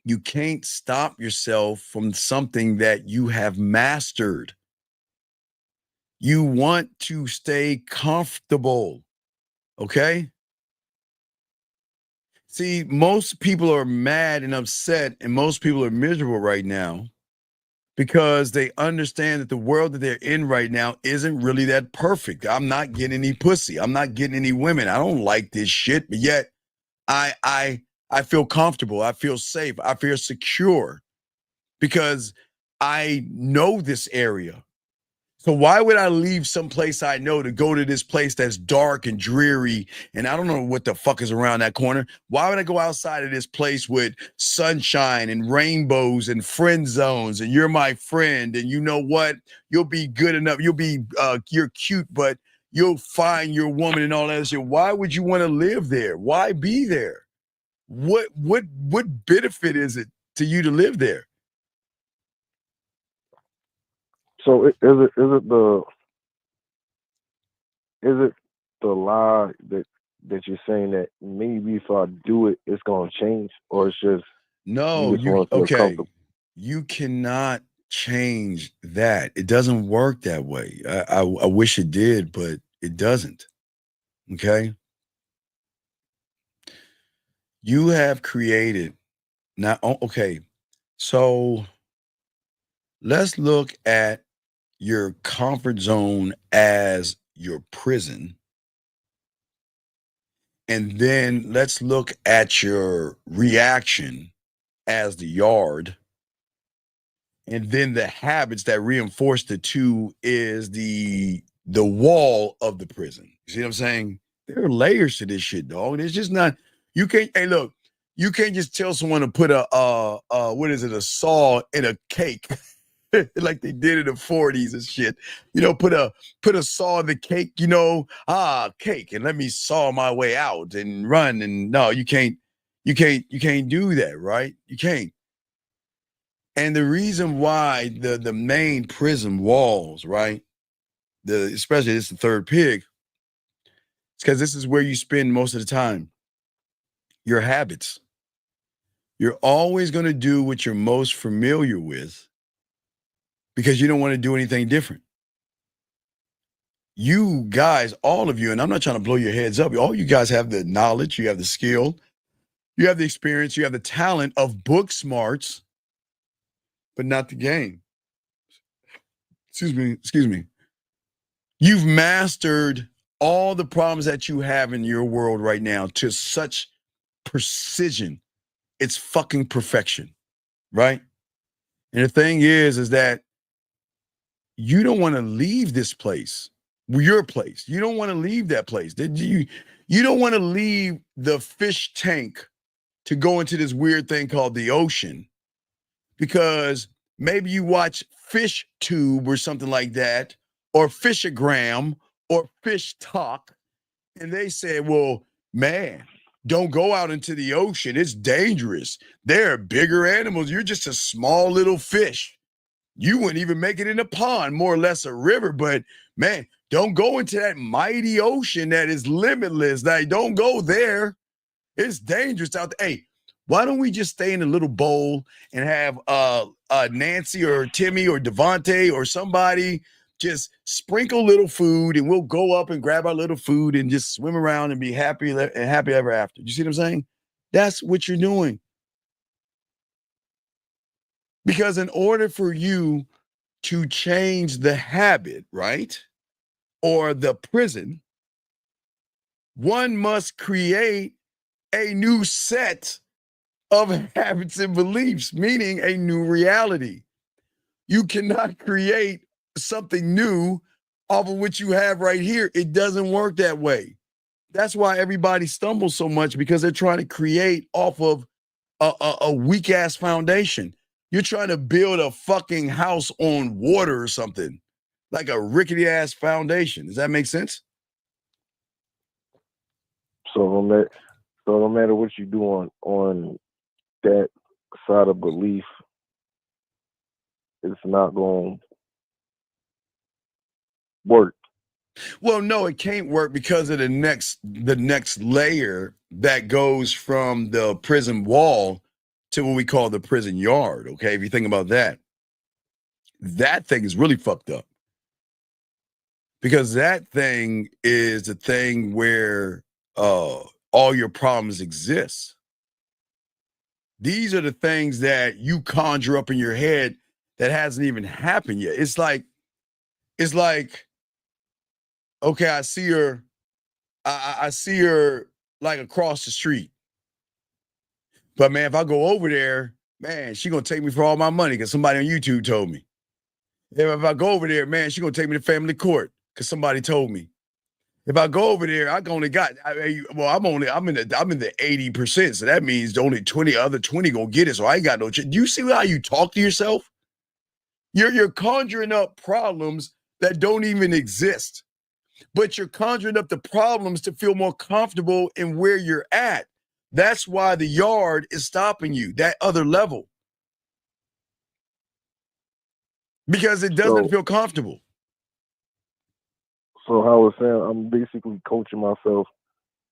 You can't stop yourself from something that you have mastered. You want to stay comfortable, okay? See, most people are mad and upset, and most people are miserable right now because they understand that the world that they're in right now isn't really that perfect. I'm not getting any pussy. I'm not getting any women. I don't like this shit, but yet I feel comfortable. I feel safe. I feel secure because I know this area. So why would I leave some place I know to go to this place that's dark and dreary and I don't know what the fuck is around that corner? Why would I go outside of this place with sunshine and rainbows and friend zones and you're my friend and you know what? You'll be good enough. You're cute, but you'll find your woman and all that shit. Why would you want to live there? Why be there? What benefit is it to you to live there? So is it the lie that you're saying that maybe if I do it, it's gonna change, or it's just no? You cannot change that. It doesn't work that way. I wish it did, but it doesn't. Okay. You have created now. Okay, so let's look at your comfort zone as your prison. And then let's look at your reaction as the yard. And then the habits that reinforce the two is the wall of the prison. You see what I'm saying? There are layers to this shit, dog. It's just not, you can't, hey, look, you can't just tell someone to put a saw in a cake. Like they did in the 40s and shit. You know, put a saw in the cake, cake, and let me saw my way out and run. And no, you can't do that, right? You can't. And the reason why the main prison walls, right? Especially this the third pig, it's because this is where you spend most of the time. Your habits. You're always going to do what you're most familiar with, because you don't want to do anything different. You guys, all of you, and I'm not trying to blow your heads up, all you guys have the knowledge, you have the skill, you have the experience, you have the talent of book smarts, but not the game. Excuse me. You've mastered all the problems that you have in your world right now to such precision. It's fucking perfection, right? And the thing is that you don't want to leave this place, your place. You don't want to leave that place. You don't want to leave the fish tank to go into this weird thing called the ocean, because maybe you watch Fish Tube or something like that, or Fishagram or Fish Talk, and they say, well, man, don't go out into the ocean. It's dangerous. There are bigger animals. You're just a small little fish. You wouldn't even make it in a pond, more or less a river. But man, don't go into that mighty ocean that is limitless. Like, don't go there. It's dangerous out there. Hey, why don't we just stay in a little bowl and have Nancy or Timmy or Devontae or somebody just sprinkle little food, and we'll go up and grab our little food and just swim around and be happy ever after. You see what I'm saying? That's what you're doing. Because in order for you to change the habit, right, or the prison, one must create a new set of habits and beliefs, meaning a new reality. You cannot create something new off of what you have right here. It doesn't work that way. That's why everybody stumbles so much, because they're trying to create off of a weak ass foundation. You're trying to build a fucking house on water or something, like a rickety ass foundation. Does that make sense? So no matter what you do on that side of belief, it's not going to work. Well, no, it can't work because of the next layer that goes from the prison wall to what we call the prison yard. Okay, if you think about that, that thing is really fucked up, because that thing is the thing where all your problems exist. These are the things that you conjure up in your head that hasn't even happened yet. It's like, okay, I see her like across the street. But man, if I go over there, man, she gonna take me for all my money because somebody on YouTube told me. If I go over there, man, she's gonna take me to family court because somebody told me. If I go over there, I'm in the 80%, so that means only 20 gonna get it. So I ain't got no chance. Do you see how you talk to yourself? You're conjuring up problems that don't even exist, but you're conjuring up the problems to feel more comfortable in where you're at. That's why the yard is stopping you, that other level, because it doesn't feel comfortable. So how I was saying, I'm basically coaching myself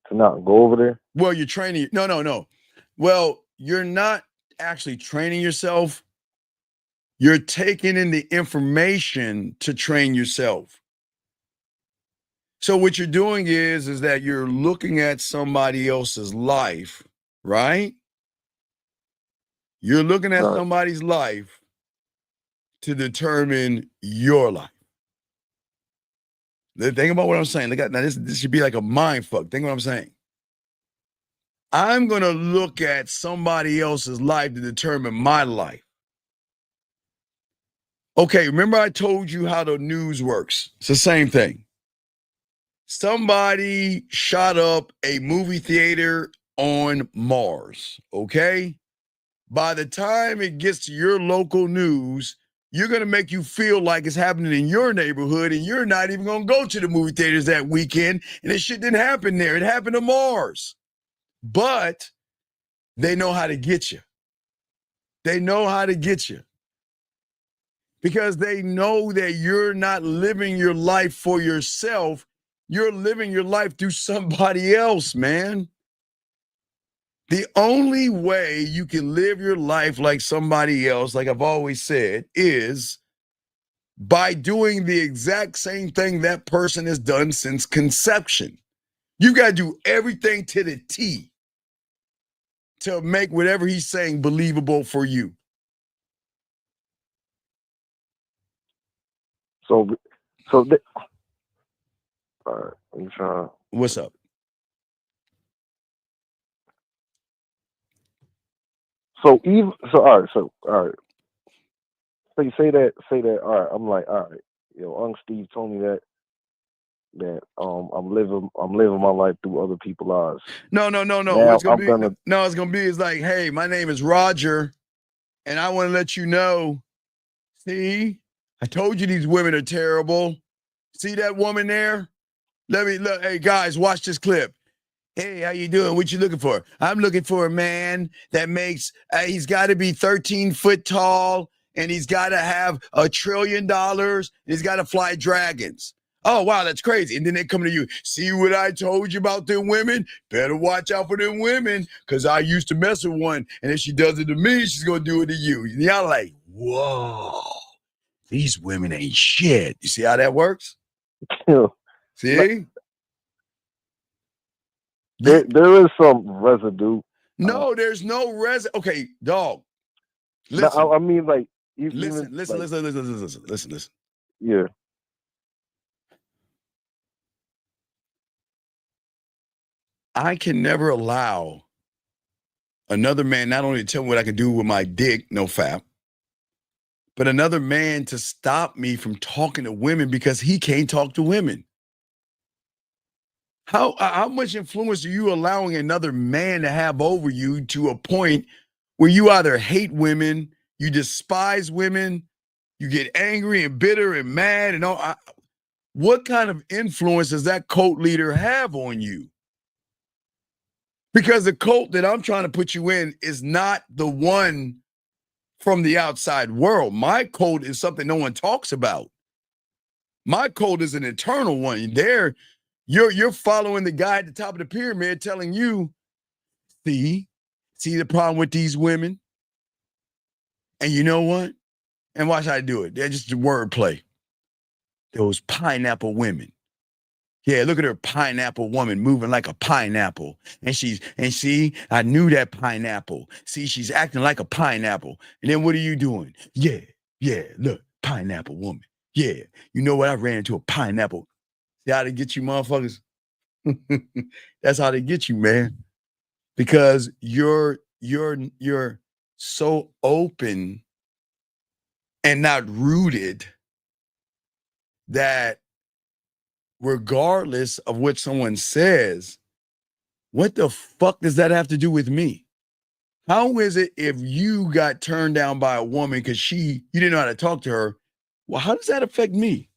to not go over there. Well, you're training. No. Well, you're not actually training yourself. You're taking in the information to train yourself. So what you're doing is that you're looking at somebody else's life, right? You're looking at somebody's life to determine your life. Think about what I'm saying. Now this should be like a mind fuck. Think what I'm saying. I'm going to look at somebody else's life to determine my life. Okay, remember I told you how the news works. It's the same thing. Somebody shot up a movie theater on Mars, okay? By the time it gets to your local news, you're going to make you feel like it's happening in your neighborhood, and you're not even going to go to the movie theaters that weekend, and this shit didn't happen there. It happened to Mars. But they know how to get you. They know how to get you. Because they know that you're not living your life for yourself. You're living your life through somebody else, man. The only way you can live your life like somebody else, like I've always said, is by doing the exact same thing that person has done since conception. You got to do everything to the T to make whatever he's saying believable for you. All right, I'm trying. What's up? All right. So you say that. All right, I'm like, all right. Uncle Steve told me that I'm living my life through other people's lives. No. Now It's gonna be is like, hey, my name is Roger, and I want to let you know. See, I told you these women are terrible. See that woman there? Look. Hey guys, watch this clip. Hey, how you doing? What you looking for? I'm looking for a man that makes, he's got to be 13 foot tall, and he's got to have $1 trillion, and he's got to fly dragons. Oh, wow, that's crazy. And then they come to you, see what I told you about them women? Better watch out for them women, because I used to mess with one, and if she does it to me, she's going to do it to you. And y'all like, whoa, these women ain't shit. You see how that works? See? There is some residue. No, there's no residue. Okay, dog. Listen. No, I mean, like, listen. Yeah. I can never allow another man not only to tell me what I can do with my dick, no fap, but another man to stop me from talking to women because he can't talk to women. How much influence are you allowing another man to have over you to a point where you either hate women, you despise women, you get angry and bitter and mad and all? What kind of influence does that cult leader have on you? Because the cult that I'm trying to put you in is not the one from the outside world. My cult is something no one talks about. My cult is an eternal one. You're following the guy at the top of the pyramid telling you, see the problem with these women? And you know what? And watch how I do it. They're just wordplay. Those pineapple women. Yeah, look at her pineapple woman moving like a pineapple. And see, I knew that pineapple. See, she's acting like a pineapple. And then what are you doing? Yeah, look, pineapple woman. Yeah, you know what? I ran into a pineapple. See how they get you motherfuckers? That's how they get you, man. Because you're so open and not rooted that regardless of what someone says, what the fuck does that have to do with me? How is it if you got turned down by a woman because you didn't know how to talk to her? Well, how does that affect me?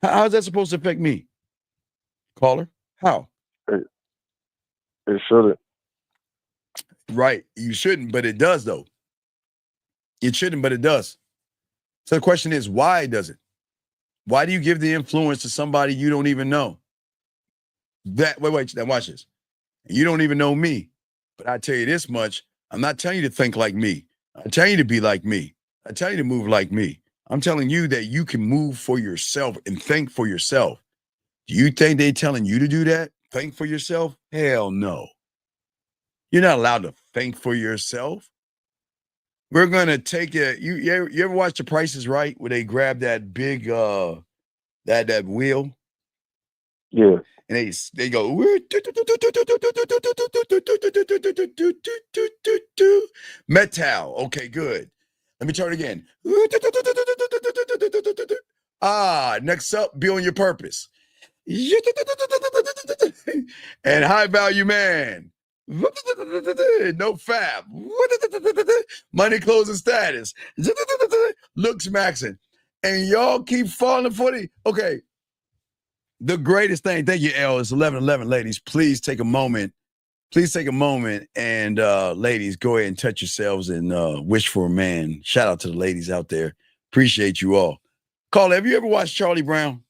How's that supposed to affect me? Caller, how? It shouldn't. Right. You shouldn't, but it does, though. It shouldn't, but it does. So the question is, why does it? Why do you give the influence to somebody you don't even know? Wait, now watch this. You don't even know me. But I tell you this much, I'm not telling you to think like me. I'm telling you to be like me. I tell you to move like me. I'm telling you that you can move for yourself and think for yourself. Do you think they're telling you to do that? Think for yourself? Hell no. You're not allowed to think for yourself. We're gonna take it. You ever watch The Price is Right, where they grab that big that wheel? Yeah. And they go metal. Okay, good. Let me try it again. Next up, be on your purpose. And high value man. No fab. Money, clothes, and status. Looks maxing. And y'all keep falling for the okay. The greatest thing, thank you, L. It's 11:11, ladies. Please take a moment. Please take a moment and ladies, go ahead and touch yourselves and wish for a man. Shout out to the ladies out there. Appreciate you all. Carl, have you ever watched Charlie Brown?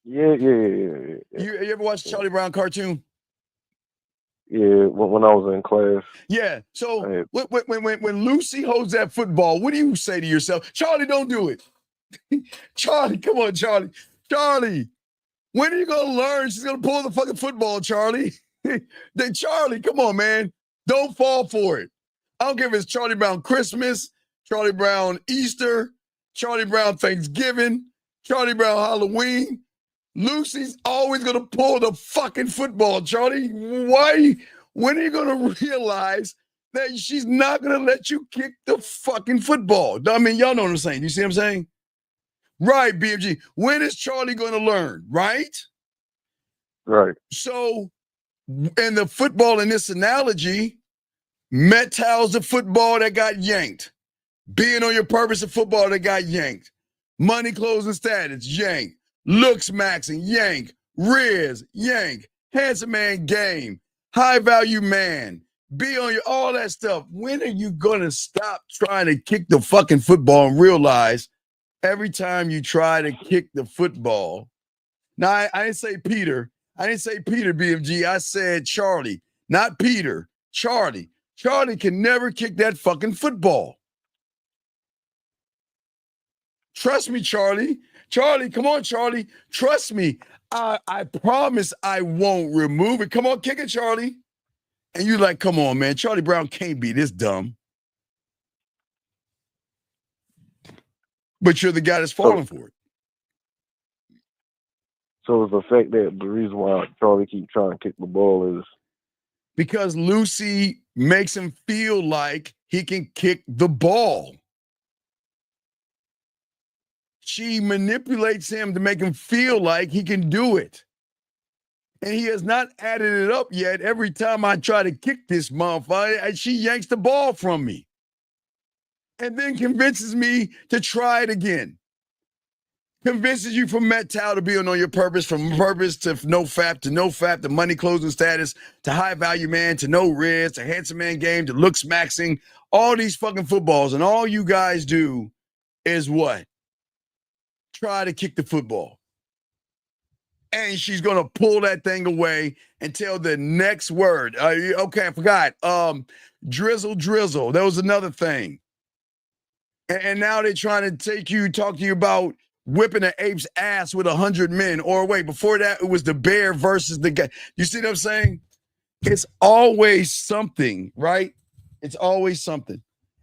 Yeah. You ever watched Charlie Brown cartoon? Yeah, when I was in class. Yeah. So when Lucy holds that football, what do you say to yourself? Charlie, don't do it. Charlie, come on, Charlie. Charlie, when are you gonna learn? She's gonna pull the fucking football, Charlie. Then Charlie, come on, man. Don't fall for it. I don't care if it's Charlie Brown Christmas, Charlie Brown Easter, Charlie Brown Thanksgiving, Charlie Brown Halloween. Lucy's always gonna pull the fucking football, Charlie. Why? When are you gonna realize that she's not gonna let you kick the fucking football? I mean, y'all know what I'm saying. You see what I'm saying? Right, BMG. When is Charlie gonna learn? Right? Right. So, in the football, in this analogy, metal's the football that got yanked. Being on your purpose, the football that got yanked. Money, clothes, and status, yank. Looks maxing, yank. Riz, yank. Handsome man, game. High value man. Be on your, all that stuff. When are you gonna stop trying to kick the fucking football and realize every time you try to kick the football? Now, I didn't say Peter. I didn't say Peter, BMG. I said Charlie, not Peter. Charlie. Charlie can never kick that fucking football. Trust me, Charlie. Charlie, come on, Charlie. Trust me. I promise I won't remove it. Come on, kick it, Charlie. And you're like, come on, man. Charlie Brown can't be this dumb. But you're the guy that's falling for it. So it's the fact that the reason why Charlie keep trying to kick the ball is because Lucy makes him feel like he can kick the ball. She manipulates him to make him feel like he can do it. And he has not added it up yet. Every time I try to kick this motherfucker, she yanks the ball from me. And then convinces me to try it again. Convinces you from metal to being on your purpose, from purpose to no fap, to money, clothes, and status, to high value man, to no riz, to handsome man game, to looks maxing, all these fucking footballs. And all you guys do is what? Try to kick the football. And she's going to pull that thing away until the next word. Okay, I forgot. Drizzle. That was another thing. And now they're trying to talk to you about whipping an ape's ass with 100 men. Or wait, before that, it was the bear versus the guy. You see what I'm saying? It's always something, right? It's always something.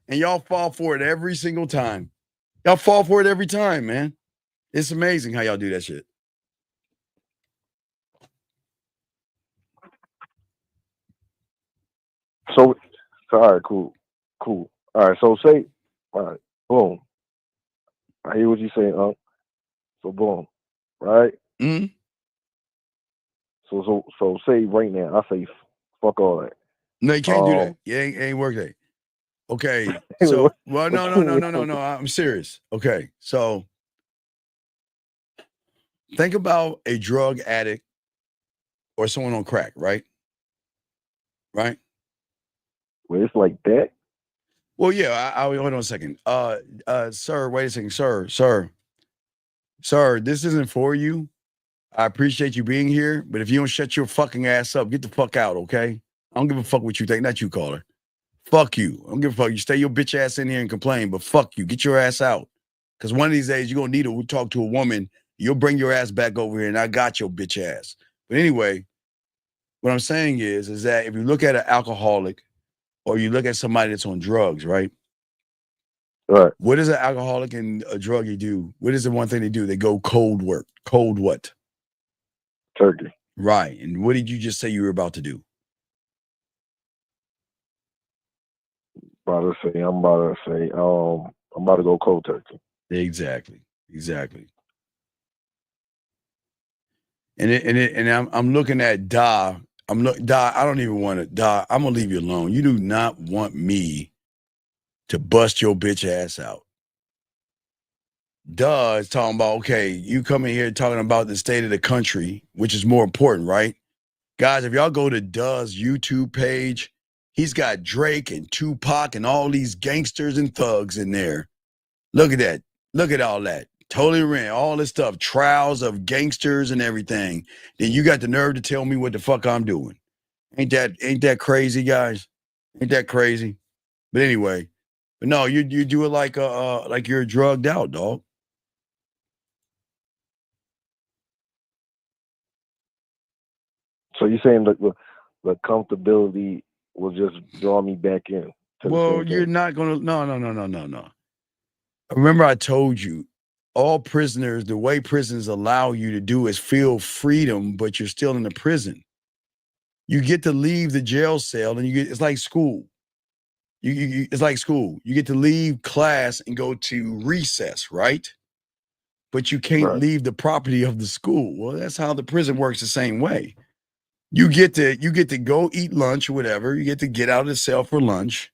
And y'all fall for it every single time. Y'all fall for it every time, man. It's amazing how y'all do that shit. so all right, cool. All right, so say, all right, boom. I hear what you saying, So boom, right? Mm-hmm. So say right now, I say fuck all that. No, you can't do that. It ain't work that. Okay. So well, no. I'm serious. Okay. So think about a drug addict or someone on crack, right? Right? Well, it's like that. Well, yeah, I hold on a second. Sir, wait a second, sir, this isn't for you. I appreciate you being here, but if you don't shut your fucking ass up, get the fuck out, okay? I don't give a fuck what you think. Not you, caller. Fuck you. I don't give a fuck. You stay your bitch ass in here and complain, but fuck you. Get your ass out. Because one of these days, you're going to need to talk to a woman. You'll bring your ass back over here, and I got your bitch ass. But anyway, what I'm saying is that if you look at an alcoholic or you look at somebody that's on drugs, right? Right. What does an alcoholic and a druggie do? What is the one thing they do? They go cold work. Cold what? Turkey. Right. And what did you just say you were about to do? I'm about to go cold turkey. Exactly. And I'm looking at Da. I don't even want to. Da, I'm gonna leave you alone. You do not want me to bust your bitch ass out. Da is talking about, okay, you come in here talking about the state of the country, which is more important, right? Guys, if y'all go to Da's YouTube page, he's got Drake and Tupac and all these gangsters and thugs in there. Look at that. Look at all that. Totally ran all this stuff, trials of gangsters and everything. Then you got the nerve to tell me what the fuck I'm doing. Ain't that crazy, guys? Ain't that crazy? But anyway, but no, you do it like you're drugged out, dog. So you're saying that the comfortability will just draw me back in? Well, you're not gonna. No. Remember, I told you, all prisoners, the way prisons allow you to do is feel freedom, but you're still in the prison. You get to leave the jail cell, and it's like school. It's like school. You get to leave class and go to recess, right? But you can't leave the property of the school. Well, that's how the prison works the same way. You get to go eat lunch or whatever. You get to get out of the cell for lunch.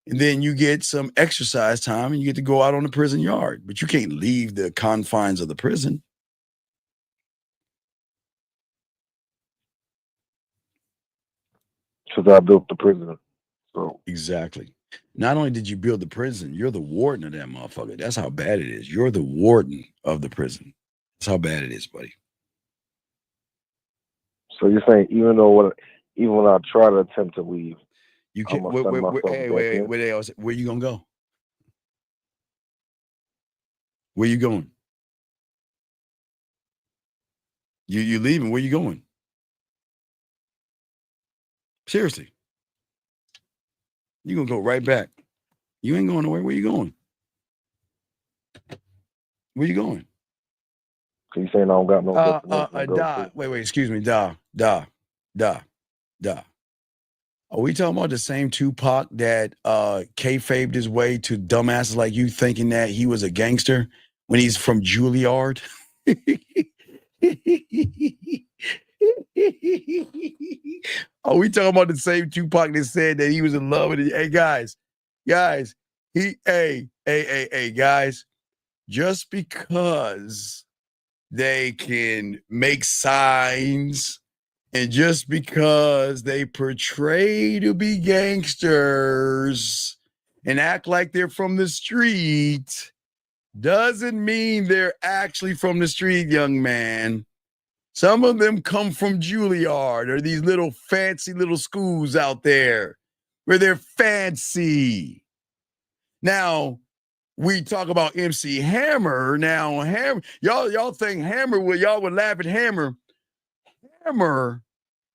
And then you get some exercise time and you get to go out on the prison yard. But you can't leave the confines of the prison. Because I built the prison. So exactly. Not only did you build the prison, you're the warden of that motherfucker. That's how bad it is. You're the warden of the prison. That's how bad it is, buddy. So you're saying even when I try to attempt to leave, you can't. Where you gonna go? Where you going? You leaving? Where you going? Seriously, you gonna go right back? You ain't going nowhere. Where you going? Where you going? So you saying I don't got no destination? Wait, excuse me, Da. Are we talking about the same Tupac that kayfabed his way to dumbasses like you thinking that he was a gangster when he's from Juilliard? Are we talking about the same Tupac that said that he was in love with it? Hey, guys, guys, just because they can make signs and just because they portray to be gangsters and act like they're from the street doesn't mean they're actually from the street, young man. Some of them come from Juilliard or these little fancy little schools out there where they're fancy. Now, we talk about MC Hammer. Now, Hammer, y'all think Hammer, y'all would laugh at Hammer. Hammer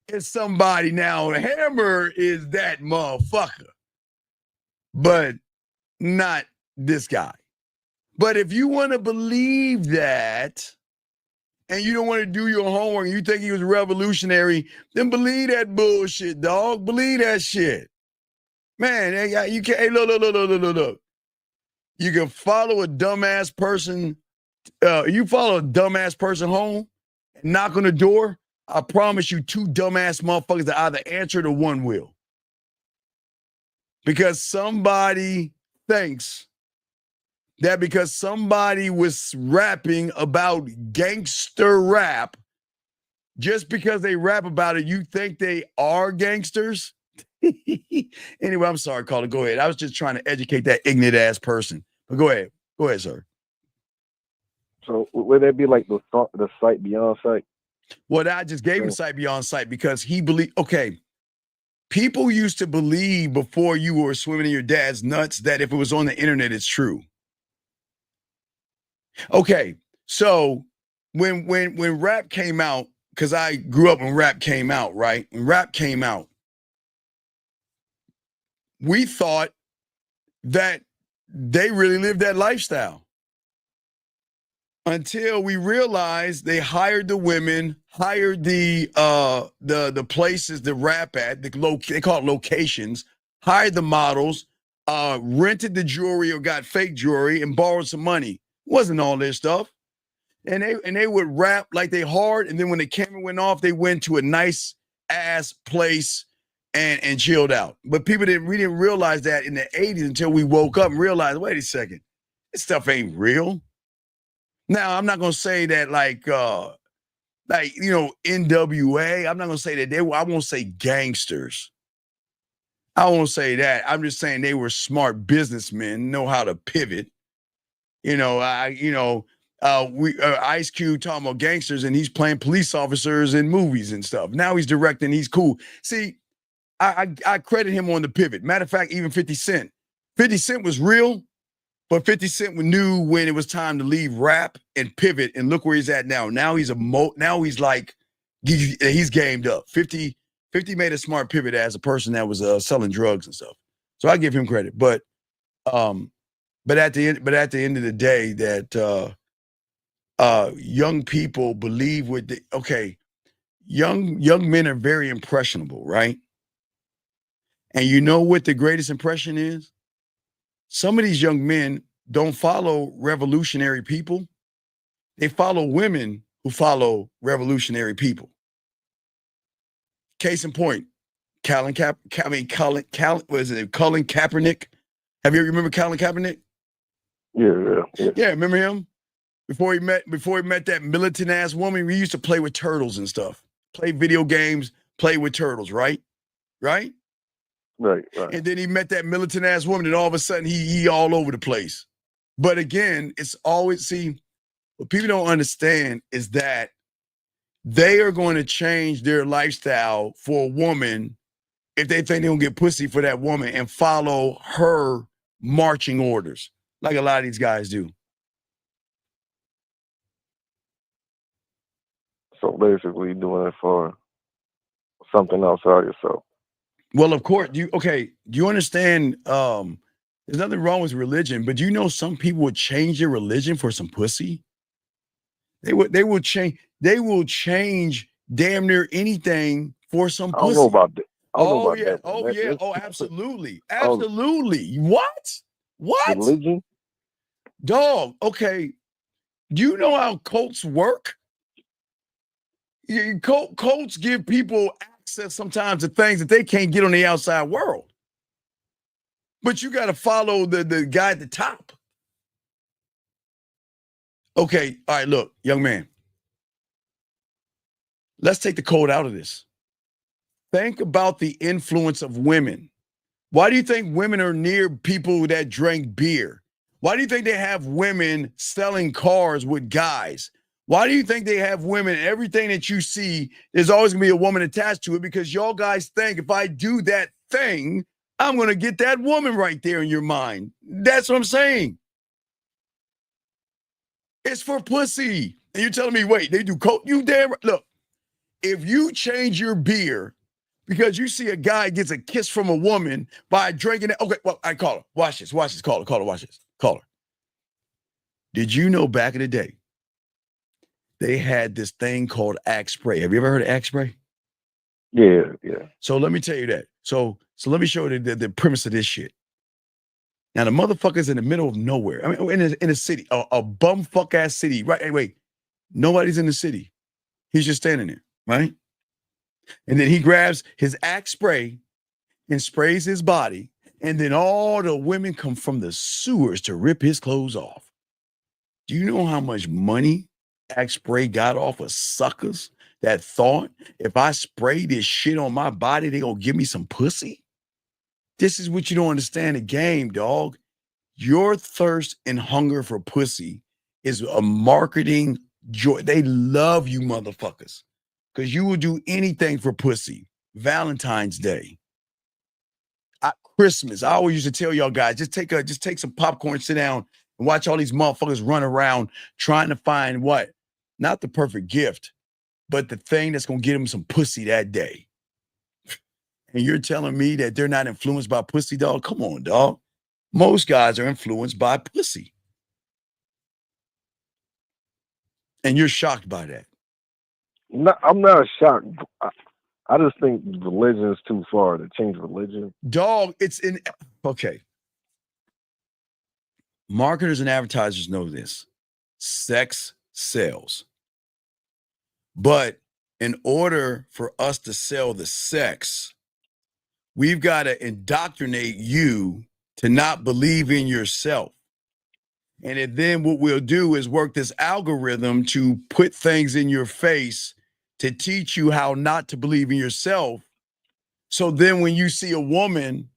is somebody now. Hammer is that motherfucker, but not this guy. But if you want to believe that and you don't want to do your homework and you think he was revolutionary, then believe that bullshit, dog. Believe that shit. Man, you can't. Hey, look. You can follow a dumbass person. You follow a dumbass person home, and knock on the door. I promise you, 2 dumbass motherfuckers that either answer or one will. Because somebody thinks that because somebody was rapping about gangster rap, just because they rap about it, you think they are gangsters? Anyway, I'm sorry, caller. Go ahead. I was just trying to educate that ignorant ass person. But go ahead. Go ahead, sir. So would that be like the sight beyond sight? Well, I just gave him sight beyond sight because he believed. Okay, people used to believe before you were swimming in your dad's nuts that if it was on the internet, it's true. Okay, so when rap came out, because I grew up when rap came out, right? When rap came out, we thought that they really lived that lifestyle. Until we realized they hired the women, hired the places to rap at, they call it locations, hired the models, rented the jewelry or got fake jewelry and borrowed some money. It wasn't all this stuff. And they would rap like they hard, and then when the camera went off, they went to a nice ass place and chilled out. But we didn't realize that in the 80s until we woke up and realized, wait a second, this stuff ain't real. Now, I'm not going to say that like NWA. I'm not going to say that I won't say gangsters. I won't say that. I'm just saying they were smart businessmen, know how to pivot. Ice Cube talking about gangsters and he's playing police officers in movies and stuff. Now he's directing. He's cool. See, I credit him on the pivot. Matter of fact, even 50 Cent. 50 Cent was real. But 50 Cent knew when it was time to leave rap and pivot, and look where he's at now. Now he's he's gamed up. 50 made a smart pivot as a person that was selling drugs and stuff. So I give him credit. But at the end of the day, that young people believe young men are very impressionable, right? And you know what the greatest impression is? Some of these young men don't follow revolutionary people. They follow women who follow revolutionary people. Case in point, Colin Kaepernick. Have you ever remember Colin Kaepernick? Yeah. Remember him? Before he met that militant ass woman, we used to play with turtles and stuff. Play video games, play with turtles, right? Right. And then he met that militant ass woman, and all of a sudden he all over the place. But again, it's always, what people don't understand is that they are going to change their lifestyle for a woman if they think they're going to get pussy for that woman and follow her marching orders, like a lot of these guys do. So basically doing it for something outside yourself. Well, of course, do you understand? There's nothing wrong with religion, but you know some people would change their religion for some pussy. They will change damn near anything for some pussy. I don't know about that. Absolutely. What? Religion? Dog, okay. Do you know how cults work? Cults give people access sometimes to things that they can't get on the outside world. But you got to follow the guy at the top. Okay, all right, look, young man. Let's take the code out of this. Think about the influence of women. Why do you think women are near people that drink beer? Why do you think they have women selling cars with guys? Why do you think they have women? Everything that you see, there's always going to be a woman attached to it because y'all guys think if I do that thing, I'm going to get that woman right there in your mind. That's what I'm saying. It's for pussy. And you're telling me, wait, they do coke? You damn right. Look, if you change your beer because you see a guy gets a kiss from a woman by drinking it. Okay, well, I call her. Watch this. Call her. Watch this. Call her. Did you know back in the day, they had this thing called Axe Spray? Have you ever heard of Axe Spray? Yeah. So let me tell you that. So let me show you the premise of this shit. Now the motherfucker's in the middle of nowhere. I mean, in a city, a bumfuck ass city, right? Hey, wait, nobody's in the city. He's just standing there, right? And then he grabs his Axe spray and sprays his body, and then all the women come from the sewers to rip his clothes off. Do you know how much money Axe spray got off of suckers that thought if I spray this shit on my body, they gonna give me some pussy? This is what you don't understand the game, dog. Your thirst and hunger for pussy is a marketing joy. They love you motherfuckers because you will do anything for pussy. Valentine's Day, Christmas. I always used to tell y'all guys, just take some popcorn, sit down, and watch all these motherfuckers run around trying to find what? Not the perfect gift, but the thing that's gonna get them some pussy that day. And you're telling me that they're not influenced by pussy, dog? Come on, dog. Most guys are influenced by pussy. And you're shocked by that. No, I'm not shocked. I just think religion is too far to change religion. Dog, it's in. Okay. Marketers and advertisers know this. Sex sells. But in order for us to sell the sex, we've got to indoctrinate you to not believe in yourself. And then what we'll do is work this algorithm to put things in your face to teach you how not to believe in yourself. So then when you see a woman,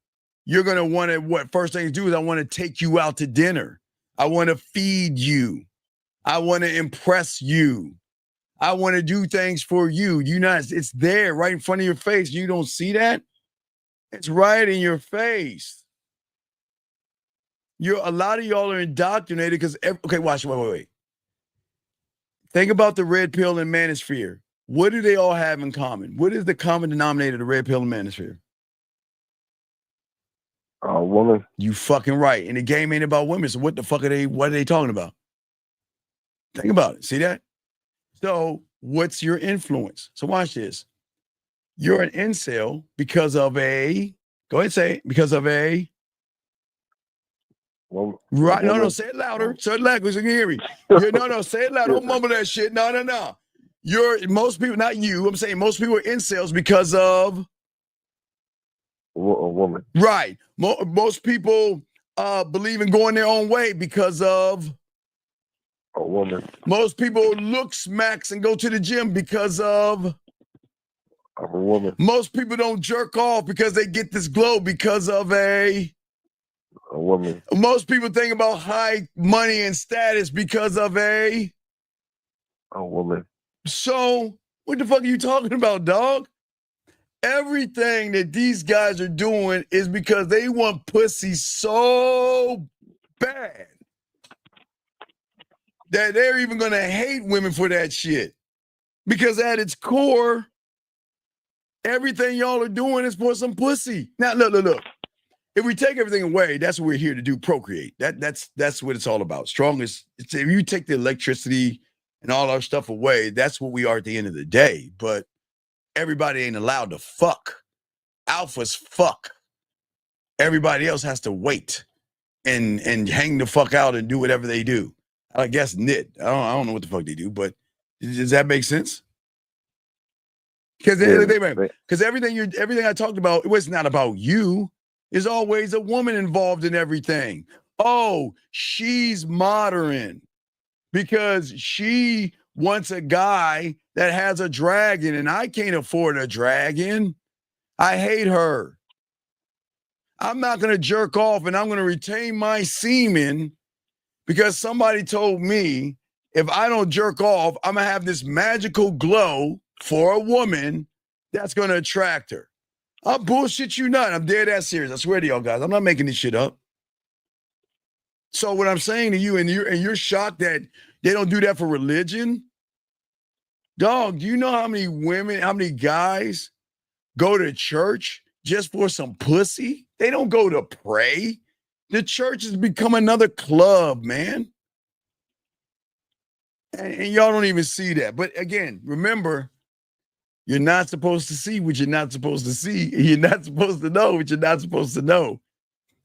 you're going to want to, what first thing to do is I want to take you out to dinner. I want to feed you. I want to impress you. I want to do things for you. It's there right in front of your face. You don't see that? It's right in your face. A lot of y'all are indoctrinated because, okay, watch, wait. Think about the red pill and manosphere. What do they all have in common? What is the common denominator of the red pill and manosphere? Woman. You fucking right. And the game ain't about women. So what are they talking about? Think about it. See that? So what's your influence? So watch this. You're an incel because of a, go ahead and say it, because of a, right? No, say it louder. Say it louder because you can hear me. No, say it louder. Don't mumble that shit. No. Most people, not you. I'm saying most people are incels because of a woman. Right. Most people believe in going their own way because of a woman. Most people look smacks and go to the gym because of a woman. Most people don't jerk off because they get this glow because of a woman. Most people think about high money and status because of a woman. So what the fuck are you talking about, dog? Everything that these guys are doing is because they want pussy so bad that they're even going to hate women for that shit. Because at its core, everything y'all are doing is for some pussy. Now, look. If we take everything away, that's what we're here to do, procreate. That's what it's all about. Strongest. If you take the electricity and all our stuff away, that's what we are at the end of the day. But everybody ain't allowed to fuck. Alphas fuck. Everybody else has to wait and hang the fuck out and do whatever they do. I guess knit. I don't know what the fuck they do, but does that make sense? Because everything I talked about, it was not about you. There's always a woman involved in everything. Oh, she's modern because she wants a guy that has a dragon and I can't afford a dragon. I hate her. I'm not going to jerk off and I'm going to retain my semen because somebody told me if I don't jerk off, I'm going to have this magical glow for a woman that's going to attract her. I'll bullshit you not. I'm dead ass serious. I swear to y'all guys. I'm not making this shit up. So what I'm saying to you, and you're shocked that they don't do that for religion? Dog, do you know how many women, how many guys go to church just for some pussy? They don't go to pray. The church has become another club, man. And y'all don't even see that. But again, remember, you're not supposed to see what you're not supposed to see. You're not supposed to know what you're not supposed to know.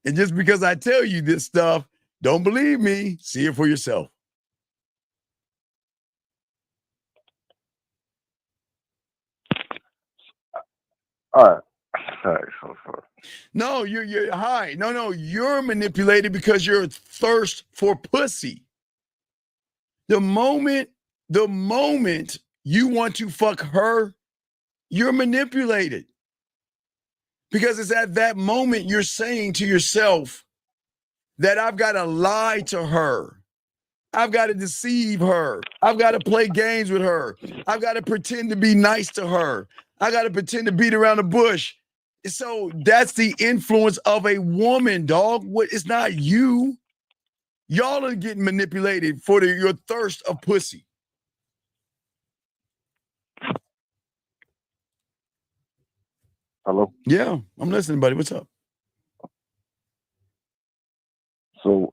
And just because I tell you this stuff, don't believe me. See it for yourself. All right. So No, you're high. No, you're manipulated because you're thirst for pussy. The moment you want to fuck her, you're manipulated. Because it's at that moment you're saying to yourself that I've got to lie to her. I've got to deceive her. I've got to play games with her. I've got to pretend to be nice to her. I got to pretend to beat around the bush. So that's the influence of a woman, dog. It's not you. Y'all are getting manipulated for your thirst of pussy. Hello? Yeah, I'm listening, buddy. What's up? So,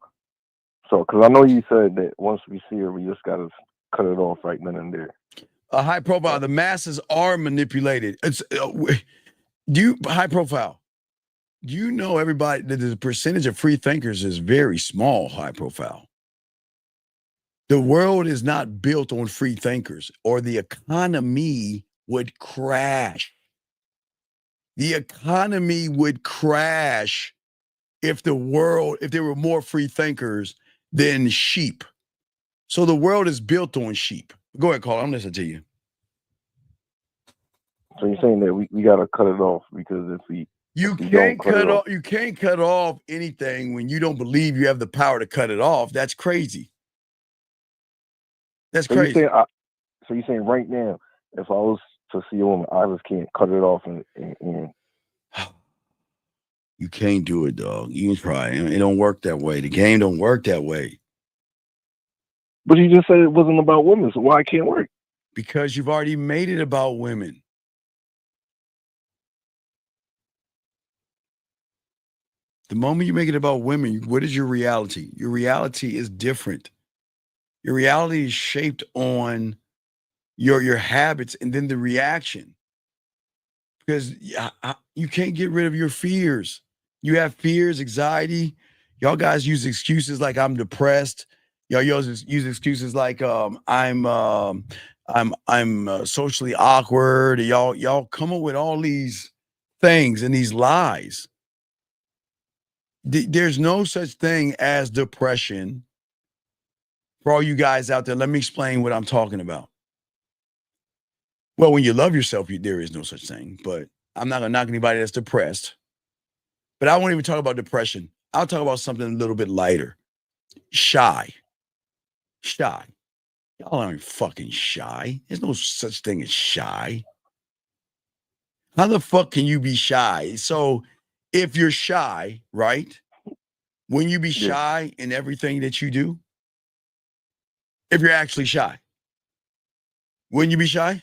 because I know you said that once we see her, we just got to cut it off right then and there. A high profile. The masses are manipulated. It's high profile. Do you know everybody that the percentage of free thinkers is very small? High profile. The world is not built on free thinkers, or the economy would crash. The economy would crash if there were more free thinkers than sheep. So the world is built on sheep. Go ahead, Carl. I'm listening to you. So you're saying that we got to cut it off because if we can't cut off anything when you don't believe you have the power to cut it off. That's crazy. That's crazy. So you're saying right now, if I was to see a woman, I just can't cut it off and you can't do it, dog. You can try. It don't work that way. The game don't work that way. But you just said it wasn't about women, so why it can't work? Because you've already made it about women. The moment you make it about women, what is your reality? Your reality is different. Your reality is shaped on your habits and then the reaction. Because you can't get rid of your fears. You have fears, anxiety. Y'all guys use excuses like I'm depressed. Y'all use excuses like I'm socially awkward. Y'all come up with all these things and these lies. There's no such thing as depression. For all you guys out there, let me explain what I'm talking about. Well, when you love yourself, there is no such thing. But I'm not gonna knock anybody that's depressed. But I won't even talk about depression. I'll talk about something a little bit lighter. Shy. Y'all aren't fucking shy. There's no such thing as shy. How the fuck can you be shy? So if you're shy, right? Wouldn't you be shy in everything that you do? If you're actually shy, wouldn't you be shy?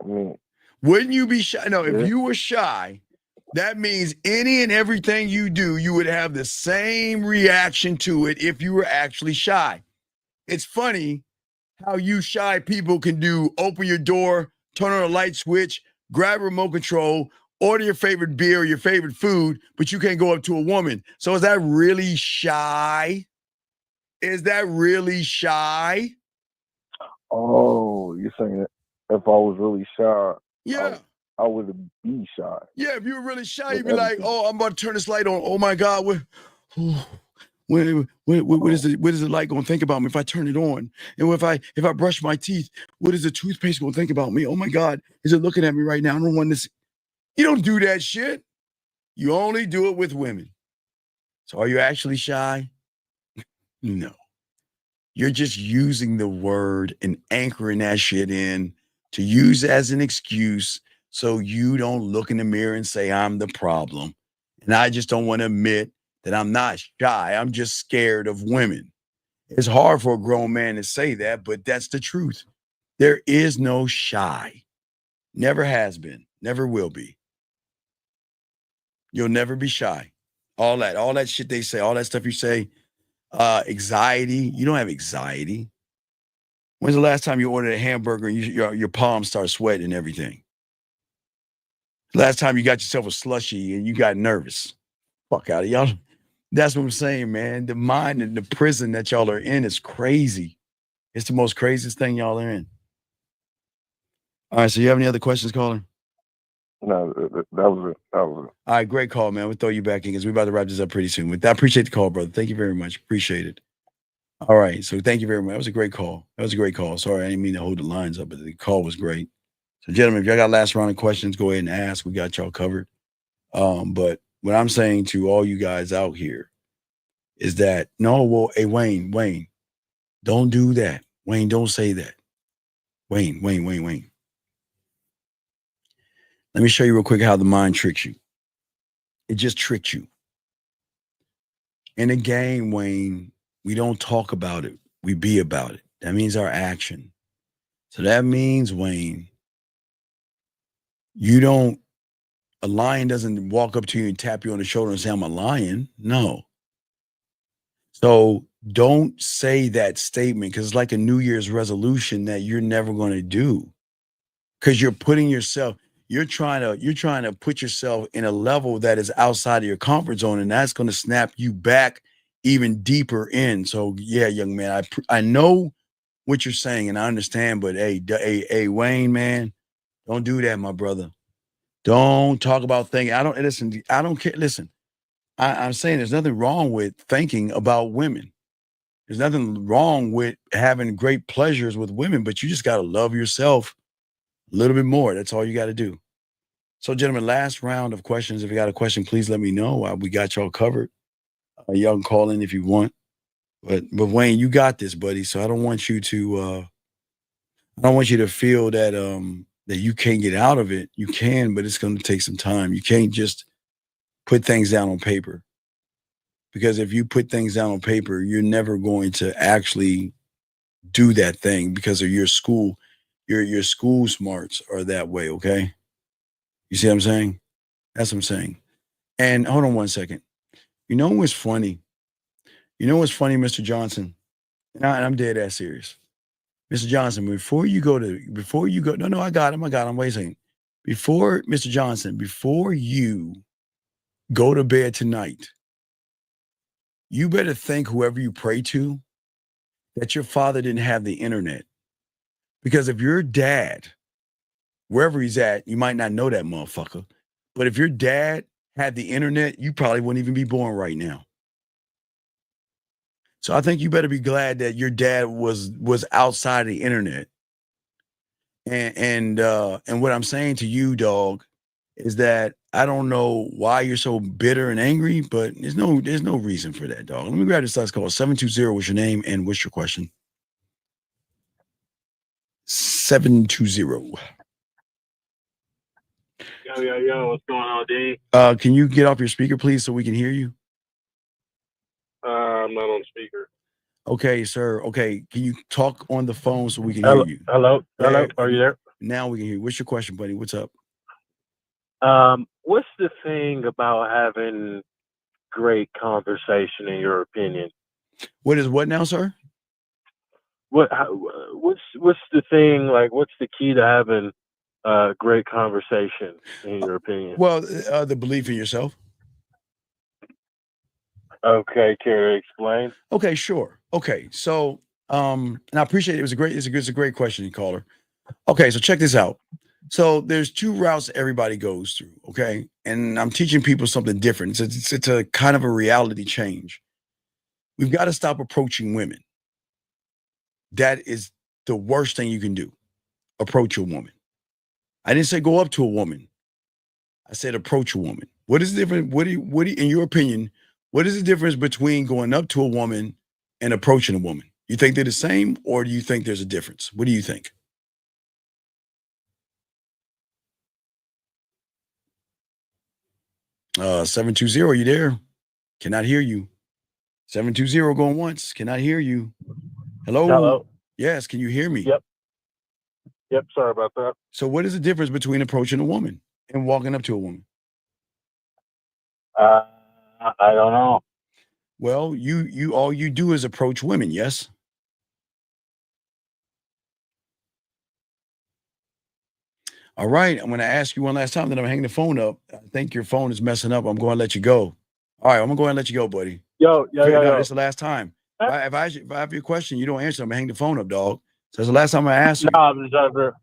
Wouldn't you be shy? No, if you were shy, that means any and everything you do, you would have the same reaction to it if you were actually shy. It's funny how you shy people can do open your door, turn on a light switch, grab a remote control, order your favorite beer or your favorite food, but you can't go up to a woman. So is that really shy? Is that really shy? Oh, you're saying that if I was really shy, yeah, I would be shy. Yeah, if you were really shy, you'd be like, "Oh, I'm about to turn this light on. Oh my God, what is the light gonna think about me if I turn it on? And if I brush my teeth, what is the toothpaste gonna think about me? Oh my God, is it looking at me right now? I don't want this." You don't do that shit. You only do it with women. So are you actually shy? No. You're just using the word and anchoring that shit in to use as an excuse so you don't look in the mirror and say, I'm the problem. And I just don't want to admit that I'm not shy. I'm just scared of women. It's hard for a grown man to say that, but that's the truth. There is no shy. Never has been. Never will be. You'll never be shy. All that shit they say, all that stuff you say, anxiety. You don't have anxiety. When's the last time you ordered a hamburger and your palms start sweating and everything? Last time you got yourself a slushie and you got nervous. Fuck out of y'all. That's what I'm saying, man. The mind and the prison that y'all are in is crazy. It's the most craziest thing y'all are in. All right, so you have any other questions, caller? No, that was it. All right, great call, man. We'll throw you back in because we're about to wrap this up pretty soon. I appreciate the call, brother. Thank you very much. Appreciate it. All right, so thank you very much. That was a great call. Sorry, I didn't mean to hold the lines up, but the call was great. So, gentlemen, if y'all got last round of questions, go ahead and ask. We got y'all covered. But what I'm saying to all you guys out here is that, hey, Wayne, don't do that. Wayne, don't say that. Wayne. Let me show you real quick how the mind tricks you. It just tricks you. In a game, Wayne, we don't talk about it. We be about it. That means our action. So that means, Wayne, a lion doesn't walk up to you and tap you on the shoulder and say, I'm a lion. No. So don't say that statement because it's like a New Year's resolution that you're never going to do. Because you're putting yourself, you're trying to put yourself in a level that is outside of your comfort zone, and that's going to snap you back even deeper in. So yeah, young man, I know what you're saying and I understand, but hey, Wayne, man, don't do that, my brother. Don't talk about thinking. I don't care. Listen, I'm saying there's nothing wrong with thinking about women. There's nothing wrong with having great pleasures with women, but you just got to love yourself a little bit more. That's all you got to do. So, gentlemen, last round of questions. If you got a question, please let me know. We got y'all covered. Y'all can call in if you want. But Wayne, you got this, buddy. So I don't want you to feel that that you can't get out of it. You can, but it's going to take some time. You can't just put things down on paper. Because if you put things down on paper, you're never going to actually do that thing because of your school. Your school smarts are that way, okay? You see what I'm saying? That's what I'm saying. And hold on one second. You know what's funny? Mr. Johnson? And I'm dead ass serious. Mr. Johnson, before you go, no, I got him. Wait a second. Mr. Johnson, before you go to bed tonight, you better thank whoever you pray to that your father didn't have the internet. Because if your dad, wherever he's at, you might not know that motherfucker. But if your dad had the internet, you probably wouldn't even be born right now. So I think you better be glad that your dad was outside the internet. And what I'm saying to you, dog, is that I don't know why you're so bitter and angry, but there's no reason for that, dog. Let me grab this last call. 720, what's your name and what's your question? 720. Yo, what's going on, D? Can you get off your speaker, please, so we can hear you? I'm not on speaker. Okay, sir. Okay, can you talk on the phone so we can Hello, hear you? hello, are you there? Now we can hear you. What's your question, buddy? What's up? What's the thing about having great conversation, in your opinion? What is what now, sir? What's the thing? Like, what's the key to having great conversation, in your opinion? Well, the belief in yourself. Okay, can you explain? Okay, sure. Okay, so and I appreciate it. It's a great question, caller. Okay, so check this out. So there's two routes everybody goes through. Okay, and I'm teaching people something different. It's a kind of a reality change. We've got to stop approaching women. That is the worst thing you can do. Approach a woman. I didn't say go up to a woman. I said approach a woman. What is the difference? What do you, in your opinion, what is the difference between going up to a woman and approaching a woman? You think they're the same, or do you think there's a difference? What do you think? Uh, 720, are you there? Cannot hear you. 720 going once. Cannot hear you. Hello? Hello? Yes, can you hear me? Yep, sorry about that. So what is the difference between approaching a woman and walking up to a woman? I don't know. Well, you all you do is approach women, yes? All right, I'm going to ask you one last time, then I'm hanging the phone up. I think your phone is messing up. I'm going to let you go. All right, I'm going to go ahead and let you go, buddy. Yo. It's the last time. If I have your question, you don't answer, I'm going to hang the phone up, dog. So it's the last time I ask you. No, I'm just trying to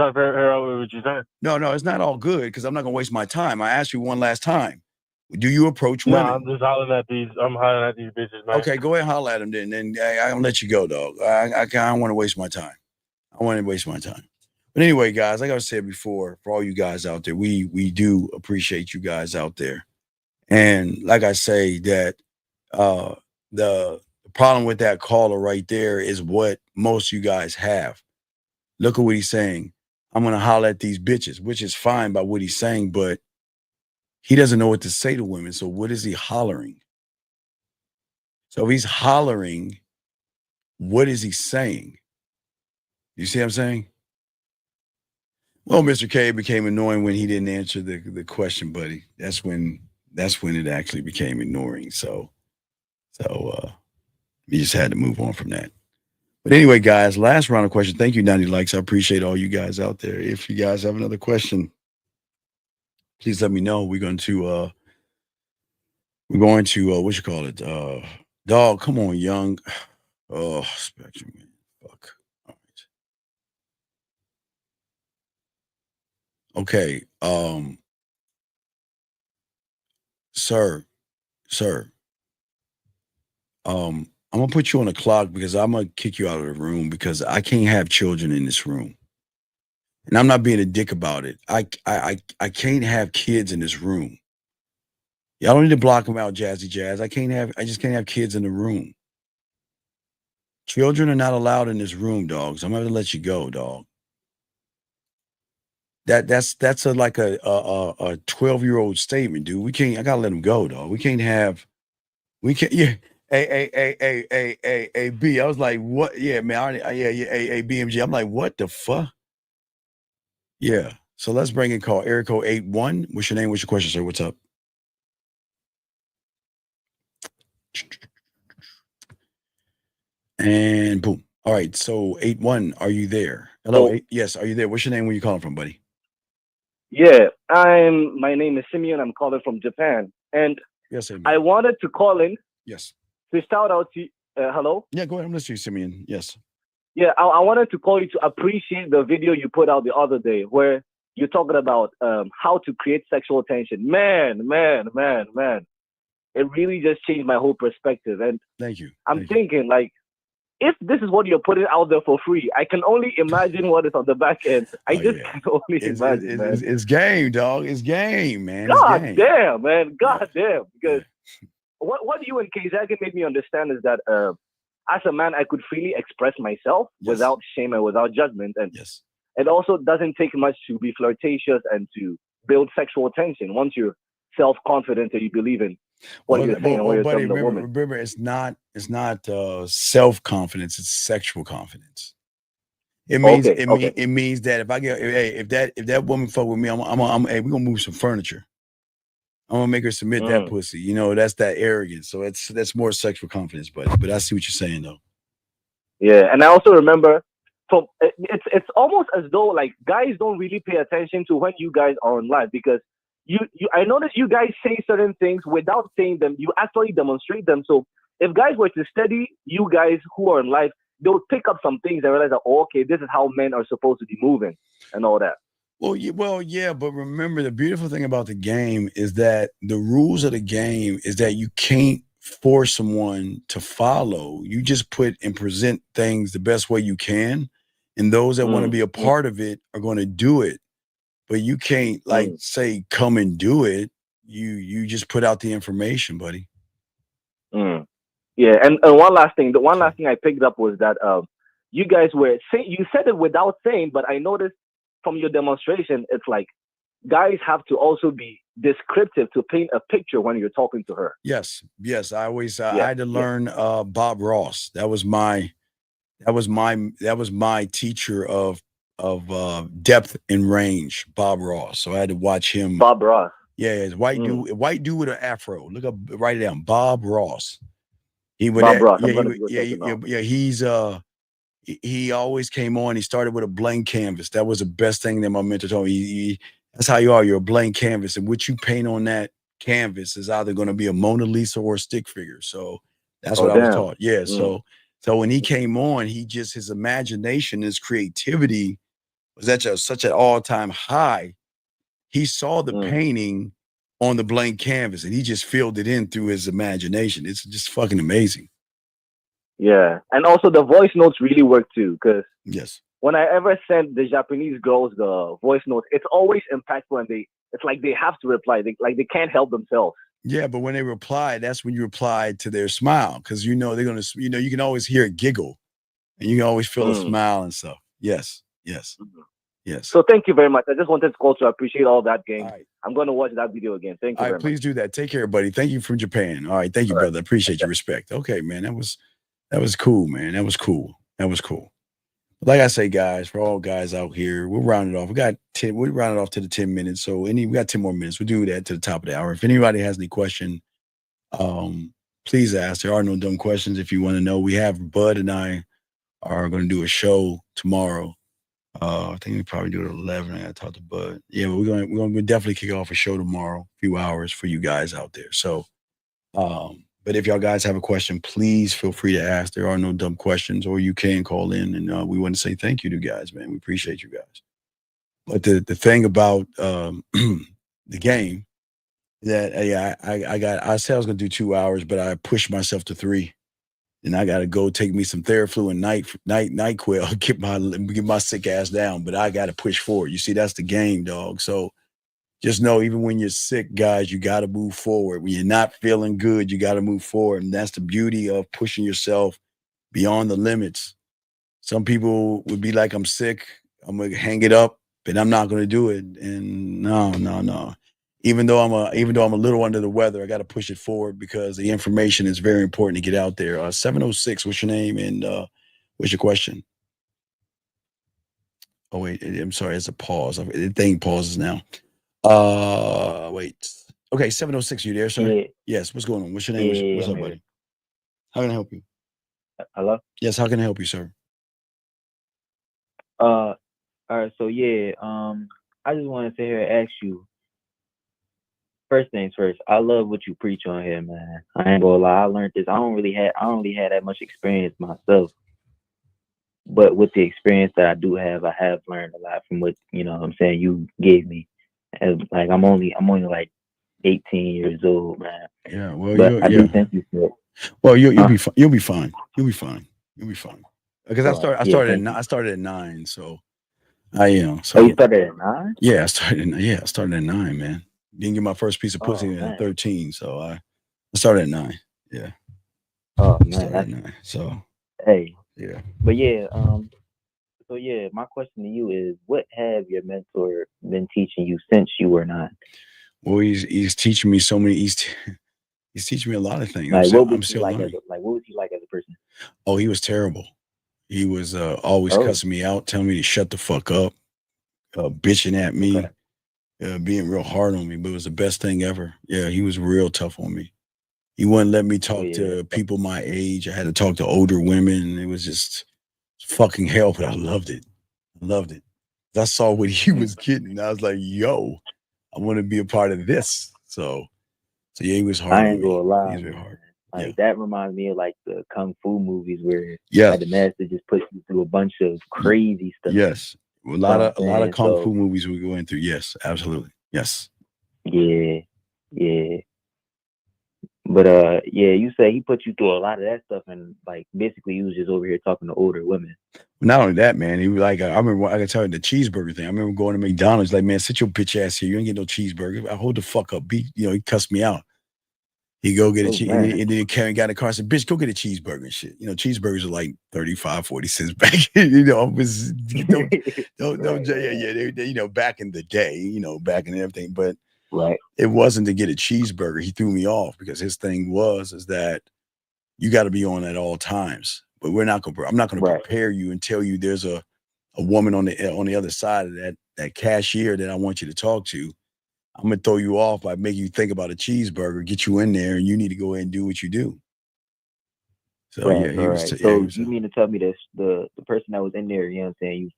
figure out what you're saying. No, it's not all good because I'm not going to waste my time. I asked you one last time. Do you approach women? No, I'm just hollering at these bitches, man. Okay, go ahead and holler at them then. And I'll let you go, dog. I don't want to waste my time. But anyway, guys, like I said before, for all you guys out there, we do appreciate you guys out there. And like I say, that the problem with that caller right there is what most of you guys have. Look at what he's saying. I'm going to holler at these bitches, which is fine by what he's saying, but he doesn't know what to say to women. So what is he hollering? So if he's hollering, what is he saying? You see what I'm saying? Well, Mr. K became annoying when he didn't answer the question, buddy. That's when it actually became annoying. So we just had to move on from that. But anyway, guys, last round of questions. Thank you, 90 likes. I appreciate all you guys out there. If you guys have another question, please let me know. We're going to what you call it? Dog, come on, young. Oh, Spectrum, man. Fuck. All right. Okay. Sir. I'm gonna put you on the clock because I'm gonna kick you out of the room because I can't have children in this room. And I'm not being a dick about it. I can't have kids in this room. Y'all don't need to block them out, Jazzy Jazz. I just can't have kids in the room. Children are not allowed in this room, dogs. I'm gonna have to let you go, dog. That's like a 12-year-old statement, dude. I gotta let them go, dog. We can't, yeah. Hey, B. I was like, what? Yeah, man. BMG. I'm like, what the fuck? Yeah. So let's bring in call area code 81. What's your name? What's your question, sir? What's up? And boom. All right. So 81, are you there? Hello. Yes. Are you there? What's your name? Where you calling from, buddy? Yeah, my name is Simeon. I'm calling from Japan. And yes, I wanted to call in. Yes. To shout out to hello? Yeah, go ahead. I'm listening to you, Simeon. Yes. Yeah, I wanted to call you to appreciate the video you put out the other day where you're talking about how to create sexual tension. Man. It really just changed my whole perspective. And thank you. I'm thinking, like, if this is what you're putting out there for free, I can only imagine what is on the back end. I can only imagine, man. It's game, dog. It's game, man. God damn, man. God damn. Because what you and K-Zagan made me understand is that as a man, I could freely express myself without shame and without judgment. And it also doesn't take much to be flirtatious and to build sexual tension once you're self-confident and you believe in what you're saying and what you're telling the woman. Remember, it's not self-confidence, it's sexual confidence. It means it means that if that woman fuck with me, we're gonna move some furniture. I'm gonna make her submit that pussy. You know, that's that arrogance. So that's more sexual confidence, but I see what you're saying though. Yeah, and I also remember it's almost as though like guys don't really pay attention to when you guys are on live because I notice you guys say certain things without saying them. You actually demonstrate them. So if guys were to study you guys who are in life, they'll pick up some things and realize that, okay, this is how men are supposed to be moving and all that. Well, yeah, but remember the beautiful thing about the game is that the rules of the game is that you can't force someone to follow. You just put and present things the best way you can. And those that want to be a part of it are going to do it. But you can't say, come and do it. You just put out the information, buddy. Yeah, and one last thing. The one last thing I picked up was that you guys were saying, you said it without saying, but I noticed from your demonstration, it's like guys have to also be descriptive to paint a picture when you're talking to her. Yes. I always I had to learn Bob Ross. That was my teacher of depth and range, Bob Ross. So I had to watch him. Bob Ross. Yeah, it's white dude with an afro. Look up, write it down. Bob Ross. Bob Ross. he always came on. He started with a blank canvas. That was the best thing that my mentor told me. That's how you are. You're a blank canvas, and what you paint on that canvas is either going to be a Mona Lisa or a stick figure. So that's what I was taught. Yeah. So when he came on, his imagination, his creativity was at such an all-time high. He saw the painting on the blank canvas, and he just filled it in through his imagination. It's just fucking amazing. Yeah, and also the voice notes really work too, because yes, when I ever send the Japanese girls the voice notes, it's always impactful, and it's like they have to reply. They can't help themselves. Yeah, but when they reply, that's when you reply to their smile, because they're gonna, you can always hear a giggle, and you can always feel a smile and stuff. Yes. Yes. So thank you very much. I just wanted to call to appreciate all that, gang. Right. I'm going to watch that video again. Thank you all very right, please much. do that. Take care, buddy. Thank you from Japan. All right, thank you, brother. Appreciate your respect. Okay, man, that was cool, man. That was cool. Like I say, guys, for all guys out here, we'll round it off. We round it off to the 10 minutes. So we got 10 more minutes. We'll do that to the top of the hour. If anybody has any question, please ask. There are no dumb questions. If you want to know, we have Bud and I are going to do a show tomorrow. I think we probably do it at 11. I got to talk to Bud. Yeah, but we're going to definitely kick off a show tomorrow, a few hours for you guys out there. So, but if y'all guys have a question, please feel free to ask. There are no dumb questions, or you can call in, and we want to say thank you to you guys, man. We appreciate you guys. But the thing about the game that I said I was going to do 2 hours, but I pushed myself to 3. And I gotta go take me some Theraflu and NyQuil, get my sick ass down. But I gotta push forward. You see, that's the game, dog. So just know, even when you're sick, guys, you gotta move forward. When you're not feeling good, you gotta move forward. And that's the beauty of pushing yourself beyond the limits. Some people would be like, I'm sick, I'm gonna hang it up, but I'm not gonna do it. And no. Even though I'm a little under the weather, I got to push it forward, because the information is very important to get out there. 706, what's your name, and what's your question? Oh wait, I'm sorry, it's a pause. The thing pauses now. Wait. Okay, 706, you there, sir? Yeah. Yes. What's going on? What's your name? What's up, buddy? How can I help you? Hello. Yes. How can I help you, sir? All right. So yeah, I just want to sit here and ask you. First things first, I love what you preach on here, man. I ain't gonna lie, I learned this. I don't really have that much experience myself. But with the experience that I do have, I have learned a lot from what, I'm saying, you gave me. And like I'm only like 18 years old, man. Yeah, well, but I do think you should. Well, you'll be fine. You'll be fine. Because I started at 9, so So you started at 9? Yeah, I started at 9, man. Didn't get my first piece of pussy at 13, so I started at 9. Yeah. Oh man, started at 9. So hey. Yeah. But yeah, so yeah, my question to you is, what have your mentor been teaching you since you were 9? Well, he's teaching me so many. He's teaching me a lot of things. Like, what was he like as a person? Oh, he was terrible. He was always cussing me out, telling me to shut the fuck up, bitching at me. Being real hard on me, but it was the best thing ever. Yeah, he was real tough on me. He wouldn't let me talk to people my age. I had to talk to older women. It was just fucking hell, but I loved it. I saw what he was getting. I was like, yo, I want to be a part of this. So yeah, he was hard. I ain't gonna lie. He was very hard. Like that reminds me of like the kung fu movies where like, the master just puts you through a bunch of crazy stuff. Yes. A lot of kung fu movies we go into. Yes, absolutely. Yes. Yeah. But yeah, you say he put you through a lot of that stuff, and like basically he was just over here talking to older women. Not only that, man, he was like, I remember, I can tell you the cheeseburger thing. I remember going to McDonald's, like, man, sit your bitch ass here. You ain't get no cheeseburger. I hold the fuck up. He cussed me out. He go get a cheese, and then Karen got in the car and said, bitch, go get a cheeseburger and shit. Cheeseburgers are like 35, 40 cents back. Don't they, back in the day, back in everything. But it wasn't to get a cheeseburger. He threw me off because his thing is that you got to be on at all times. But I'm not going to prepare you and tell you there's a woman on the other side of that cashier that I want you to talk to. I'm going to throw you off by making you think about a cheeseburger, get you in there, and you need to go ahead and do what you do. So right, yeah, he was. right. Yeah, he So was. you mean to tell me that the person that was in there, you know what I'm saying, you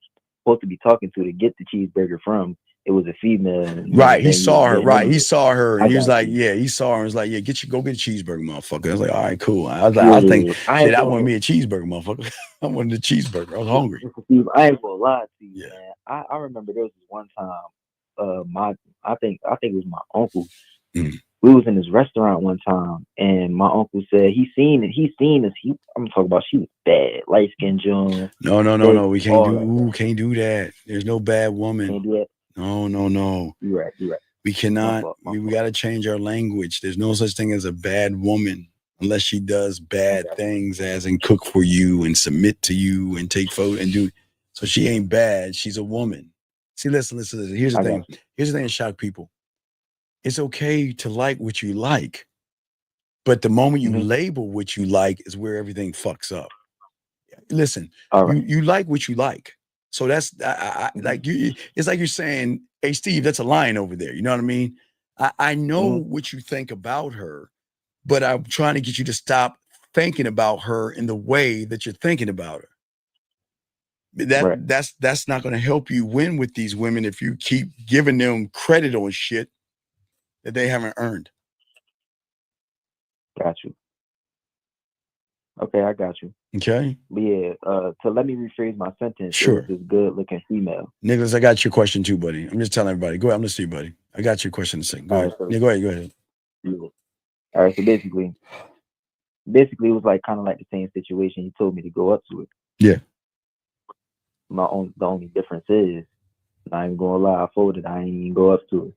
supposed to be talking to get the cheeseburger from, it was a female, and you know what Right, I'm he saying, you saw was her. getting Right, into he it. saw her, and I he was got like, you. "Yeah." He saw her and was like, "Yeah, go get a cheeseburger, motherfucker." I was like, "All right, cool." I think, Yeah, I shit, ain't I gonna wanted me a cheeseburger, motherfucker. I wanted a cheeseburger. I was hungry. Steve, I ain't gonna lie to you, man. I remember there was this one time, I think it was my uncle. Mm. We was in this restaurant one time, and my uncle said he seen us. I'm talking about, she was bad, light skinned John. No. We can't all like that. can't do that. There's no bad woman. Can't do that. No. You're right. We cannot. We got to change our language. There's no such thing as a bad woman unless she does bad things, as in cook for you and submit to you and take photo and do. So she ain't bad. She's a woman. See, listen. Here's the thing. Here's the thing that shock people. It's okay to like what you like, but the moment you label what you like is where everything fucks up. Listen, you like what you like. So that's like you. It's like you're saying, "Hey, Steve, that's a lion over there." You know what I mean? I know what you think about her, but I'm trying to get you to stop thinking about her in the way that you're thinking about her. That's not going to help you win with these women if you keep giving them credit on shit that they haven't earned. Got you. Okay, I got you. Okay. But yeah, to let me rephrase my sentence, Sure. it was this good looking female. Nicholas, I got your question too, buddy. I'm just telling everybody. Go ahead. I'm listening to you, buddy. I got your question in a second. Go ahead. So, Yeah, go ahead. Yeah. All right, so basically it was like kind of like the same situation. He told me to go up to it. Yeah. The only difference is, I ain't gonna lie, I folded. I ain't even go up to it.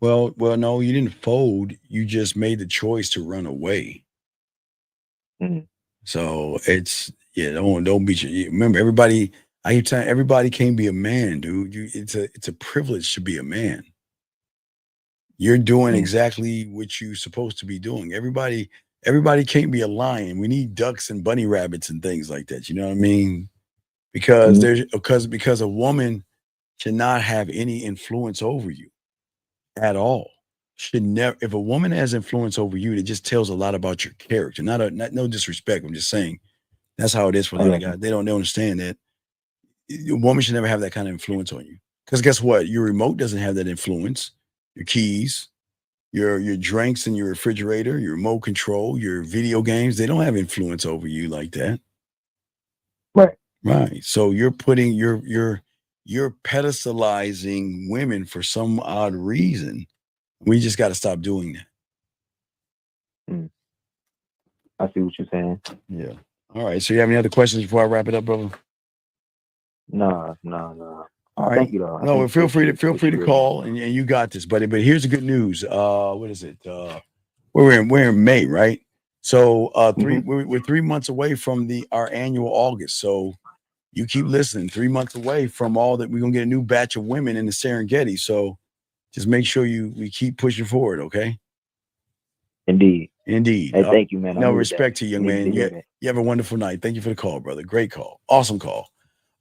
Well, no, you didn't fold. You just made the choice to run away. So it's don't beat you. Remember, everybody. I keep telling everybody can't be a man, dude. It's a privilege to be a man. You're doing exactly what you're supposed to be doing. Everybody can't be a lion. We need ducks and bunny rabbits and things like that. You know what I mean? Because because a woman should not have any influence over you at all. Should never. If a woman has influence over you, it just tells a lot about your character. Not no disrespect. I'm just saying that's how it is for a lot of guys. They don't understand that a woman should never have that kind of influence on you. Because guess what? Your remote doesn't have that influence. Your keys, your drinks in your refrigerator, your remote control, your video games, they don't have influence over you like that. Right. So you're putting you're pedestalizing women for some odd reason. We just got to stop doing that. I see what you're saying. Yeah. All right. So you have any other questions before I wrap it up, brother? No. All right. Thank you, though. No, feel free to call, and you got this, buddy. But here's the good news. What is it? We're in May, right? So we're 3 months away from our annual August. So you keep listening. 3 months away from all that, we're gonna get a new batch of women in the Serengeti. So just make sure we keep pushing forward, okay? Indeed. Indeed. Hey, thank you, man. No, respect to you, young man. You have a wonderful night. Thank you for the call, brother. Great call. Awesome call.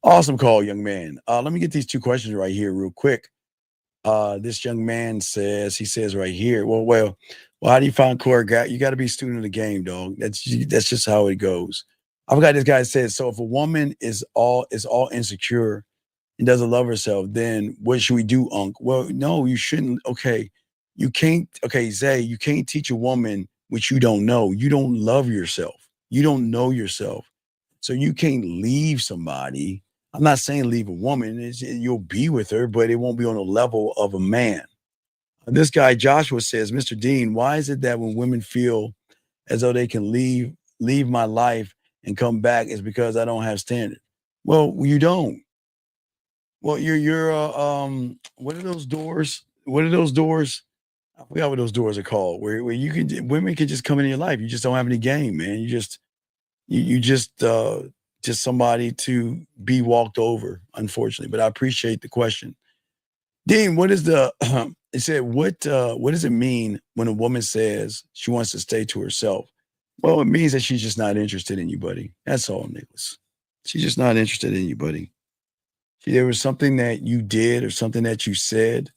Awesome call, young man. Let me get these two questions right here real quick. This young man says right here, well, how do you find choreography? You got to be a student of the game, dog. That's just how it goes. I forgot this guy said, so if a woman is all insecure and doesn't love herself, then what should we do, Unc? Well, no, you shouldn't. Okay. You can't, Zay, you can't teach a woman what you don't know. You don't love yourself. You don't know yourself. So you can't leave somebody. I'm not saying leave a woman. You'll be with her, but it won't be on the level of a man. This guy, Joshua, says, Mr. Dean, why is it that when women feel as though they can leave my life and come back, is because I don't have standard? Well, you don't. Well, you're what are those doors? What are those doors? I forgot what those doors are called. Where women can just come into your life. You just don't have any game, man. You just somebody to be walked over, unfortunately. But I appreciate the question. Dean, what is it said, what does it mean when a woman says she wants to stay to herself? Well, it means that she's just not interested in you, buddy. That's all, Nicholas. She's just not interested in you, buddy. There was something that you did or something that you said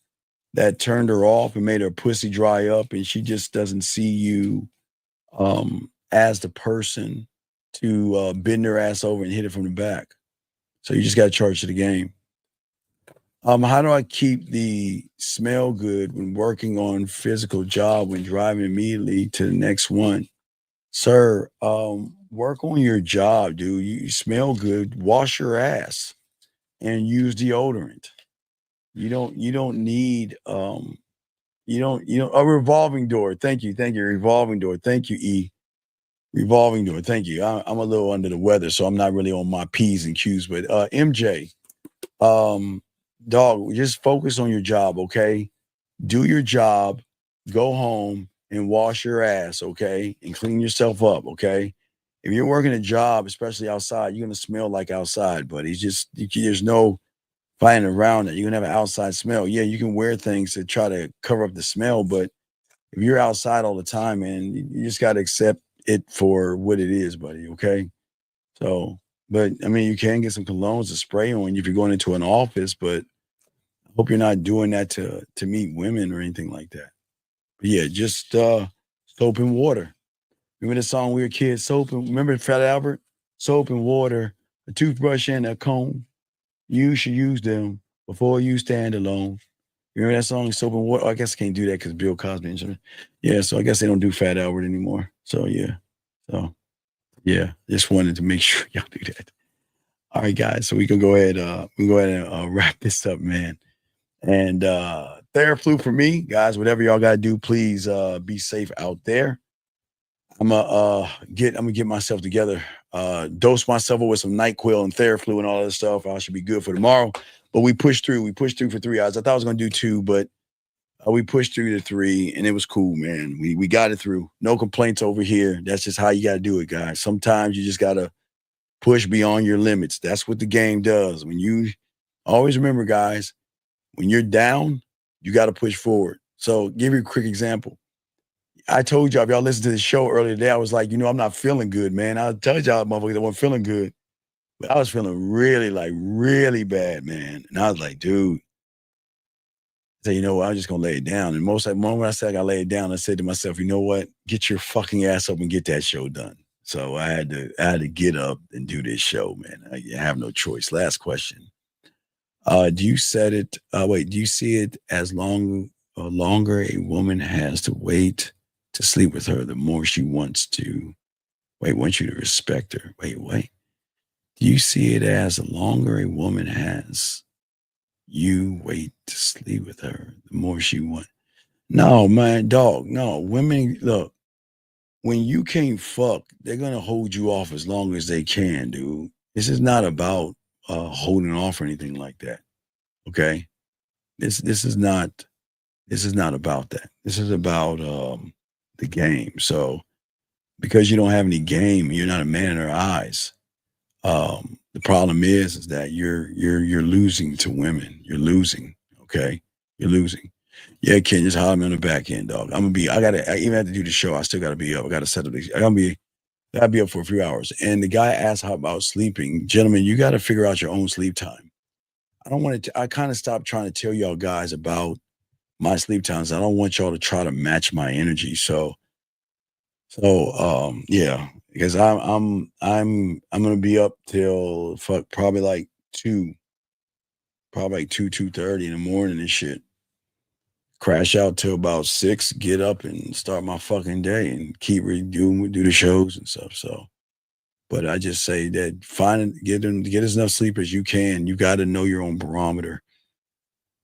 that turned her off and made her pussy dry up, and she just doesn't see you as the person to bend their ass over and hit it from the back. So you just got to charge to the game. How do I keep the smell good when working on physical job when driving immediately to the next one? Sir, work on your job, dude. You smell good. Wash your ass and use deodorant. You don't need a revolving door. Thank you. Revolving door. Thank you, E. Revolving door. Thank you. I'm a little under the weather, so I'm not really on my P's and Q's. But MJ, dog, just focus on your job, okay? Do your job, go home and wash your ass, okay? And clean yourself up, okay? If you're working a job, especially outside, you're gonna smell like outside, buddy. There's no fighting around it. You're gonna have an outside smell. Yeah, you can wear things to try to cover up the smell, but if you're outside all the time, man, you just gotta accept it for what it is, buddy. Okay. So, but I mean, you can get some colognes to spray on if you're going into an office, but I hope you're not doing that to meet women or anything like that. But yeah, just soap and water. Remember the song we were kids? Remember Fat Albert? Soap and water, a toothbrush and a comb. You should use them before you stand alone. You remember that song, Soap and Water? Oh, I guess I can't do that because Bill Cosby. Yeah, so I guess they don't do Fat Albert anymore. So yeah. Just wanted to make sure y'all do that. All right, guys. So we can go ahead and wrap this up, man. And Theraflu for me, guys. Whatever y'all gotta do, please be safe out there. I'm gonna get myself together. Dose myself with some NyQuil and Theraflu and all that stuff. I should be good for tomorrow. But we pushed through. We pushed through for 3 hours. I thought I was gonna do 2, but we pushed through to 3, and it was cool, man. We got it through. No complaints over here. That's just how you gotta do it, guys. Sometimes you just gotta push beyond your limits. That's what the game does. When you always remember, guys, when you're down, you gotta push forward. So give you a quick example. I told y'all, if y'all listened to the show earlier today, I was like, I'm not feeling good, man. I told y'all, motherfuckers, I wasn't feeling good. But I was feeling really bad, man. And I was like, dude. I said, I'm just going to lay it down. And the moment I said I got to lay it down, I said to myself, you know what? Get your fucking ass up and get that show done. So I had to get up and do this show, man. I have no choice. Last question. Do you see it as longer a woman has to wait to sleep with her, the more she wants you to respect her? Wait. Do you see it as the longer a woman has you wait to sleep with her, the more she wants? No, man, dog. No, women, look, when you can't fuck, they're going to hold you off as long as they can, dude. This is not about holding off or anything like that. Okay? This is not about that. This is about the game. So because you don't have any game, you're not a man in her eyes. The problem is that you're losing to women. You're losing. Okay, you're losing. Yeah, Ken, just holler me on the back end, dog. I even have to do the show. I still gotta be up. I gotta set up I gotta be up for a few hours. And the guy asked how about sleeping. Gentlemen, you gotta figure out your own sleep time. I kind of stopped trying to tell y'all guys about my sleep times. I don't want y'all to try to match my energy. So yeah, because I'm gonna be up till probably like 2:30 in the morning and shit. Crash out till about 6, get up and start my fucking day and keep do the shows and stuff. So, but I just say that get as enough sleep as you can. You got to know your own barometer.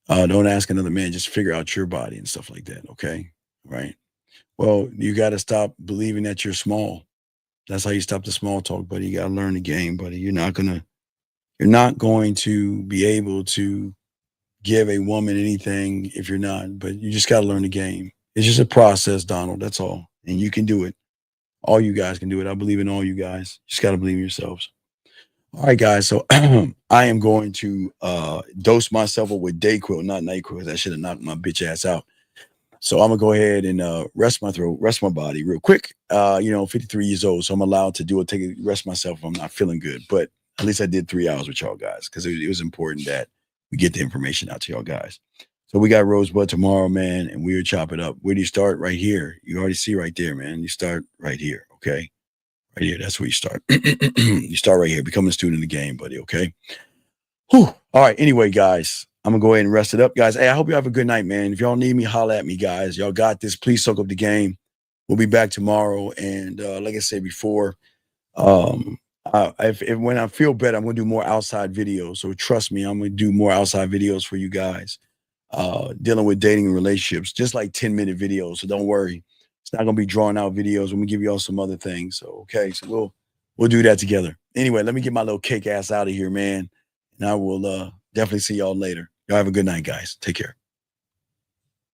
Don't ask another man, just figure out your body and stuff like that. Okay. Right. Well, you got to stop believing that you're small. That's how you stop the small talk, buddy. You got to learn the game, buddy. You're not going to be able to give a woman anything if you're not, but you just got to learn the game. It's just a process, Donald. That's all. And you can do it. All you guys can do it. I believe in all you guys. You just got to believe in yourselves. All right, guys. So I am going to dose myself up with Dayquil, not NyQuil. I should have knocked my bitch ass out. So I'm gonna go ahead and rest my throat, rest my body real quick. 53 years old, so I'm allowed to rest myself if I'm not feeling good. But at least I did 3 hours with y'all guys because it was important that we get the information out to y'all guys. So we got Rosebud tomorrow, man, and we'll chop it up. Where do you start? Right here. You already see right there, man. You start right here, okay? Right here. That's where you start. You start right here. Become a student in the game, buddy. Okay. Whew. All right. Anyway, guys, I'm gonna go ahead and rest it up, guys. Hey, I hope you have a good night, man. If y'all need me, holla at me, guys. Y'all got this. Please soak up the game. We'll be back tomorrow. And like I said before, when I feel better, I'm gonna do more outside videos. So trust me, I'm gonna do more outside videos for you guys. Dealing with dating and relationships, just like 10-minute videos. So don't worry. It's not gonna be drawn out videos. We're gonna give you all some other things. So okay, so we'll do that together. Anyway, let me get my little cake ass out of here, man. And I will definitely see y'all later. Y'all have a good night, guys. Take care.